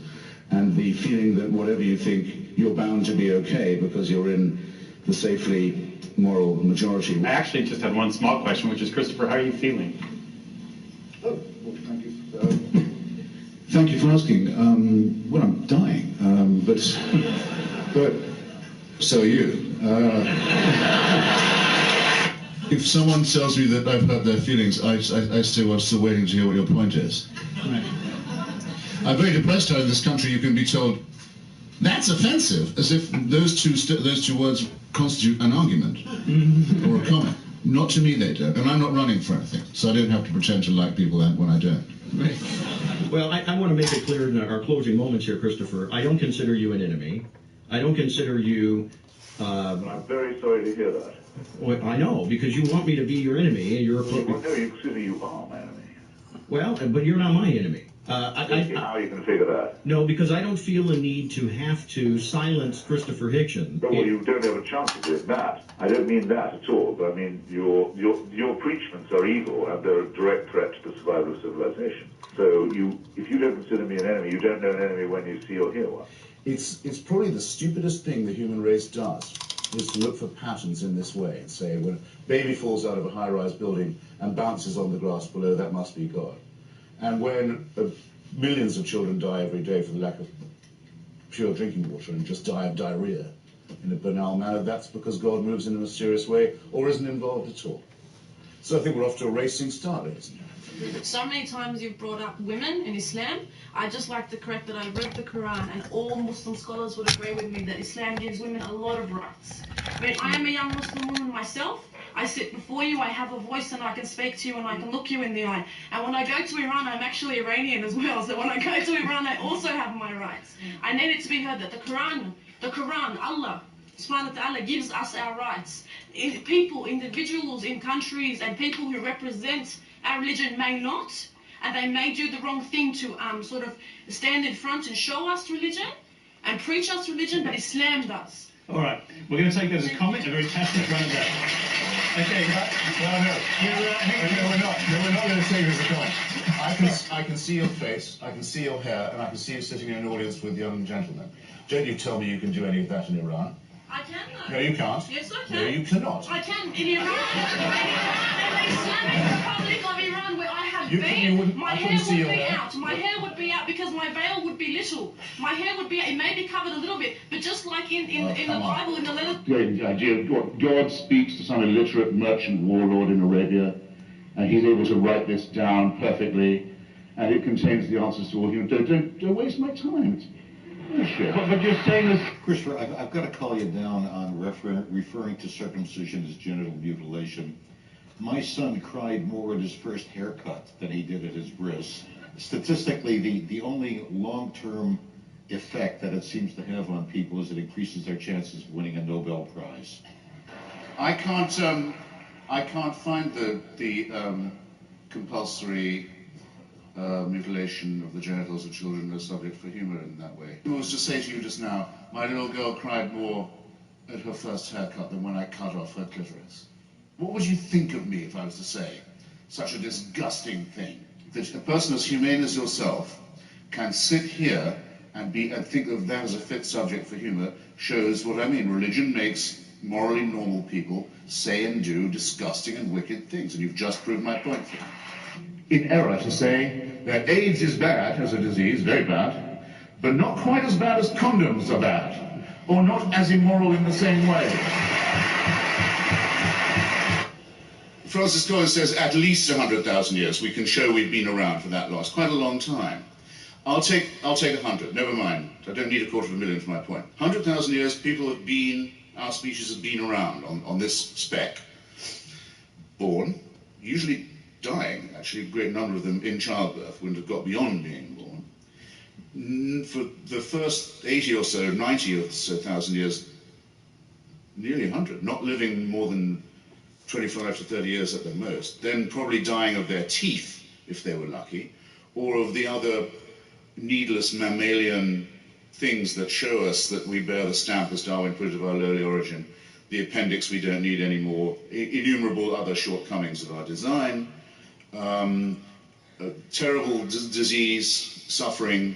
and the feeling that whatever you think, you're bound to be okay because you're in the safely moral majority. I actually just had one small question, which is, Christopher, how are you feeling? Oh, well, thank you. Thank you for asking. Well, I'm dying, but so are you. If someone tells me that I've hurt their feelings, I say, well, I'm still waiting to hear what your point is. Right. I'm very depressed how in this country you can be told, that's offensive, as if those two words constitute an argument or a comment. Not to me they don't, and I'm not running for anything, so I don't have to pretend to like people when I don't. Right. Well, I want to make it clear in our closing moments here, Christopher, I don't consider you an enemy. I don't consider you... I'm very sorry to hear that. Well, I know, because you want me to be your enemy, and you're... you are my enemy. Well, but you're not my enemy. How are you going to figure that? No, because I don't feel a need to have to silence Christopher Hitchens. Well, you don't have a chance of doing that. I don't mean that at all, but I mean your preachments are evil and they're a direct threat to the survival of civilization. So if you don't consider me an enemy, you don't know an enemy when you see or hear one. It's probably the stupidest thing the human race does, is to look for patterns in this way and say, when a baby falls out of a high-rise building and bounces on the grass below, that must be God. And when millions of children die every day for the lack of pure drinking water and just die of diarrhea in a banal manner, that's because God moves in a mysterious way or isn't involved at all. So I think we're off to a racing start, ladies and gentlemen. So many times you've brought up women in Islam. I'd just like to correct that I read the Quran and all Muslim scholars would agree with me that Islam gives women a lot of rights. I mean, I am a young Muslim woman myself. I sit before you, I have a voice and I can speak to you and I can look you in the eye. And when I go to Iran, I'm actually Iranian as well. So when I go to Iran, I also have my rights. I need it to be heard that the Quran, Allah subhanahu wa ta'ala gives us our rights. People, individuals in countries and people who represent Our religion may not, and they may do the wrong thing to sort of stand in front and show us religion and preach us religion, but Islam does. All right, we're going to take that as a comment, a very passionate round up. Okay, No, we're not going to take it as a comment. I can see your face, I can see your hair, and I can see you sitting in an audience with young gentlemen. Don't you tell me you can do any of that in Iran. I can, though. No, you can't. Yes, I can. No, you cannot. I can in Iran. In the Islamic Republic of Iran, where I have been, my hair would be out. My hair would be out because my veil would be little. My hair would be, it may be covered a little bit, but just like in the Bible, in the letter. The idea of God speaks to some illiterate merchant warlord in Arabia, and he's able to write this down perfectly, and it contains the answers to all human. Don't waste my time. But you're saying this, Christopher, I've got to call you down on referring to circumcision as genital mutilation. My son cried more at his first haircut than he did at his bris. Statistically, the only long-term effect that it seems to have on people is it increases their chances of winning a Nobel Prize. I can't find the compulsory mutilation of the genitals of children as subject for humour in that way. I was to say to you just now, my little girl cried more at her first haircut than when I cut off her clitoris. What would you think of me if I was to say such a disgusting thing? That a person as humane as yourself can sit here and think of that as a fit subject for humour shows what I mean. Religion makes morally normal people say and do disgusting and wicked things, and you've just proved my point. In error to say that AIDS is bad as a disease, very bad, but not quite as bad as condoms are bad, or not as immoral in the same way. Francis Collins says at least 100,000 years. We can show we've been around for that long. It's quite a long time. I'll take 100. Never mind. I don't need 250,000 for my point. 100,000 years, people have been, our species has been around on this speck. Born, usually dying, actually a great number of them in childbirth, wouldn't have got beyond being born. For the first 80 or so, 90 or so thousand years, nearly 100, not living more than 25 to 30 years at the most, then probably dying of their teeth, if they were lucky, or of the other needless mammalian things that show us that we bear the stamp, as Darwin put it, of our lowly origin, the appendix we don't need anymore, innumerable other shortcomings of our design, terrible disease, suffering,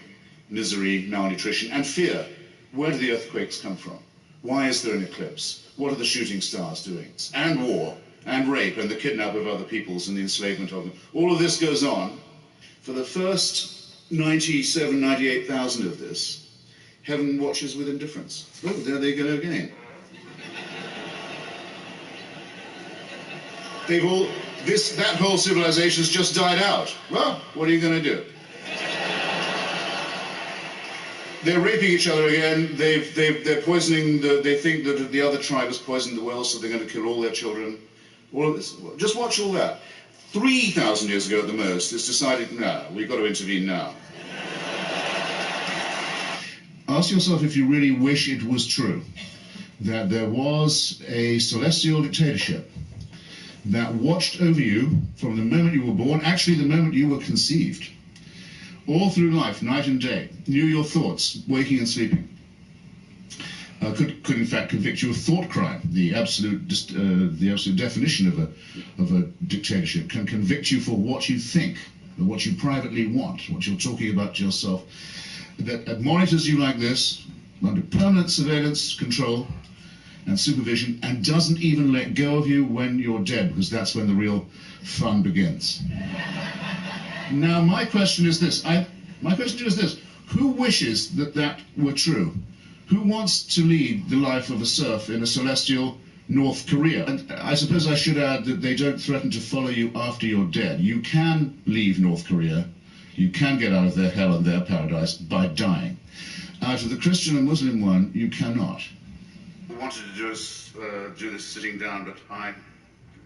misery, malnutrition, and fear. Where do the earthquakes come from? Why is there an eclipse? What are the shooting stars doing? And war, and rape, and the kidnap of other peoples, and the enslavement of them. All of this goes on. For the first 97, 98,000 of this, heaven watches with indifference. Oh, there they go again. That whole civilization's just died out. Well, what are you going to do? They're raping each other again. They're poisoning. They think that the other tribe has poisoned the well, so they're going to kill all their children. All of this. Just watch all that. 3,000 years ago at the most, it's decided, no, we've got to intervene now. Ask yourself if you really wish it was true that there was a celestial dictatorship that watched over you from the moment you were born, actually the moment you were conceived, all through life, night and day, knew your thoughts, waking and sleeping. Could in fact convict you of thought crime. The absolute definition of a dictatorship can convict you for what you think, or what you privately want, what you're talking about to yourself. That monitors you like this, under permanent surveillance, control, and supervision, and doesn't even let go of you when you're dead, because that's when the real fun begins. Now, my question is this. Who wishes that that were true? Who wants to lead the life of a serf in a celestial North Korea? And I suppose I should add that they don't threaten to follow you after you're dead. You can leave North Korea. You can get out of their hell and their paradise by dying. Out of the Christian and Muslim one, you cannot. I wanted to do this sitting down, but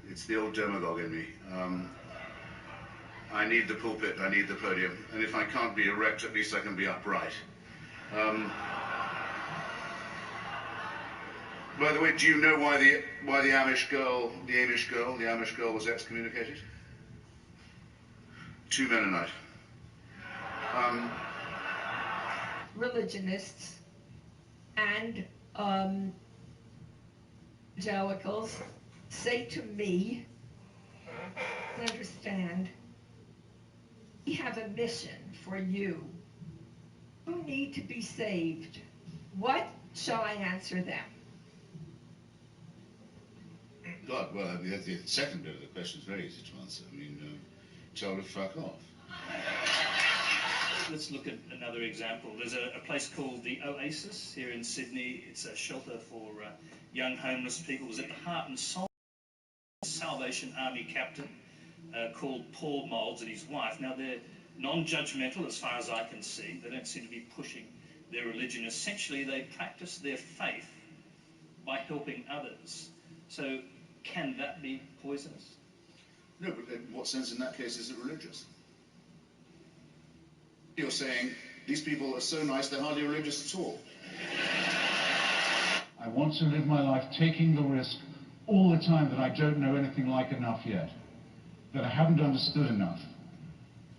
it's the old demagogue in me. I need the pulpit, I need the podium, and if I can't be erect, at least I can be upright. By the way, do you know why the Amish girl was excommunicated? 2 Mennonite. Religionists and evangelicals say to me, understand, we have a mission for you who need to be saved. What shall I answer them? God, well, I mean, the second bit of the question is very easy to answer. I mean, tell her to fuck off. Let's look at another example. There's a place called the Oasis here in Sydney. It's a shelter for young homeless people. It was at the heart and soul of the Salvation Army captain called Paul Moulds and his wife. Now, they're non-judgmental as far as I can see. They don't seem to be pushing their religion. Essentially, they practice their faith by helping others. So, can that be poisonous? No, but in what sense in that case is it religious? You're saying these people are so nice they're hardly religious at all. I want to live my life taking the risk all the time that I don't know anything like enough yet, that I haven't understood enough,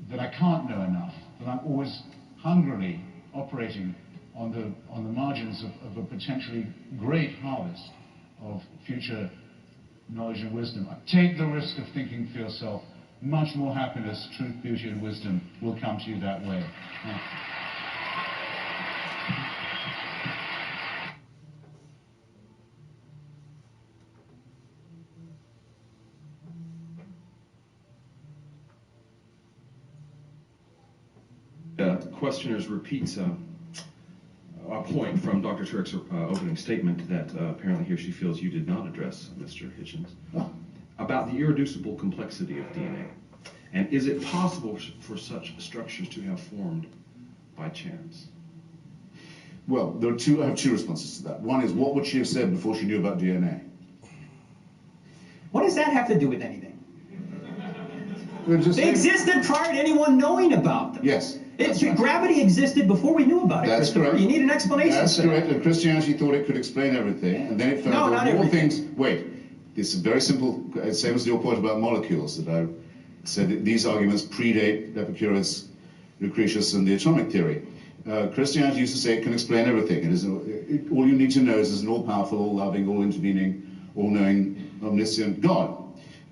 that I can't know enough, that I'm always hungrily operating on the margins of a potentially great harvest of future knowledge and wisdom. Take the risk of thinking for yourself. Much more happiness, truth, beauty, and wisdom will come to you that way. Questioners repeats a point from Dr. Turk's opening statement that apparently here she feels you did not address, Mr. Hitchens, about the irreducible complexity of DNA. And is it possible for such structures to have formed by chance? Well, I have two responses to that. One is, what would she have said before she knew about DNA? What does that have to do with anything? They existed prior to anyone knowing about them. Yes. Gravity existed before we knew about it. That's correct. You need an explanation. That's correct. And Christianity thought it could explain everything, and then it found that more things. Wait, it's very simple. Same as your point about molecules that I said. That these arguments predate Epicurus, Lucretius, and the atomic theory. Christianity used to say it can explain everything. It is all you need to know is there's an all-powerful, all-loving, all-intervening, all-knowing, omniscient God.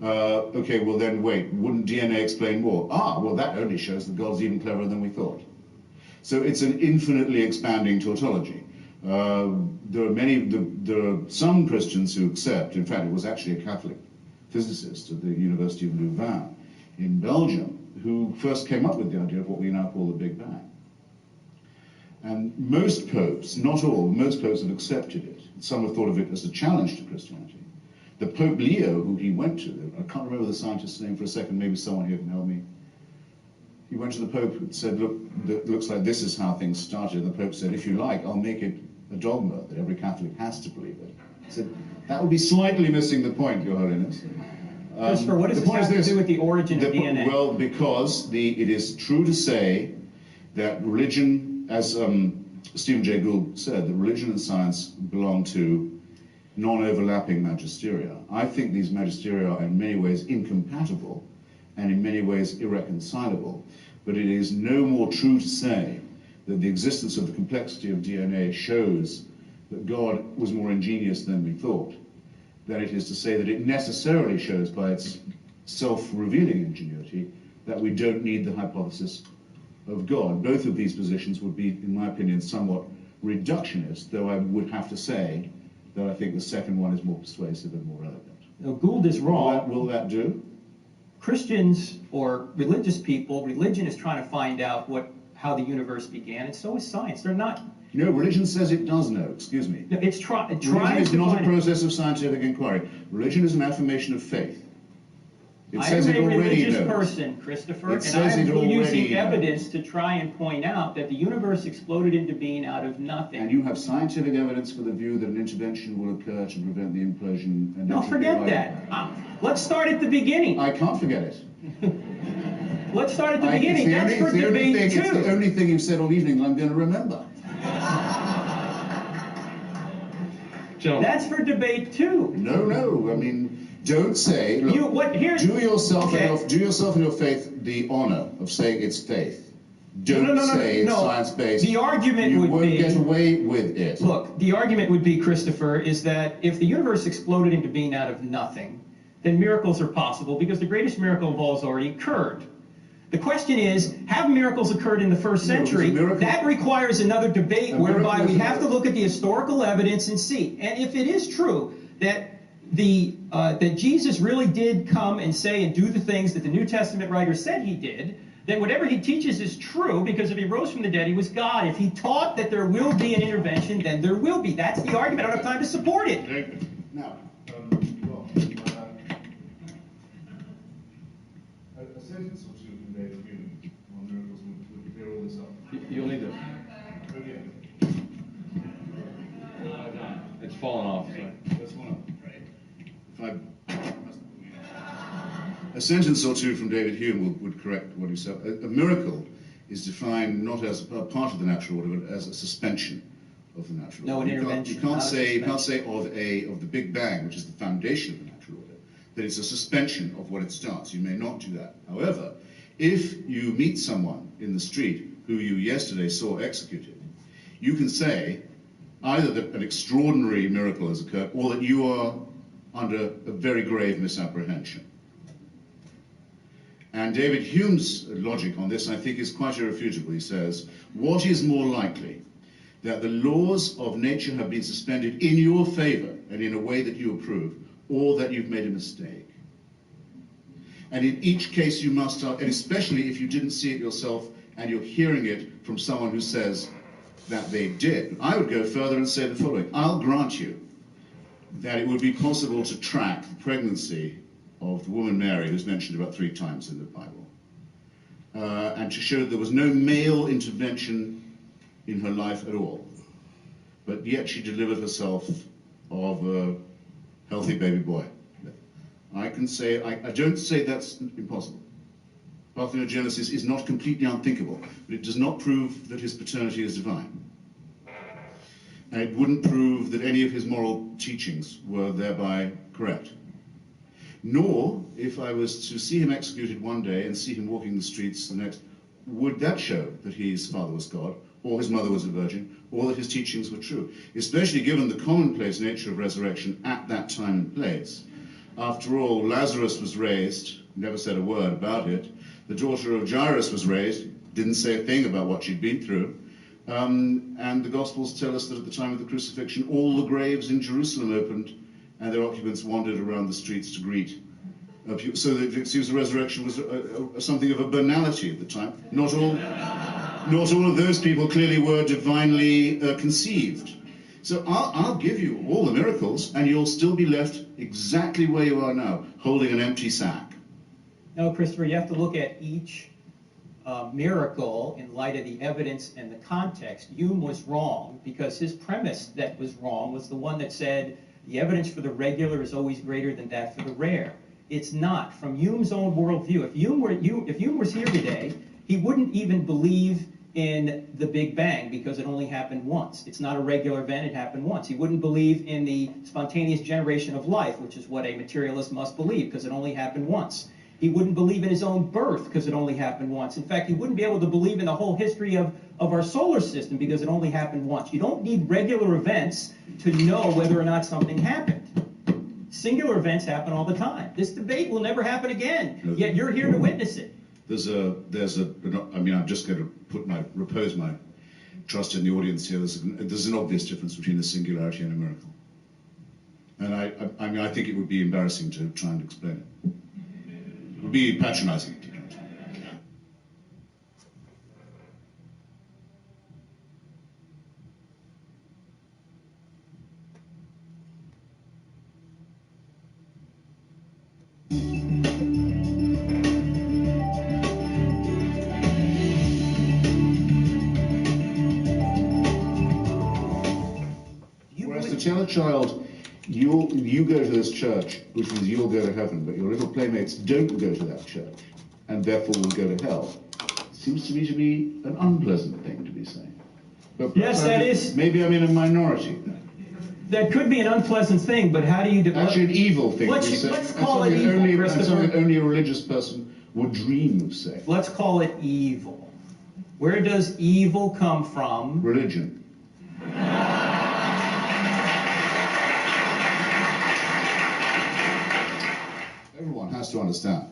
Okay, well then wait, wouldn't DNA explain more? Well that only shows that God's even cleverer than we thought. So it's an infinitely expanding tautology. There are some Christians who accept, in fact it was actually a Catholic physicist at the University of Louvain in Belgium who first came up with the idea of what we now call the Big Bang. And most popes, not all, most popes have accepted it. Some have thought of it as a challenge to Christianity. The Pope Leo, who he went to, I can't remember the scientist's name for a second, maybe someone here can help me. He went to the Pope and said, look, it looks like this is how things started. And the Pope said, if you like, I'll make it a dogma that every Catholic has to believe it. He said, that would be slightly missing the point, Your Holiness. Christopher, what does this have to do with the origin of DNA? Well, because it is true to say that religion, as Stephen Jay Gould said, that religion and science belong to non-overlapping magisteria. I think these magisteria are in many ways incompatible and in many ways irreconcilable, but it is no more true to say that the existence of the complexity of DNA shows that God was more ingenious than we thought, than it is to say that it necessarily shows by its self-revealing ingenuity that we don't need the hypothesis of God. Both of these positions would be, in my opinion, somewhat reductionist, though I would have to say that I think the second one is more persuasive and more relevant. Now, Gould is wrong. Will that do? Christians or religious people, religion is trying to find out how the universe began, and so is science. They're not. No, religion says it does know. Excuse me. No, it's religion is not a process of scientific inquiry. Religion is an affirmation of faith. It says it already knows. I'm a religious person, Christopher, and I'm using evidence to try and point out that the universe exploded into being out of nothing. And you have scientific evidence for the view that an intervention will occur to prevent the implosion. And no, forget that. Let's start at the beginning. I can't forget it. Let's start at the beginning. That's for debate too. It's the only thing you've said all evening that I'm going to remember. That's for debate too. No. I mean, Don't say, look, do yourself and your faith the honor of saying it's faith. Don't say it's science-based. The argument you would won't be, get away with it. Look, the argument would be, Christopher, is that if the universe exploded into being out of nothing, then miracles are possible because the greatest miracle of all has already occurred. The question is, have miracles occurred in the first century? That requires another debate whereby we have to look at the historical evidence and see. And if it is true that that Jesus really did come and say and do the things that the New Testament writer said he did, then whatever he teaches is true, because if he rose from the dead, he was God. If he taught that there will be an intervention, then there will be. That's the argument. I don't have time to support it. Now, a sentence or two from David Hume on miracles would clear all this up. You'll need to. It's fallen off. Sorry. That's one up. A sentence or two from David Hume would correct what he said. A miracle is defined not as a part of the natural order, but as a suspension of the natural order. You can't say of the Big Bang, which is the foundation of the natural order, that it's a suspension of what it starts. You may not do that. However, if you meet someone in the street who you yesterday saw executed, you can say either that an extraordinary miracle has occurred or that you are under a very grave misapprehension. And David Hume's logic on this, I think, is quite irrefutable. He says, what is more likely, that the laws of nature have been suspended in your favor and in a way that you approve, or that you've made a mistake? And in each case you must, and especially if you didn't see it yourself and you're hearing it from someone who says that they did. I would go further and say the following. I'll grant you that it would be possible to track the pregnancy of the woman Mary, who's mentioned about 3 times in the Bible, and to show that there was no male intervention in her life at all, but yet she delivered herself of a healthy baby boy. I can say, I don't say that's impossible. Parthenogenesis is not completely unthinkable, but it does not prove that his paternity is divine. And it wouldn't prove that any of his moral teachings were thereby correct. Nor, if I was to see him executed one day and see him walking the streets the next, would that show that his father was God, or his mother was a virgin, or that his teachings were true, especially given the commonplace nature of resurrection at that time and place. After all, Lazarus was raised, never said a word about it. The daughter of Jairus was raised, didn't say a thing about what she'd been through. And the Gospels tell us that at the time of the crucifixion, all the graves in Jerusalem opened, and their occupants wandered around the streets to greet. So that it seems the resurrection was something of a banality at the time. Not all of those people clearly were divinely conceived. So I'll give you all the miracles, and you'll still be left exactly where you are now, holding an empty sack. No, Christopher, you have to look at each miracle in light of the evidence and the context. Hume was wrong because his premise that was wrong was the one that said the evidence for the regular is always greater than that for the rare. It's not. From Hume's own worldview, if Hume was here today, he wouldn't even believe in the Big Bang because it only happened once. It's not a regular event, it happened once. He wouldn't believe in the spontaneous generation of life, which is what a materialist must believe because it only happened once. He wouldn't believe in his own birth because it only happened once. In fact, he wouldn't be able to believe in the whole history of our solar system because it only happened once. You don't need regular events to know whether or not something happened. Singular events happen all the time. This debate will never happen again, yet you're here to witness it. I'm just going to repose my trust in the audience here. There's an obvious difference between a singularity and a miracle. And I think it would be embarrassing to try and explain it. It would be patronizing. Whereas to tell a child, you go to this church, which means you'll go to heaven, but your little playmates don't go to that church, and therefore will go to hell, seems to me to be an unpleasant thing to be saying. But yes, that is. Maybe I'm in a minority then. That could be an unpleasant thing, but how do you develop? Actually, an evil thing. Let's call it evil, Christopher. Something only a religious person would dream of saying. Let's call it evil. Where does evil come from? Religion. Everyone has to understand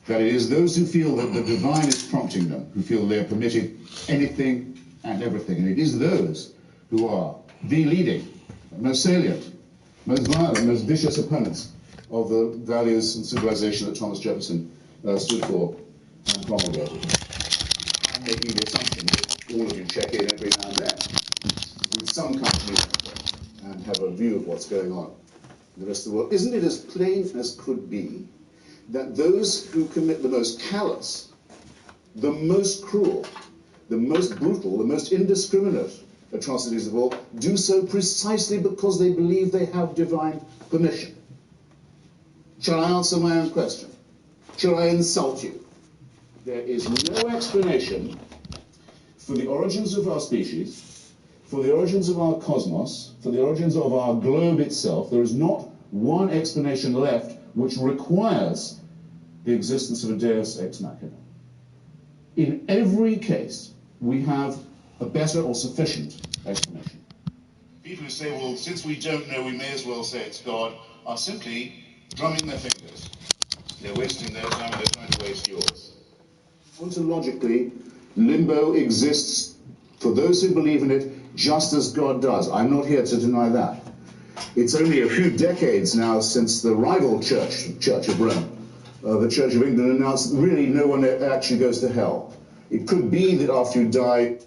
that it is those who feel that the divine is prompting them, who feel they are permitted anything and everything, and it is those who are the leading, most salient, most violent, most vicious opponents of the values and civilization that Thomas Jefferson stood for and promulgated. I'm making the assumption that all of you check in every now and then with some company and have a view of what's going on in the rest of the world. Isn't it as plain as could be that those who commit the most callous, the most cruel, the most brutal, the most indiscriminate atrocities of all do so precisely because they believe they have divine permission? Shall I answer my own question? Shall I insult you? There is no explanation for the origins of our species, for the origins of our cosmos, for the origins of our globe itself. There is not one explanation left which requires the existence of a deus ex machina. In every case, we have a better or sufficient explanation. People who say, well, since we don't know, we may as well say it's God, are simply drumming their fingers. They're wasting their time and they're trying to waste yours. Ontologically, limbo exists for those who believe in it just as God does. I'm not here to deny that. It's only a few decades now since the rival church, Church of Rome, the Church of England, announced that really no one actually goes to hell. It could be that after you die,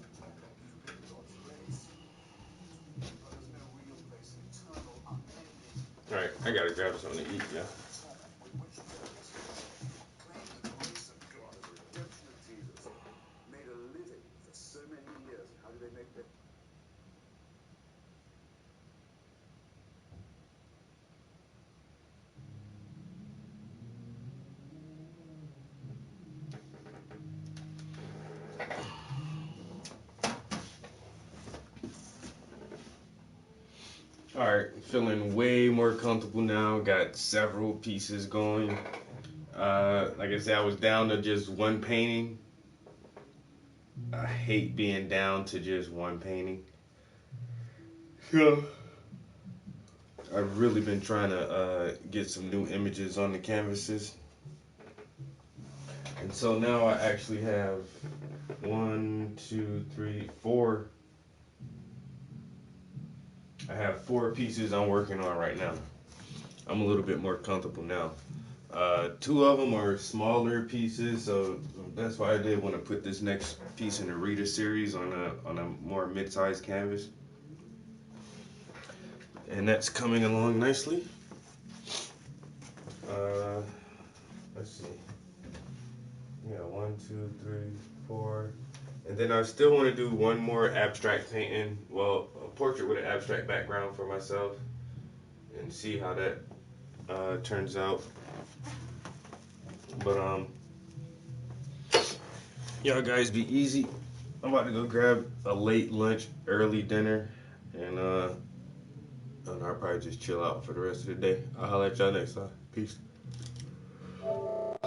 All right, I gotta grab something to eat, yeah. Alright, feeling way more comfortable now. Got several pieces going. Like I said, I was down to just one painting. I hate being down to just one painting. So, I've really been trying to get some new images on the canvases. And so now I actually have 1, 2, 3, 4. I have 4 pieces I'm working on right now. I'm a little bit more comfortable now. 2 of them are smaller pieces, so that's why I did want to put this next piece in the Reader series on a more mid-sized canvas. And that's coming along nicely. Let's see. Yeah, 1, 2, 3, 4. And then I still want to do one more abstract painting, well, a portrait with an abstract background for myself, and see how that turns out. But y'all guys be easy. I'm about to go grab a late lunch, early dinner, and I'll probably just chill out for the rest of the day. I'll holler at y'all next time. Peace.